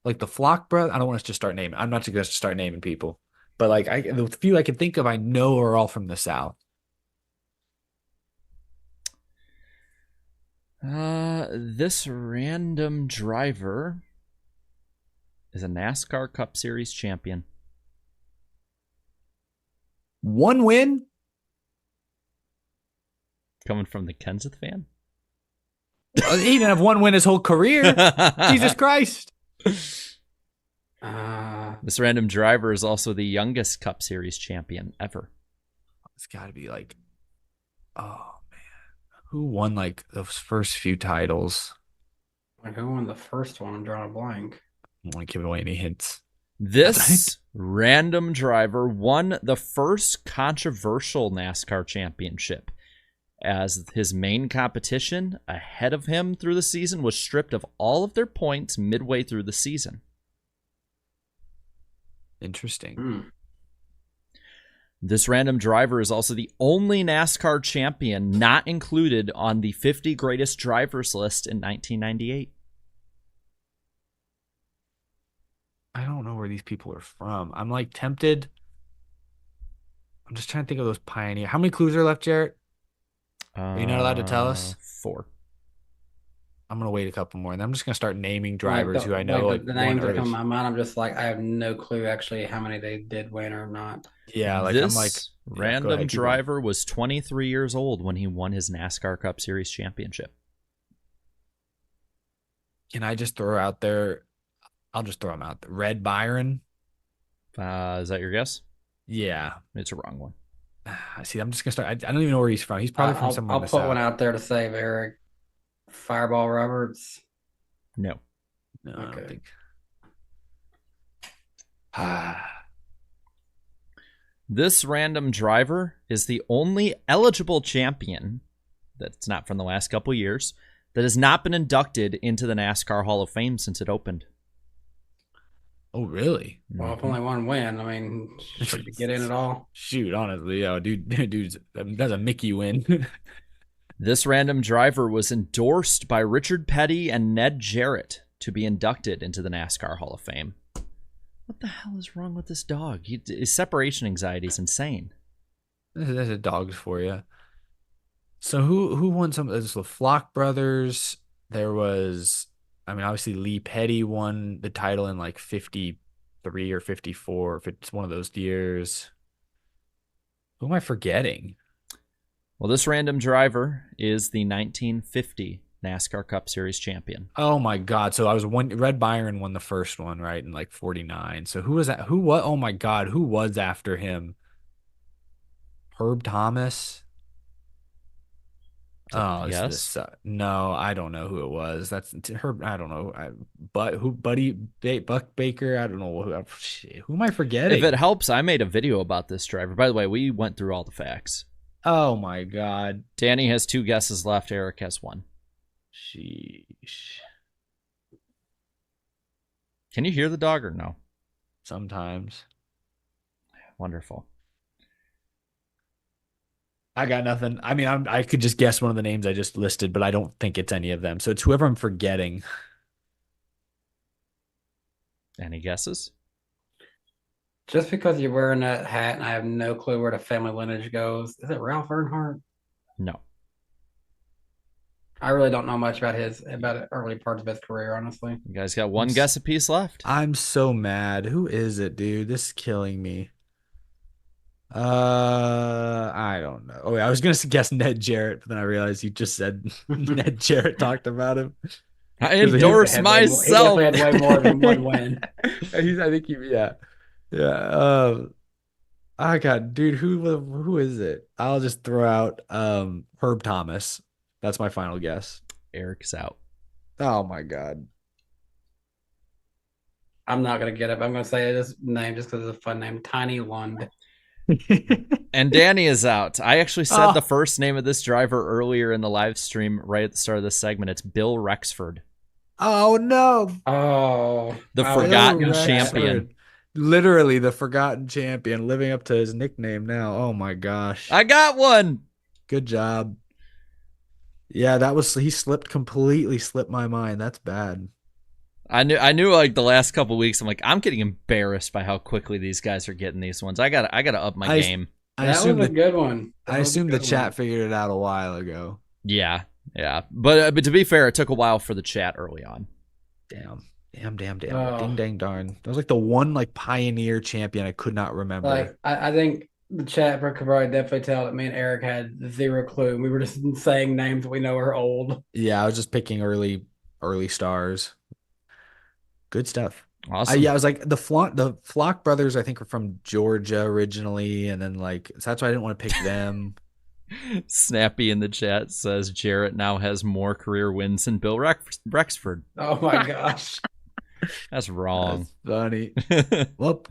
Like the Flock brother. I don't want us to start naming. I'm not just going to start naming people. But like the few I can think of, I know are all from the South. This random driver is a NASCAR Cup Series champion. One win? Coming from the Kenseth fan? He didn't have one win his whole career. Jesus Christ. This random driver is also the youngest Cup Series champion ever. It's got to be like, oh man, who won like those first few titles? Like who won the first one? I'm drawing a blank. I don't want to give away any hints. This random driver won the first controversial NASCAR championship, as his main competition ahead of him through the season was stripped of all of their points midway through the season. Interesting. This random driver is also the only NASCAR champion not included on the 50 greatest drivers list in 1998. I don't know where these people are from. I'm like tempted. I'm just trying to think of those pioneers. How many clues are left, Jaret? Are you not allowed to tell us? 4. I'm gonna wait a couple more, and I'm just gonna start naming drivers who I know. Like the names that come to my mind, I'm just like I have no clue actually how many they did win or not. Yeah, like this I'm like random driver was 23 years old when he won his NASCAR Cup Series championship. Can I just throw out there? I'll just throw him out there. Red Byron. Is that your guess? Yeah, it's a wrong one. I see. I'm just gonna start. I don't even know where he's from. He's probably from somewhere. I'll put one out there to save Eric. Fireball Roberts. No. Okay. I don't think. This random driver is the only eligible champion that's not from the last couple years that has not been inducted into the NASCAR Hall of Fame since it opened. Oh, really? Well, if only one win, I mean, should you get in at all? Shoot, honestly, dude's that's a Mickey win. This random driver was endorsed by Richard Petty and Ned Jarrett to be inducted into the NASCAR Hall of Fame. What the hell is wrong with this dog? His separation anxiety is insane. There's a dog for you. So who won some? There's the Flock brothers. There was, I mean, obviously Lee Petty won the title in like 53 or 54. If it's one of those years. Who am I forgetting? Well, this random driver is the 1950 NASCAR Cup Series champion. Oh my God! So Red Byron won the first one, right, in like 49. So who was that? Who what? Oh my God! Who was after him? Herb Thomas. Oh, yes. No, I don't know who it was. That's Herb. I don't know. Buck Baker. I don't know who am I forgetting? If it helps, I made a video about this driver. By the way, we went through all the facts. Oh my God! Danny has 2 guesses left. Eric has 1. Sheesh. Can you hear the dog or no? Sometimes. Wonderful. I got nothing. I mean, I could just guess one of the names I just listed, but I don't think it's any of them. So it's whoever I'm forgetting. Any guesses? Just because you're wearing that hat and I have no clue where the family lineage goes, is it Ralph Earnhardt? No. I really don't know much about the early parts of his career, honestly. You guys got 1 guess apiece left. I'm so mad. Who is it, dude? This is killing me. I don't know. Oh, yeah, I was gonna guess Ned Jarrett, but then I realized you just said Ned Jarrett talked about him. I endorse myself. He definitely had way more than one win. Yeah. I got, dude. Who is it? I'll just throw out Herb Thomas. That's my final guess. Eric's out. Oh my God. I'm not gonna get it, but I'm gonna say this name just because it's a fun name. Tiny Lund. And Danny is out. I actually said the first name of this driver earlier in the live stream right at the start of this segment. It's Bill Rexford. Oh no. Oh, The forgotten Rexford. champion. Literally the forgotten champion, living up to his nickname now. Oh my gosh. I got one. Good job. Yeah, he completely slipped my mind. That's bad. I knew like the last couple weeks, I'm like, I'm getting embarrassed by how quickly these guys are getting these ones. I gotta up my game. That was a good one. I assume the chat figured it out a while ago. Yeah. But to be fair, it took a while for the chat early on. Damn. Oh. Ding dang darn. That was like the one like pioneer champion I could not remember. Like I think the chat could probably definitely tell that me and Eric had zero clue. We were just saying names that we know are old. Yeah, I was just picking early stars. Good stuff. Awesome. I was like the Flock brothers. I think were from Georgia originally, and then like so that's why I didn't want to pick them. Snappy in the chat says Jarrett now has more career wins than Bill Rexford. Oh my gosh, that's wrong. That's funny. Well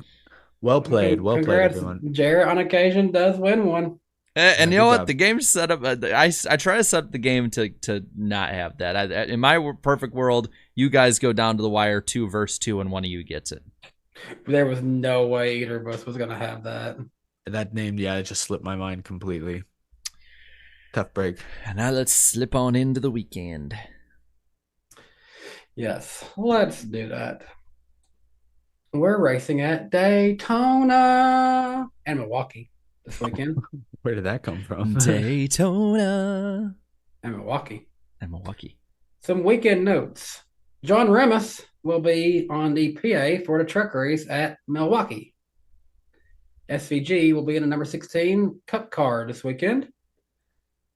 played. Well played, everyone. Jaret on occasion does win one. And you know what? The game's set up. I try to set up the game to not have that. In my perfect world, you guys go down to the wire 2 versus 2, and one of you gets it. There was no way either of us was going to have that. That name, yeah, it just slipped my mind completely. Tough break. And now let's slip on into the weekend. Yes, let's do that. We're racing at Daytona and Milwaukee this weekend. Where did that come from? Daytona and Milwaukee. Some weekend notes. John Remus will be on the PA for the truck race at Milwaukee. SVG will be in the number 16 Cup car this weekend.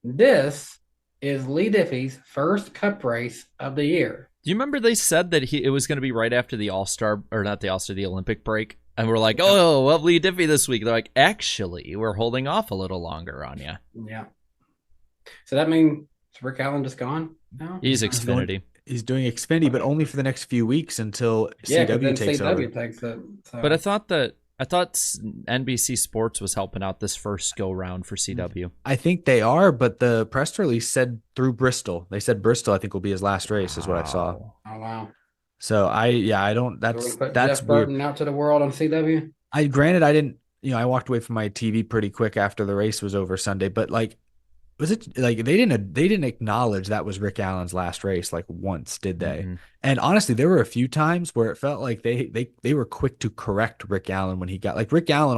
This is Lee Diffie's first Cup race of the year. Do you remember they said that it was going to be right after the All-Star, or not the All-Star, the Olympic break? And we're like, oh, we'll have Lee Diffie this week. They're like, actually, we're holding off a little longer on you. Yeah. So that means Rick Allen just gone now? He's Xfinity. He's doing Xfinity, but only for the next few weeks until CW takes over. Takes it. So. But I thought NBC Sports was helping out this first go round for CW. I think they are, but the press release said through Bristol. They said Bristol, I think, will be his last race, is what I saw. Oh, wow. So I don't. So we're gonna put That's Jeff weird. Burton out to the world on CW. Granted, I didn't. I walked away from my TV pretty quick after the race was over Sunday. But like, was it like they didn't acknowledge that was Rick Allen's last race like once, did they? Mm-hmm. And honestly, there were a few times where it felt like they were quick to correct Rick Allen when he got like Rick Allen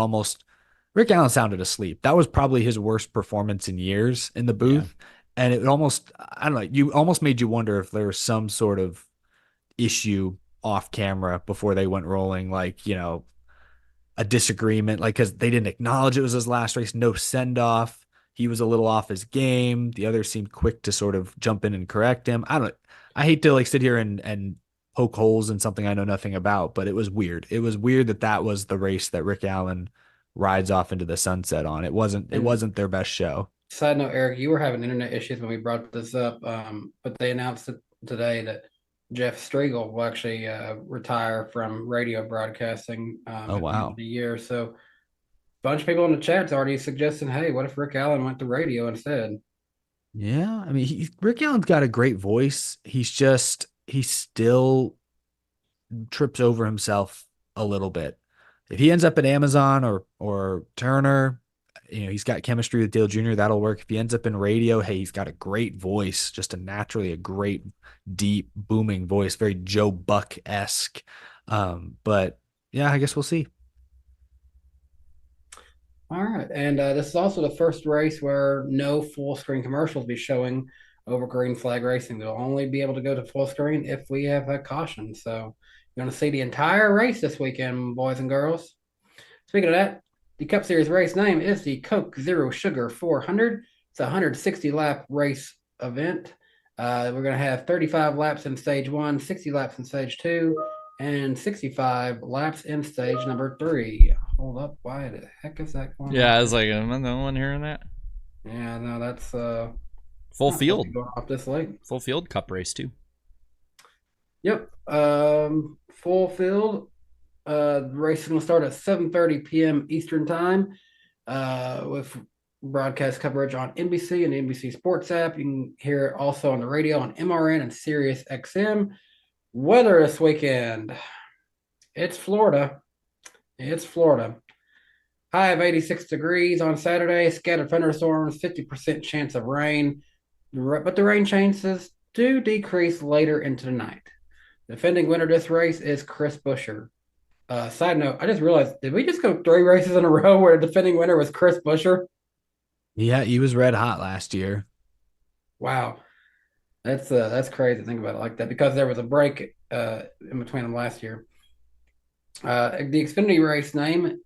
sounded asleep. That was probably his worst performance in years in the booth. And it almost, I don't know, you almost made you wonder if there was some sort of issue off camera before they went rolling, like, a disagreement, like, because they didn't acknowledge it was his last race, no send off. He was a little off his game. The others seemed quick to sort of jump in and correct him. I hate to like sit here and poke holes in something I know nothing about, but it was weird. It was weird that was the race that Rick Allen rides off into the sunset on. It wasn't their best show. Side note, Eric, you were having internet issues when we brought this up, but they announced today that Jeff Striegel will actually retire from radio broadcasting at the end of the year. So a bunch of people in the chat's already suggesting, hey, what if Rick Allen went to radio instead? Yeah, I mean, Rick Allen's got a great voice. He still trips over himself a little bit. If he ends up at Amazon or Turner, he's got chemistry with Dale Jr. That'll work. If he ends up in radio, hey, he's got a great voice, just a great, deep, booming voice, very Joe Buck-esque. But yeah, I guess we'll see. All right, and this is also the first race where no full screen commercials will be showing over green flag racing. They'll only be able to go to full screen if we have a caution. So you're going to see the entire race this weekend, boys and girls. Speaking of that, the Cup Series race name is the Coke Zero Sugar 400. It's a 160-lap race event. We're going to have 35 laps in stage 1, 60 laps in stage 2, and 65 laps in stage number 3. Hold up. Why the heck is that going on? Yeah, I was like, am I the only one hearing that? Yeah, no, that's full field. Going off this late. Full field Cup race, too. Yep. Full field. The race is going to start at 7:30 p.m. Eastern Time with broadcast coverage on NBC and the NBC Sports app. You can hear it also on the radio on MRN and Sirius XM. Weather this weekend. It's Florida. High of 86 degrees on Saturday. Scattered thunderstorms, 50% chance of rain. But the rain chances do decrease later into the night. Defending winner of this race is Chris Buescher. Side note, I just realized, did we just go 3 races in a row where the defending winner was Chris Buescher? Yeah, he was red hot last year. Wow. That's crazy to think about it like that, because there was a break in between them last year. The Xfinity race name,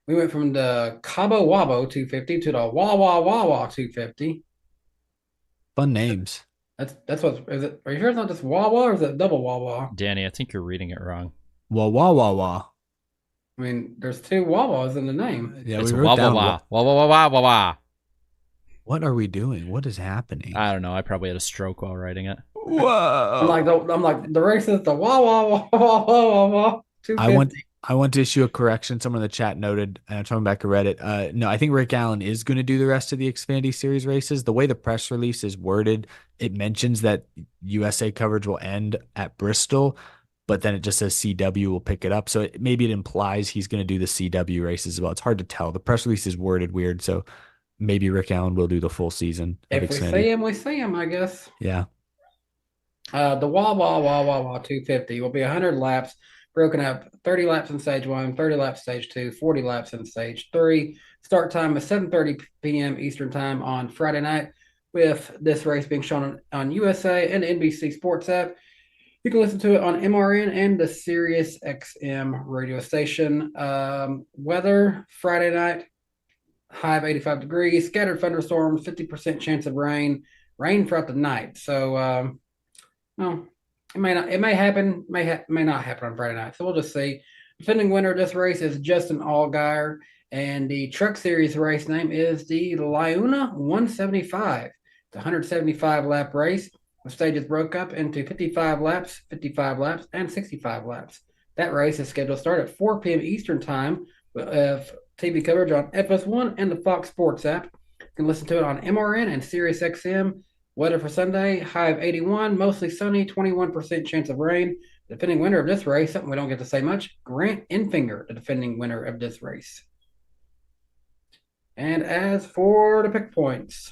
we went from the Cabo Wabo 250 to the Wawa Wawa 250. Fun names. That's what is it? Are you sure it's not just Wawa or is it double Wawa? Danny, I think you're reading it wrong. Wawa Wawa. I mean, there's 2 Wawas in the name. Yeah, it's we wrote down Wawa. What are we doing? What is happening? I don't know. I probably had a stroke while writing it. Whoa! I'm like the race is the Wawa Wawa 250. I want to issue a correction. Someone in the chat noted, and I'm talking back to Reddit. No, I think Rick Allen is going to do the rest of the Xfinity Series races. The way the press release is worded, it mentions that USA coverage will end at Bristol, but then it just says CW will pick it up. So maybe it implies he's going to do the CW races as well. It's hard to tell. The press release is worded weird, so maybe Rick Allen will do the full season. If we see him, I guess. Yeah. The Wawa 250 will be 100 laps, broken up 30 laps in stage 1, 30 laps stage 2, 40 laps in stage 3. Start time is 7:30 p.m. Eastern Time on Friday night, with this race being shown on USA and NBC Sports app. You can listen to it on MRN and the Sirius XM radio station. Weather, Friday night, high of 85 degrees, scattered thunderstorms, 50% chance of rain throughout the night. So, it may happen, may not happen on Friday night. So we'll just see. Defending winner of this race is Justin Allgaier, and the Truck Series race name is the Lajoie 175. It's a 175 lap race. The stages broke up into 55 laps, and 65 laps. That race is scheduled to start at 4 p.m. Eastern Time with TV coverage on FS1 and the Fox Sports app. You can listen to it on MRN and Sirius XM. Weather for Sunday, high of 81, mostly sunny, 21% chance of rain. Defending winner of this race, something we don't get to say much, Grant Enfinger, the defending winner of this race. And as for the pick points,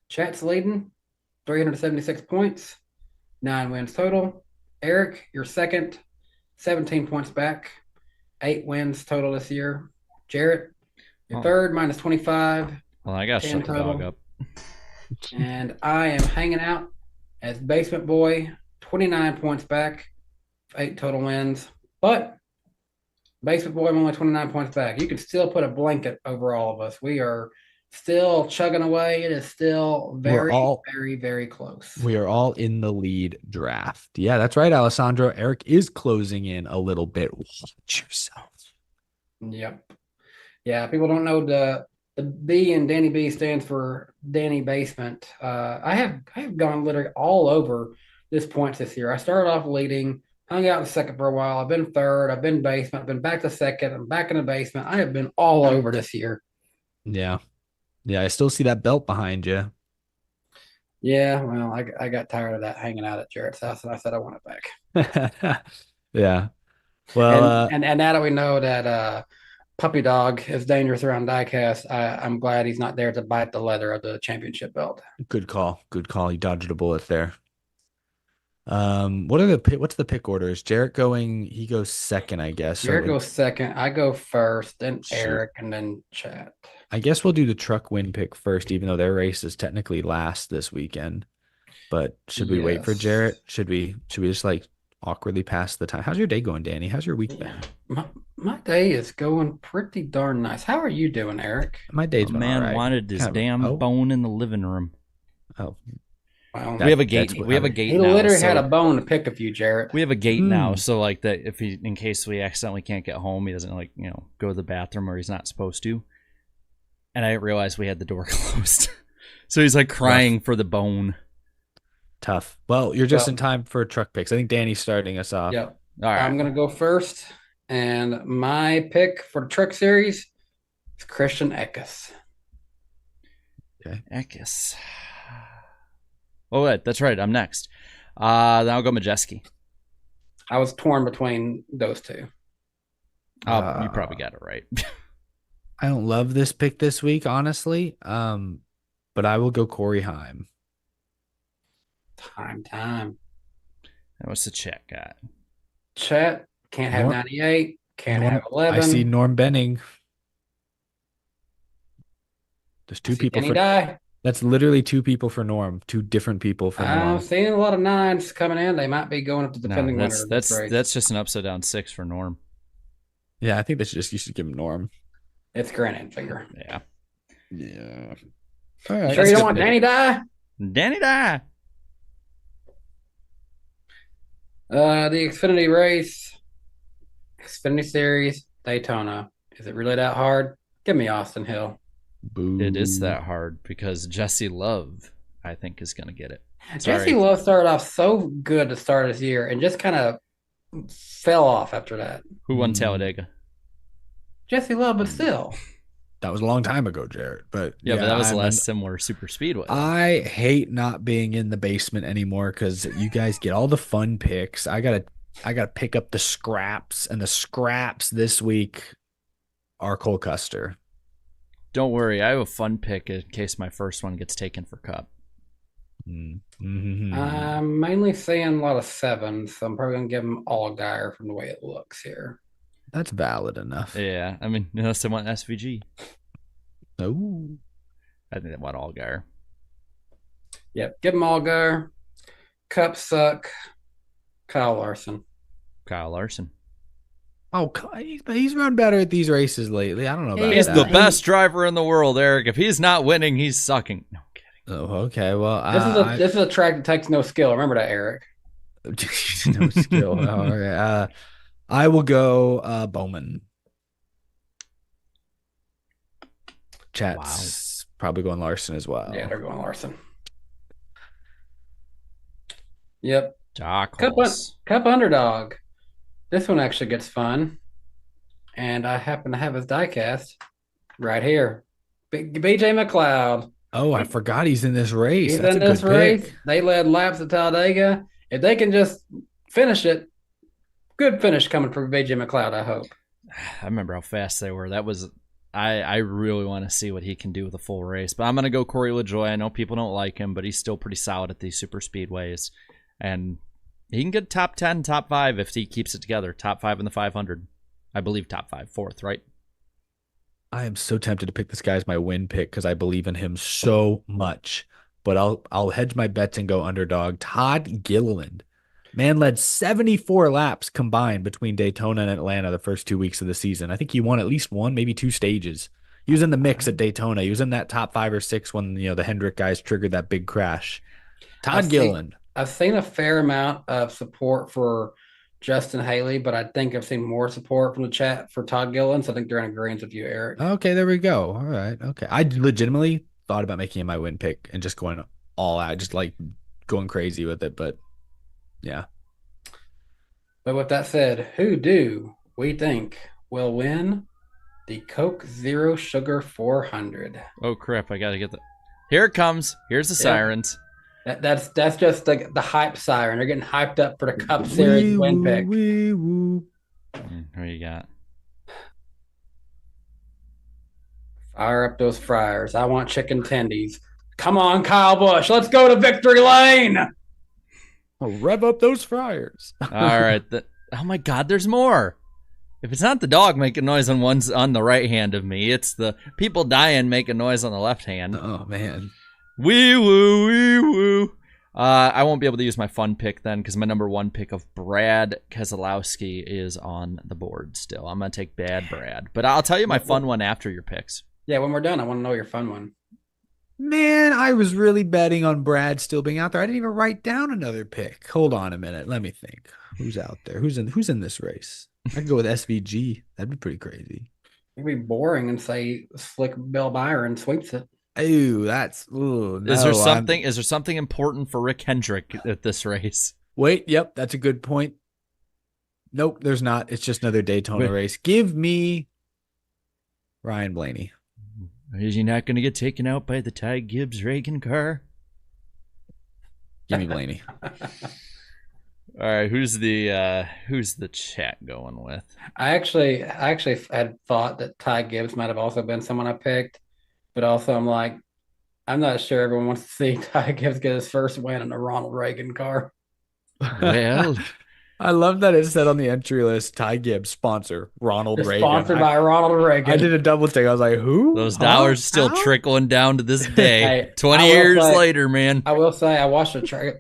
Chat's leading, 376 points, 9 wins total. Eric, you're second, 17 points back, 8 wins total this year. Jaret, you're third, minus 25. Well, I got to shut the dog up. And I am hanging out as Basement Boy, 29 points back, 8 total wins. But Basement Boy, I'm only 29 points back. You can still put a blanket over all of us. We are still chugging away. It is still very, very close. We are all in the lead draft. Yeah, that's right, Alessandro. Eric is closing in a little bit. Watch yourself. Yep. Yeah, people don't know the B in Danny B stands for Danny Basement. I have gone literally all over this points this year. I started off leading, hung out in second for a while. I've been third. I've been basement. I've been back to second. I'm back in the basement. I have been all over this year. Yeah. Yeah, I still see that belt behind you. Yeah, well, I got tired of that hanging out at Jaret's house, and I said I want it back. Yeah. Well, and now that we know that Puppy Dog is dangerous around diecast, I'm glad he's not there to bite the leather of the championship belt. Good call. Good call. You dodged a bullet there. What's the pick orders? Jaret going, he goes second, I guess. Jaret goes second. I go first, then Eric, and then Chat. I guess we'll do the truck win pick first, even though their race is technically last this weekend. But should we wait for Jaret? Should we just like awkwardly pass the time? How's your day going, Danny? How's your week been? My day is going pretty darn nice. How are you doing, Eric? My day's been all right. Wanted his bone in the living room. Oh. Well, we have a gate. We have a gate. He literally had a bone to pick of you, Jaret. We have a gate now, so like that, if he, in case we accidentally can't get home, he doesn't go to the bathroom or he's not supposed to. And I realized we had the door closed, so he's like crying for the bone. Tough. Well, you're just in time for truck picks. I think Danny's starting us off. Yep. All right. I'm gonna go first, and my pick for the truck series is Christian Eckes. Okay. Eckes. Oh, wait, that's right. I'm next. Then I'll go Majeski. I was torn between those two. You probably got it right. I don't love this pick this week, honestly. But I will go Corey Heim. Time. And what's the Chat got? Chat can't have 98. Can't have 11. I see Norm Benning. There's two people for die. That's literally 2 people for Norm. 2 different people for Norm. I'm seeing a lot of 9s coming in. They might be going up to defending winner. That's just an upside down 6 for Norm. Yeah, I think you should give him Norm. It's Grant Enfinger. Yeah. All right. Sure you don't want Danny die? Danny die. The Xfinity race, Xfinity Series, Daytona. Is it really that hard? Give me Austin Hill. Boo. It is that hard because Jesse Love, I think, is going to get it. Jesse Love started off so good to start his year and just kind of fell off after that. Who won Talladega? Jesse Love, but still. That was a long time ago, Jaret. But but that was the last similar super speedway. I hate not being in the basement anymore because you guys get all the fun picks. I gotta pick up the scraps, and the scraps this week are Cole Custer. Don't worry, I have a fun pick in case my first one gets taken for Cup. Mm-hmm. I'm mainly seeing a lot of 7s, so I'm probably going to give him Allgaier from the way it looks here. That's valid enough. Yeah, I mean, unless they want SVG. Oh. I think they want Allgaier. Yep, give him Allgaier. Cup suck. Kyle Larson. Oh, he's run better at these races lately. I don't know about that. He's the best driver in the world, Eric. If he's not winning, he's sucking. No, I'm kidding. Oh, okay. Well, this is a track that takes no skill. Remember that, Eric. No skill. All right. I will go Bowman. Chat's probably going Larson as well. Yeah, they're going Larson. Yep. Cup underdog. This one actually gets fun. And I happen to have his diecast right here. BJ McLeod. Oh, I forgot he's in this race. He's That's in a this good race. pick. They led laps at Talladega. If they can just finish it, good finish coming from BJ McLeod, I hope. I remember how fast they were. That was I really want to see what he can do with a full race. But I'm gonna go Corey Lajoie. I know people don't like him, but he's still pretty solid at these super speedways. And he can get top 10, top 5 if he keeps it together. Top 5 in the 500. I believe top 5, fourth, right? I am so tempted to pick this guy as my win pick because I believe in him so much. But I'll hedge my bets and go underdog. Todd Gilliland. Man led 74 laps combined between Daytona and Atlanta the first 2 weeks of the season. I think he won at least one, maybe 2 stages. He was in the mix at Daytona. He was in that top 5 or 6 when the Hendrick guys triggered that big crash. Todd Gilliland. I've seen a fair amount of support for Justin Haley, but I think I've seen more support from the chat for Todd Gilliland. So I think they're in agreement with you, Eric. Okay, there we go. All right. Okay. I legitimately thought about making him my win pick and just going all out, just like going crazy with it. But yeah. But with that said, who do we think will win the Coke Zero Sugar 400? Oh crap! I gotta get the. Here it comes. Here's the sirens. That's just the hype siren. They're getting hyped up for the Cup Series win pick. Who you got? Fire up those fryers. I want chicken tendies. Come on, Kyle Busch. Let's go to victory lane. Oh, rev up those fryers. All right. Oh my God, there's more. If it's not the dog making noise on the right hand of me, it's the people dying making noise on the left hand. Oh man. Wee woo, wee woo. I won't be able to use my fun pick then because my number 1 pick of Brad Keselowski is on the board still. I'm going to take Bad Brad. But I'll tell you my fun one after your picks. Yeah, when we're done, I want to know your fun one. Man, I was really betting on Brad still being out there. I didn't even write down another pick. Hold on a minute. Let me think. Who's out there? Who's in this race? I could go with SVG. That'd be pretty crazy. It'd be boring and say Slick Bill Byron sweeps it. Ooh, no, Is there something important for Rick Hendrick at this race? Wait, yep, that's a good point. Nope, there's not. It's just another Daytona race. Give me Ryan Blaney. Is he not going to get taken out by the Ty Gibbs Reagan car? Give me Blaney. All right, who's the chat going with? I actually had thought that Ty Gibbs might have also been someone I picked, but also I'm like, I'm not sure everyone wants to see Ty Gibbs get his first win in a Ronald Reagan car. Well, I love that it said on the entry list, Ty Gibbs, sponsor, Ronald It's Reagan. sponsored by Ronald Reagan. I did a double take. I was like, who? those dollars still trickling down to this day. Hey, 20 I will years say- later, man. I will say I watched a trailer.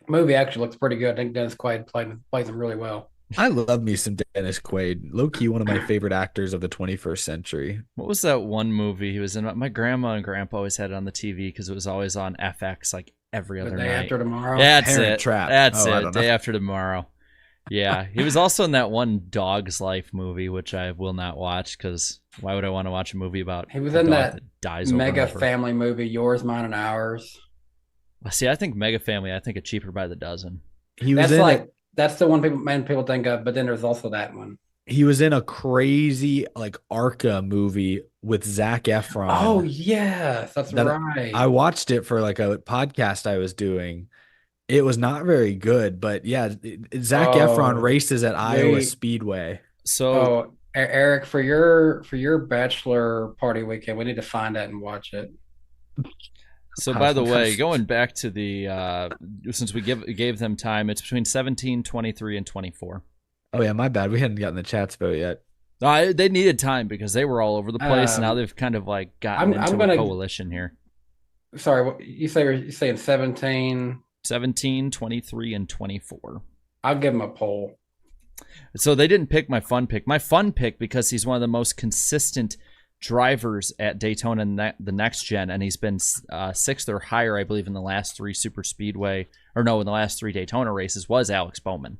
Movie actually looks pretty good. I think Dennis Quaid plays him really well. I love me some Dennis Quaid. Low-key one of my favorite actors of the 21st century. What was that one movie he was in? My grandma and grandpa always had it on the TV because it was always on FX like every The other day night. after tomorrow. That's Parent it. Trap. That's Oh, I it. don't Day know. after tomorrow. Yeah, he was also in that one Dog's Life movie, which I will not watch because why would I want to watch a movie about? He was a in dog that dies over and Mega over? family movie, Yours, Mine, and Ours. See, I think Mega Family. I think it's cheaper by the dozen. He was That's the one people think of, but then there's also that one. he was in a crazy like Arca movie with Zac Efron. Oh yes, that's That- right. I watched it for like a podcast I was doing. It was not very good, but yeah, Zac Efron races at Iowa Speedway. So Eric, for your bachelor party weekend, we need to find that and watch it. So, by the way, going back to the since we gave them time, it's between 17, 23, and 24. Oh yeah, my bad. We hadn't gotten the chats vote yet. They needed time because they were all over the place. Now they've kind of like gotten into a coalition here. Sorry, what you're saying 17, 17, 23, and 24. I'll give him a poll. So they didn't pick my fun pick. My fun pick because he's one of the most consistent drivers at Daytona and the next gen, and he's been 6th or higher, I believe, in the last 3 super speedway, in the last 3 Daytona races, was Alex Bowman.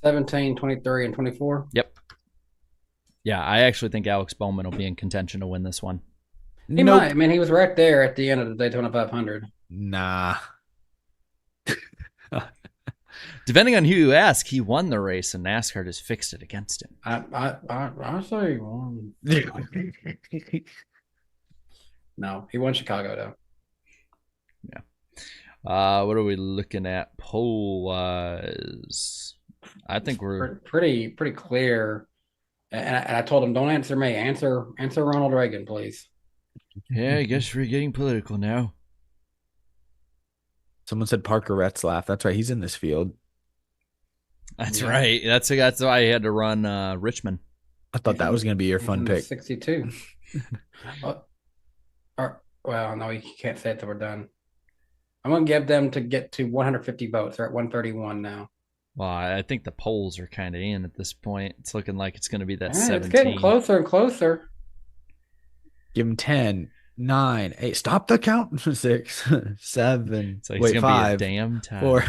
17, 23, and 24. Yep. Yeah, I actually think Alex Bowman will be in contention to win this one. He might. I mean, he was right there at the end of the Daytona 500. Nah. Depending on who you ask, he won the race, and NASCAR just fixed it against him. I say he won. No, he won Chicago though. What are we looking at poll wise? I think we're pretty clear. And I told him, don't answer me. Answer Ronald Reagan, please. Yeah, I guess we're getting political now. Someone said Parker Retzlaff. That's right. He's in this field. That's right. That's why I had to run Richmond. I thought that was going to be your fun pick. 62. Well, no, you can't say it till we're done. I'm going to give them to get to 150 votes. They're at 131 now. Well, I think the polls are kind of in at this point. It's looking like it's going to be that 17. It's getting closer and closer. Give him 10, 9, 8. Stop the count. 6, 7. It's like wait, it's gonna 5, be a damn time. 4.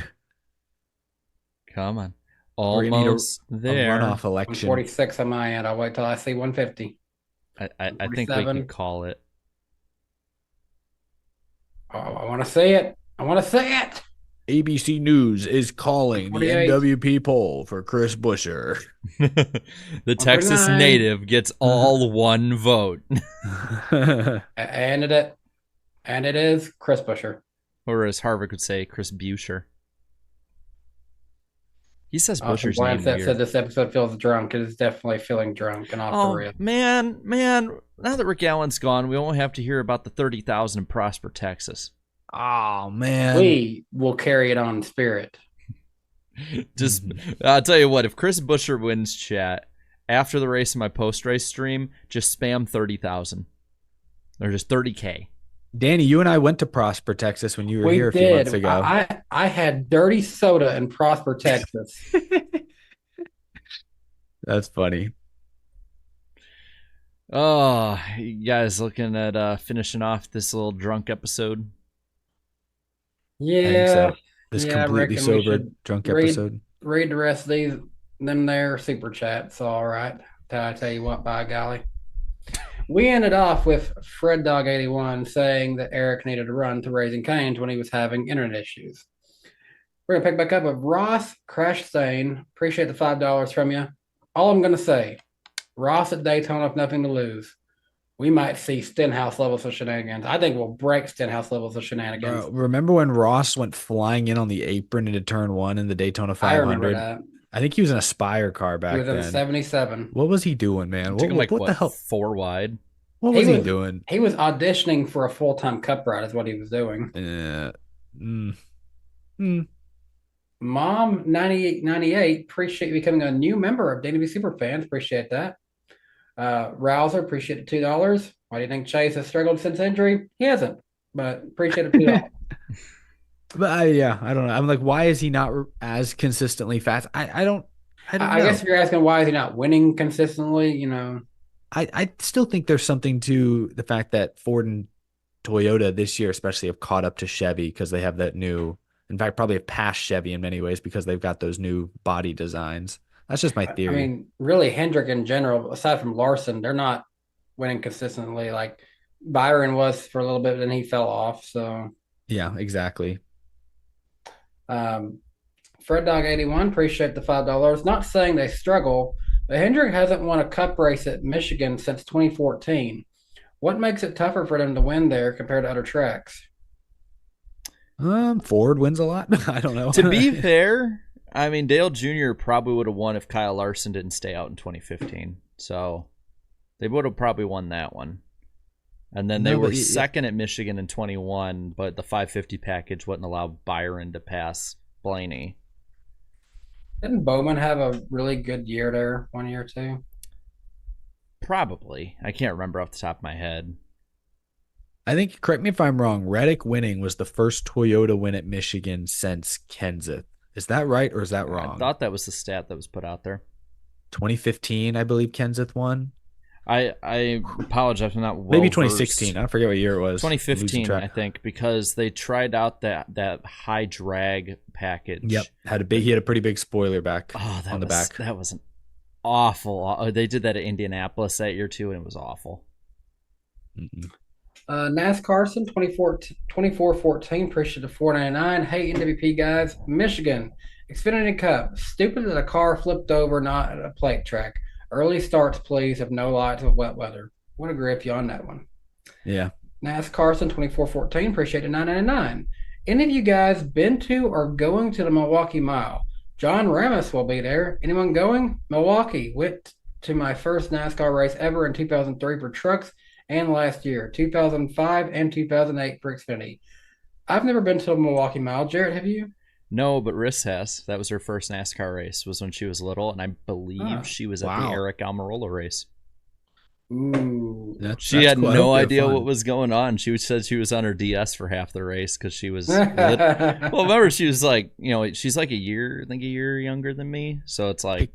Come on. Almost there. A runoff election. 146 on my end. I'll wait till I see 150. I think we can call it. Oh, I want to see it. I want to see it. ABC News is calling 48. the NWP poll for Chris Buescher. The Texas native gets all one vote. And it is Chris Buescher. Or as Harvick would say, Chris Buescher. He says Buescher's name that weird. said this episode feels drunk. It is definitely feeling drunk and off the rails. Man, now that Rick Allen's gone, we won't have to hear about the 30,000 in Prosper, Texas. Oh, man. We will carry it on in spirit. Just, I'll tell you what, if Chris Buescher wins, chat, after the race in my post-race stream, just spam 30,000. Or just 30K. Danny, you and I went to Prosper, Texas when you were here a few months ago. I had dirty soda in Prosper, Texas. That's funny. Oh, you guys looking at finishing off this little drunk episode? Yeah. This completely sober drunk episode. Read the rest of these. Them there super chats. All right. I tell you what, by golly. We ended off with Fred Dog 81 saying that Eric needed to run to Raising Cane's when he was having internet issues. We're going to pick back up with Ross Crash Stain. Appreciate the $5 from you. All I'm going to say, Ross at Daytona with nothing to lose. We might see Stenhouse levels of shenanigans. I think we'll break Stenhouse levels of shenanigans. Remember when Ross went flying in on the apron into turn 1 in the Daytona 500? I remember that. I think he was in a Spire car back then. He was in a 77. What was he doing, man? What the hell? 4 wide. What was he doing? He was auditioning for a full-time cup ride is what he was doing. Mom 9898, appreciate you becoming a new member of DannyB Superfans. Appreciate that. Rouser, appreciate the $2. Why do you think Chase has struggled since injury? He hasn't, but appreciate the $2. But I don't know. I'm like, why is he not as consistently fast? I don't know. I guess if you're asking why is he not winning consistently, you know. I still think there's something to the fact that Ford and Toyota this year especially have caught up to Chevy because they have that new, in fact, probably have passed Chevy in many ways because they've got those new body designs. That's just my theory. I mean, really, Hendrick in general, aside from Larson, they're not winning consistently. Like Byron was for a little bit, then he fell off. So yeah, exactly. Fred Dog 81, appreciate the $5. Not saying they struggle, but Hendrick hasn't won a cup race at Michigan since 2014. What makes it tougher for them to win there compared to other tracks? Ford wins a lot. I don't know. To be fair, I mean, Dale Jr. probably would have won if Kyle Larson didn't stay out in 2015. So they would have probably won that one. And then they were second at Michigan in 21, but the 550 package wouldn't allow Byron to pass Blaney. Didn't Bowman have a really good year there, 1 year or two? Probably. I can't remember off the top of my head. I think, correct me if I'm wrong, Reddick winning was the first Toyota win at Michigan since Kenseth. Is that right or is that wrong? I thought that was the stat that was put out there. 2015, I believe Kenseth won. I apologize for not well maybe 2016. I forget what year it was. 2015, I think, because they tried out that high drag package. Yep, he had a pretty big spoiler back on the back. That was an awful. They did that at Indianapolis that year too, and it was awful. NASCARson 2414, appreciate the $4.99. Hey NWP guys, Michigan Xfinity Cup. Stupid that a car flipped over, not at a plate track. Early starts, please, if no lights with wet weather. Would agree with you on that one. Yeah. NASCAR 2414. Appreciate it. 999. Any of you guys been to or going to the Milwaukee Mile? John Ramos will be there. Anyone going? Milwaukee. Went to my first NASCAR race ever in 2003 for trucks and last year, 2005 and 2008 for Xfinity. I've never been to the Milwaukee Mile. Jaret, have you? No, but Riss has. That was her first NASCAR race, was when she was little, and I believe she was at the Eric Almirola race. Ooh. She had no idea what was going on. She said she was on her DS for half the race because she was well, remember, she was like, she's like a year younger than me. So it's like,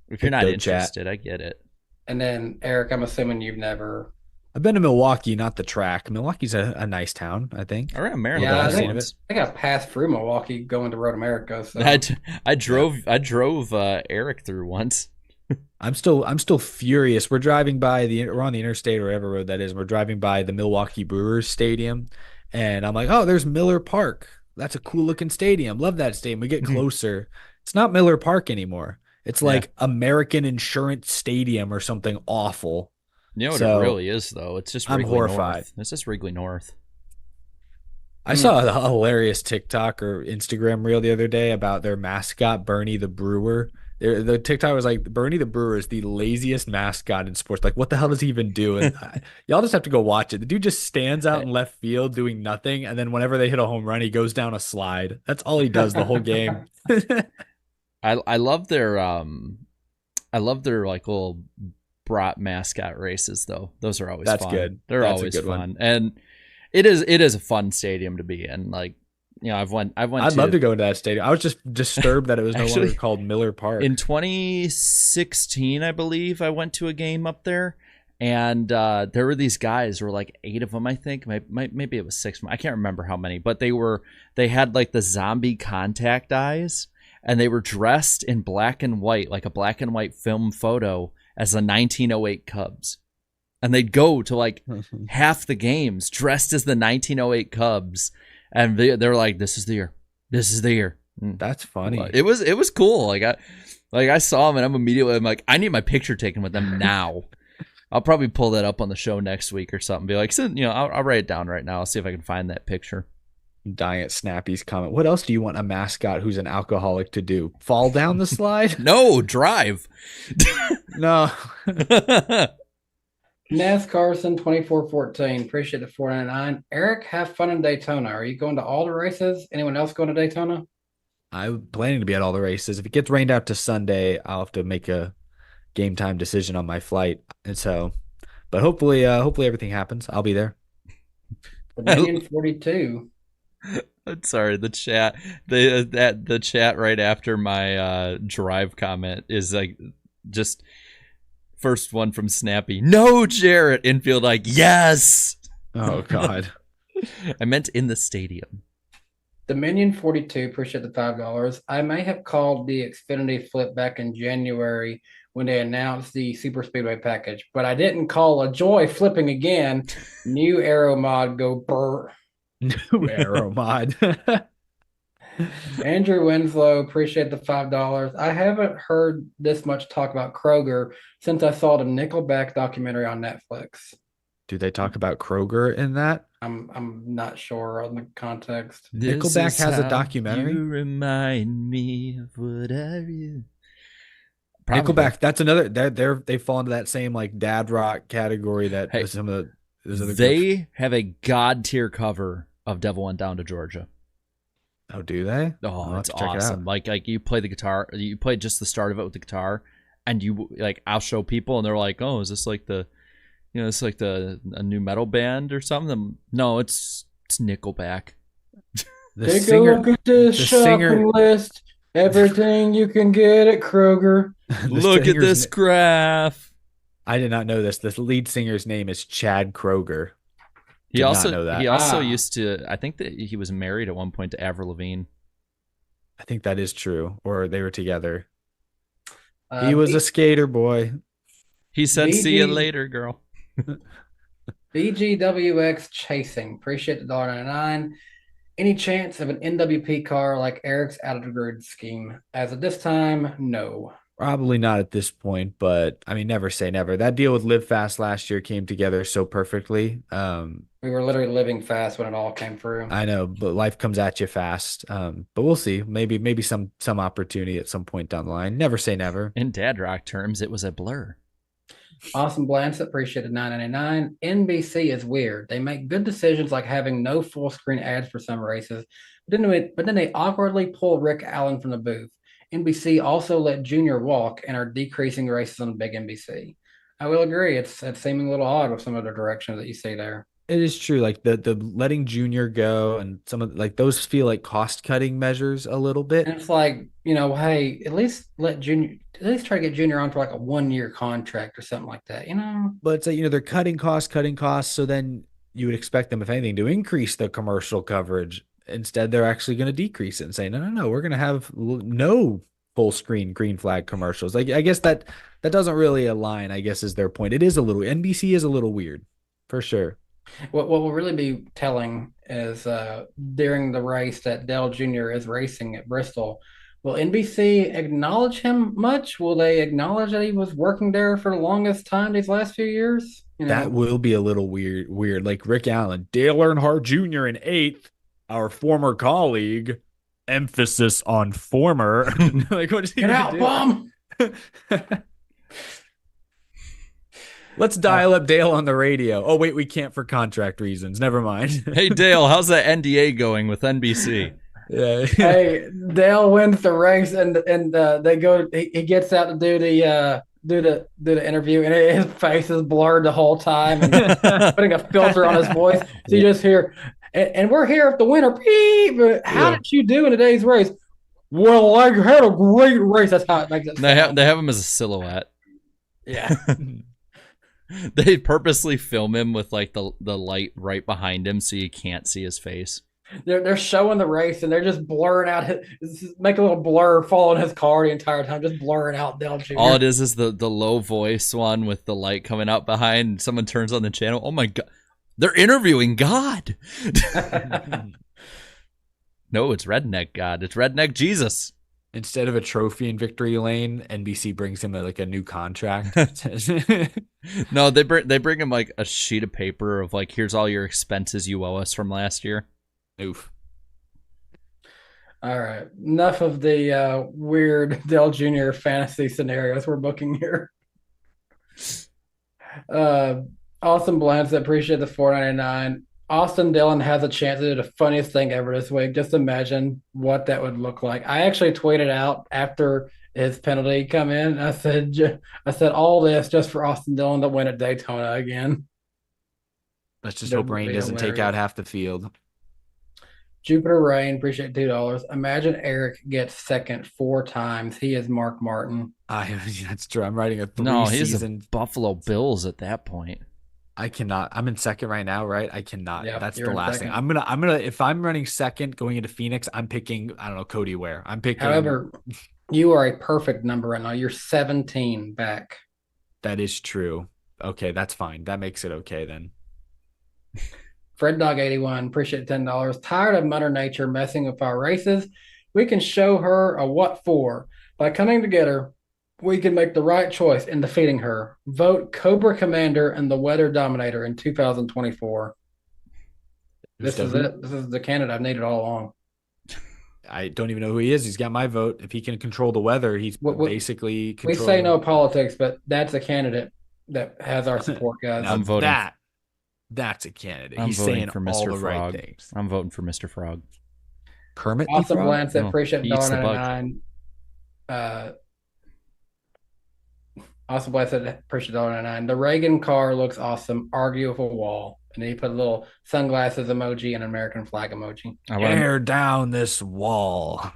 if you're not interested, I get it. And then, Eric, I'm assuming you've never... I've been to Milwaukee, not the track. Milwaukee's a nice town, I think. I ran Maryland. Yeah, I got passed through Milwaukee going to Road America. So. I drove Eric through once. I'm still furious. We're driving by we're on the interstate or whatever road that is. We're driving by the Milwaukee Brewers Stadium, and I'm like, oh, there's Miller Park. That's a cool looking stadium. Love that stadium. We get closer. It's not Miller Park anymore. It's like American Insurance Stadium or something awful. You know what it really is, though? It's just Wrigley I'm horrified. North. It's just Wrigley North. I saw a hilarious TikTok or Instagram reel the other day about their mascot, Bernie the Brewer. The TikTok was like, Bernie the Brewer is the laziest mascot in sports. Like, what the hell does he even do? And y'all just have to go watch it. The dude just stands out in left field doing nothing, and then whenever they hit a home run, he goes down a slide. That's all he does the whole game. I love their like little brat mascot races, though. Those are always fun. That's good. They're always fun, one. And it is a fun stadium to be in. Like, I'd love to go into that stadium. I was just disturbed that it was no longer called Miller Park. In 2016, I believe, I went to a game up there, and there were these guys. There were like 8 of them, I think. Maybe it was 6. I can't remember how many, but they had like the zombie contact eyes, and they were dressed in black and white, like a black and white film photo, as the 1908 Cubs. And they'd go to like half the games dressed as the 1908 Cubs. And they're like, this is the year. This is the year. That's funny. It was cool. I saw them, and I'm like, I need my picture taken with them now. I'll probably pull that up on the show next week or something. Be like, I'll write it down right now. I'll see if I can find that picture. Dying Snappy's comment. What else do you want a mascot who's an alcoholic to do? Fall down the slide? No, drive. No. NASCARson 2414. Appreciate the 499. Eric, have fun in Daytona. Are you going to all the races? Anyone else going to Daytona? I'm planning to be at all the races. If it gets rained out to Sunday, I'll have to make a game time decision on my flight. And so, but hopefully everything happens. I'll be there. Dominion 42. I'm sorry, the chat. The chat right after my drive comment is like just first one from Snappy. No, Jaret. Infield like, yes. Oh God. I meant in the stadium. Dominion 42. Appreciate the $5. I may have called the Xfinity flip back in January when they announced the Super Speedway package, but I didn't call Lajoie flipping again. New aero mod go brr. New aero mod. Andrew Winslow, appreciate the $5. I haven't heard this much talk about Kroger since I saw the Nickelback documentary on Netflix. Do they talk about Kroger in that? I'm not sure on the context. Nickelback has a documentary. You remind me of what I really... Nickelback, that's another. They fall into that same like dad rock category that some of those other. They have a god tier cover of "Devil Went Down to Georgia." Oh, do they? Oh, it's awesome! Like you play the guitar, you play just the start of it with the guitar, and you like I'll show people, and they're like, "Oh, is this like the, it's like a new metal band or something?" No, it's Nickelback. Take a look at this shopping list. Everything you can get at Kroger. Look at this graph. I did not know this. The lead singer's name is Chad Kroger. He also used to. I think that he was married at one point to Avril Lavigne. I think that is true, or they were together. He was a skater boy. He said, "See you later, girl." BGWX Chasing. Appreciate the $1.99. Any chance of an NWP car like Eric's out of the grid scheme? As of this time, no. Probably not at this point, but I mean, never say never. That deal with Live Fast last year came together so perfectly. We were literally living fast when it all came through. I know, but life comes at you fast. But we'll see. Maybe some opportunity at some point down the line. Never say never. In Dad Rock terms, it was a blur. Awesome Blance appreciated $9.99. NBC is weird. They make good decisions like having no full screen ads for some races, but then they awkwardly pull Rick Allen from the booth. NBC also let Junior walk and are decreasing races on big NBC. I will agree. It's seeming a little odd with some of the directions that you see there. It is true. Like the letting Junior go and some of like those feel like cost cutting measures a little bit. And it's like, hey, at least let Junior, at least try to get Junior on for like a 1-year contract or something like that, But it's like, they're cutting costs. So then you would expect them, if anything, to increase the commercial coverage. Instead, they're actually going to decrease it and say, no, we're going to have no full screen green flag commercials. Like, I guess that doesn't really align, I guess, is their point. It is a little, NBC is a little weird for sure. What will really be telling is during the race that Dale Jr. is racing at Bristol, will NBC acknowledge him much? Will they acknowledge that he was working there for the longest time these last few years? That will be a little weird. Like Rick Allen, Dale Earnhardt Jr. in 8th, our former colleague, emphasis on former. Like, what is he Get out, bum! Let's dial up Dale on the radio. Oh, wait, we can't for contract reasons. Never mind. Hey, Dale, how's that NDA going with NBC? Yeah. Hey, Dale wins the race, and they go. He gets out to do the interview, and his face is blurred the whole time, and putting a filter on his voice. So you just hear, and we're here at the winner. Beep. How did you do in today's race? Well, I had a great race. That's how it makes it sound. They have him as a silhouette. Yeah. They purposely film him with like the light right behind him so you can't see his face. They're showing the race and they're just blurring out make a little blur following his car the entire time, just blurring out Dale Jr. All it is the low voice one with the light coming out behind. Someone turns on the channel. Oh my God, they're interviewing God. No, it's Redneck God. It's Redneck Jesus. Instead of a trophy in victory lane, NBC brings him a new contract. No, they bring him like a sheet of paper of like, here's all your expenses you owe us from last year. Oof. All right. Enough of the weird Dale Jr. fantasy scenarios we're booking here. Awesome Blends, appreciate the $4.99. Austin Dillon has a chance to do the funniest thing ever this week. Just imagine what that would look like. I actually tweeted out after his penalty come in. I said all this just for Austin Dillon to win at Daytona again. Let's just hope rain doesn't take out half the field. Jupiter Rain, appreciate $2. Imagine Eric gets second 4 times. He is Mark Martin. That's true. I'm writing a 3 season. He's a Buffalo Bills at that point. I cannot. I'm in second right now, right? I cannot. Yep, that's the last thing. I'm gonna. If I'm running second going into Phoenix, I'm picking. I don't know, Cody Ware. I'm picking. However, you are a perfect number right now. You're 17 back. That is true. Okay, that's fine. That makes it okay then. Fred Dog 81, appreciate $10. Tired of Mother Nature messing with our races? We can show her a what for. By coming together, we can make the right choice in defeating her. Vote Cobra Commander and the Weather Dominator in 2024. This is it. This is the candidate I've needed all along. I don't even know who he is. He's got my vote. If he can control the weather, he's basically controlling. We say no politics, but that's a candidate that has our support, guys. I'm voting. That's a candidate. I'm He's voting saying for Mr. all the Frog. right things. I'm voting for Mr. Frog. Kermit Awesome Frog? Lance, No, appreciate he eats the bug. $1.99. Awesome Lance, appreciate $1.99. The Reagan car looks awesome. Argue with a wall. And then he put a little sunglasses emoji and an American flag emoji. Tear down this wall.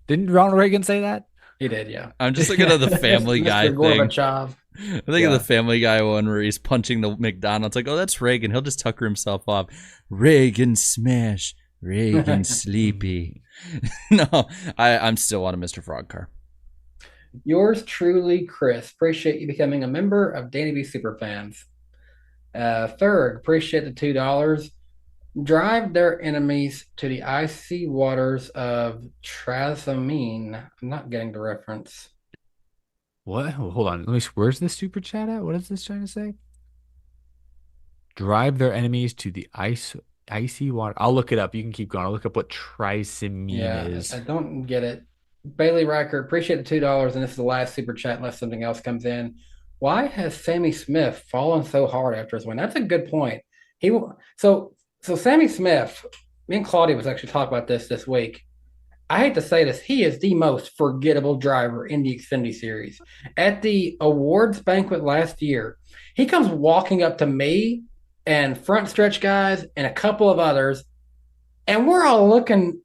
Didn't Ronald Reagan say that? He did, yeah. I'm just looking at the Family Guy Mr. thing. Gorbachev. I think of the Family Guy one where he's punching the McDonald's. Like, oh, that's Reagan. He'll just tucker himself off. Reagan smash. Reagan sleepy. No, I'm still on a Mr. Frog car. Yours truly, Chris. Appreciate you becoming a member of Danny B Superfans. Third, appreciate the $2. Drive their enemies to the icy waters of Trasimene. I'm not getting the reference. What? Hold on. Let me. Where's the super chat at? What is this trying to say? Drive their enemies to the icy water. I'll look it up. You can keep going. I'll look up what trisimine is. I don't get it. Bailey Riker, appreciate the $2, and this is the last super chat unless something else comes in. Why has Sammy Smith fallen so hard after his win? That's a good point. So Sammy Smith, me and Claudia was actually talking about this week. I hate to say this, he is the most forgettable driver in the Xfinity Series. At the awards banquet last year, he comes walking up to me and front stretch guys and a couple of others, and we're all looking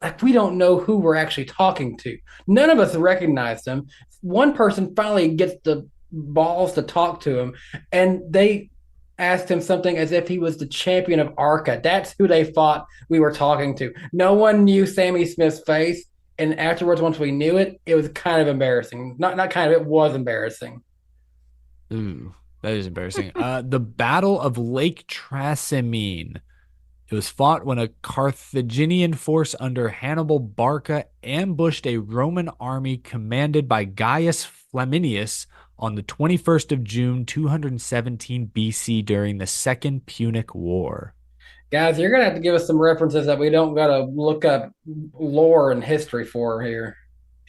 like we don't know who we're actually talking to. None of us recognize him. One person finally gets the balls to talk to him, and they asked him something as if he was the champion of ARCA. That's who they thought we were talking to. No one knew Sammy Smith's face, and afterwards, once we knew it, it was kind of embarrassing. Not kind of, it was embarrassing. Ooh, that is embarrassing. The Battle of Lake Trasimene. It was fought when a Carthaginian force under Hannibal Barca ambushed a Roman army commanded by Gaius Flaminius on the 21st of June, 217 BC during the Second Punic War. Guys, you're going to have to give us some references that we don't got to look up lore and history for here.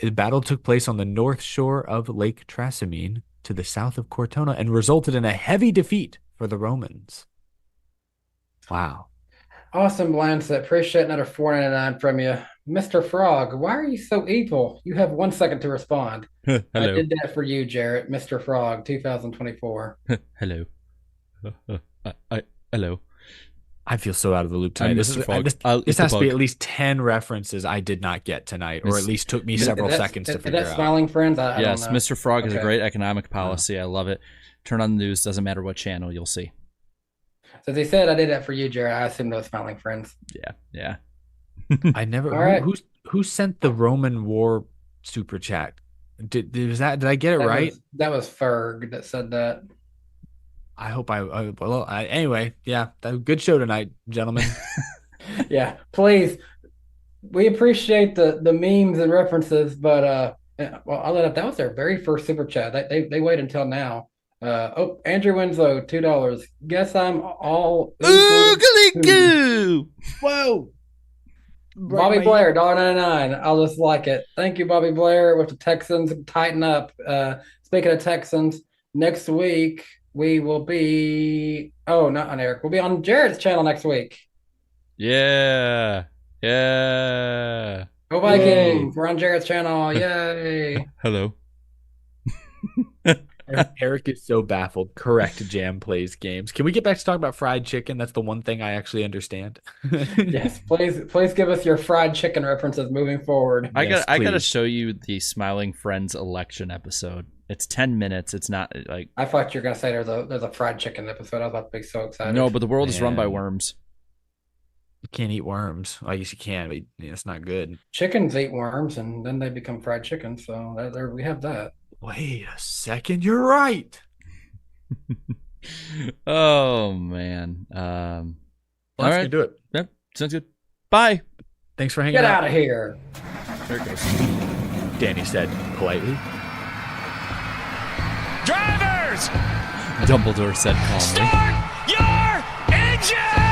The battle took place on the north shore of Lake Trasimene to the south of Cortona and resulted in a heavy defeat for the Romans. Wow. Awesome, Lancet. Appreciate another $4.99 from you. Mr. Frog, why are you so evil? You have 1 second to respond. Hello. I did that for you, Jaret. Mr. Frog, 2024. Hello. Hello. I feel so out of the loop tonight. This has to be at least 10 references I did not get tonight, or at least took me several seconds to figure out. Smiling Friends? I yes, don't know. Mr. Frog is a great economic policy. I love it. Turn on the news. Doesn't matter what channel, you'll see. So they said I did that for you, Jaret. I assume those Smiling Friends. Yeah. I never. All right. Who sent the Roman War super chat? Did I get it right? That was Ferg that said that. I hope anyway, yeah, good show tonight, gentlemen. Yeah, please. We appreciate the memes and references, but I'll let up. That was their very first super chat. They wait until now. Andrew Winslow, $2. Guess I'm all Oogly-goo! Whoa. Bobby Blair, $1.99. I'll just like it. Thank you, Bobby Blair, with the Texans. Tighten up. Speaking of Texans, next week we will be not on Eric. We'll be on Jared's channel next week. Yeah. Go Vikings. We're on Jared's channel. Yay. Hello. Eric is so baffled. Correct, Jam plays games. Can we get back to talking about fried chicken? That's the one thing I actually understand. Yes, please give us your fried chicken references moving forward. I gotta show you the Smiling Friends election episode. It's 10 minutes. It's not like I thought you were gonna say there's a fried chicken episode. I was about to be so excited. No, but the world is run by worms. You can't eat worms. I guess you can, but it's not good. Chickens eat worms and then they become fried chicken. So there we have that. Wait a second, you're right. Oh man. All right, do it. Yep, sounds good. Bye. Thanks for hanging out. Get out of here. There it goes. Danny said politely. Drivers! Dumbledore said calmly. Start your engine!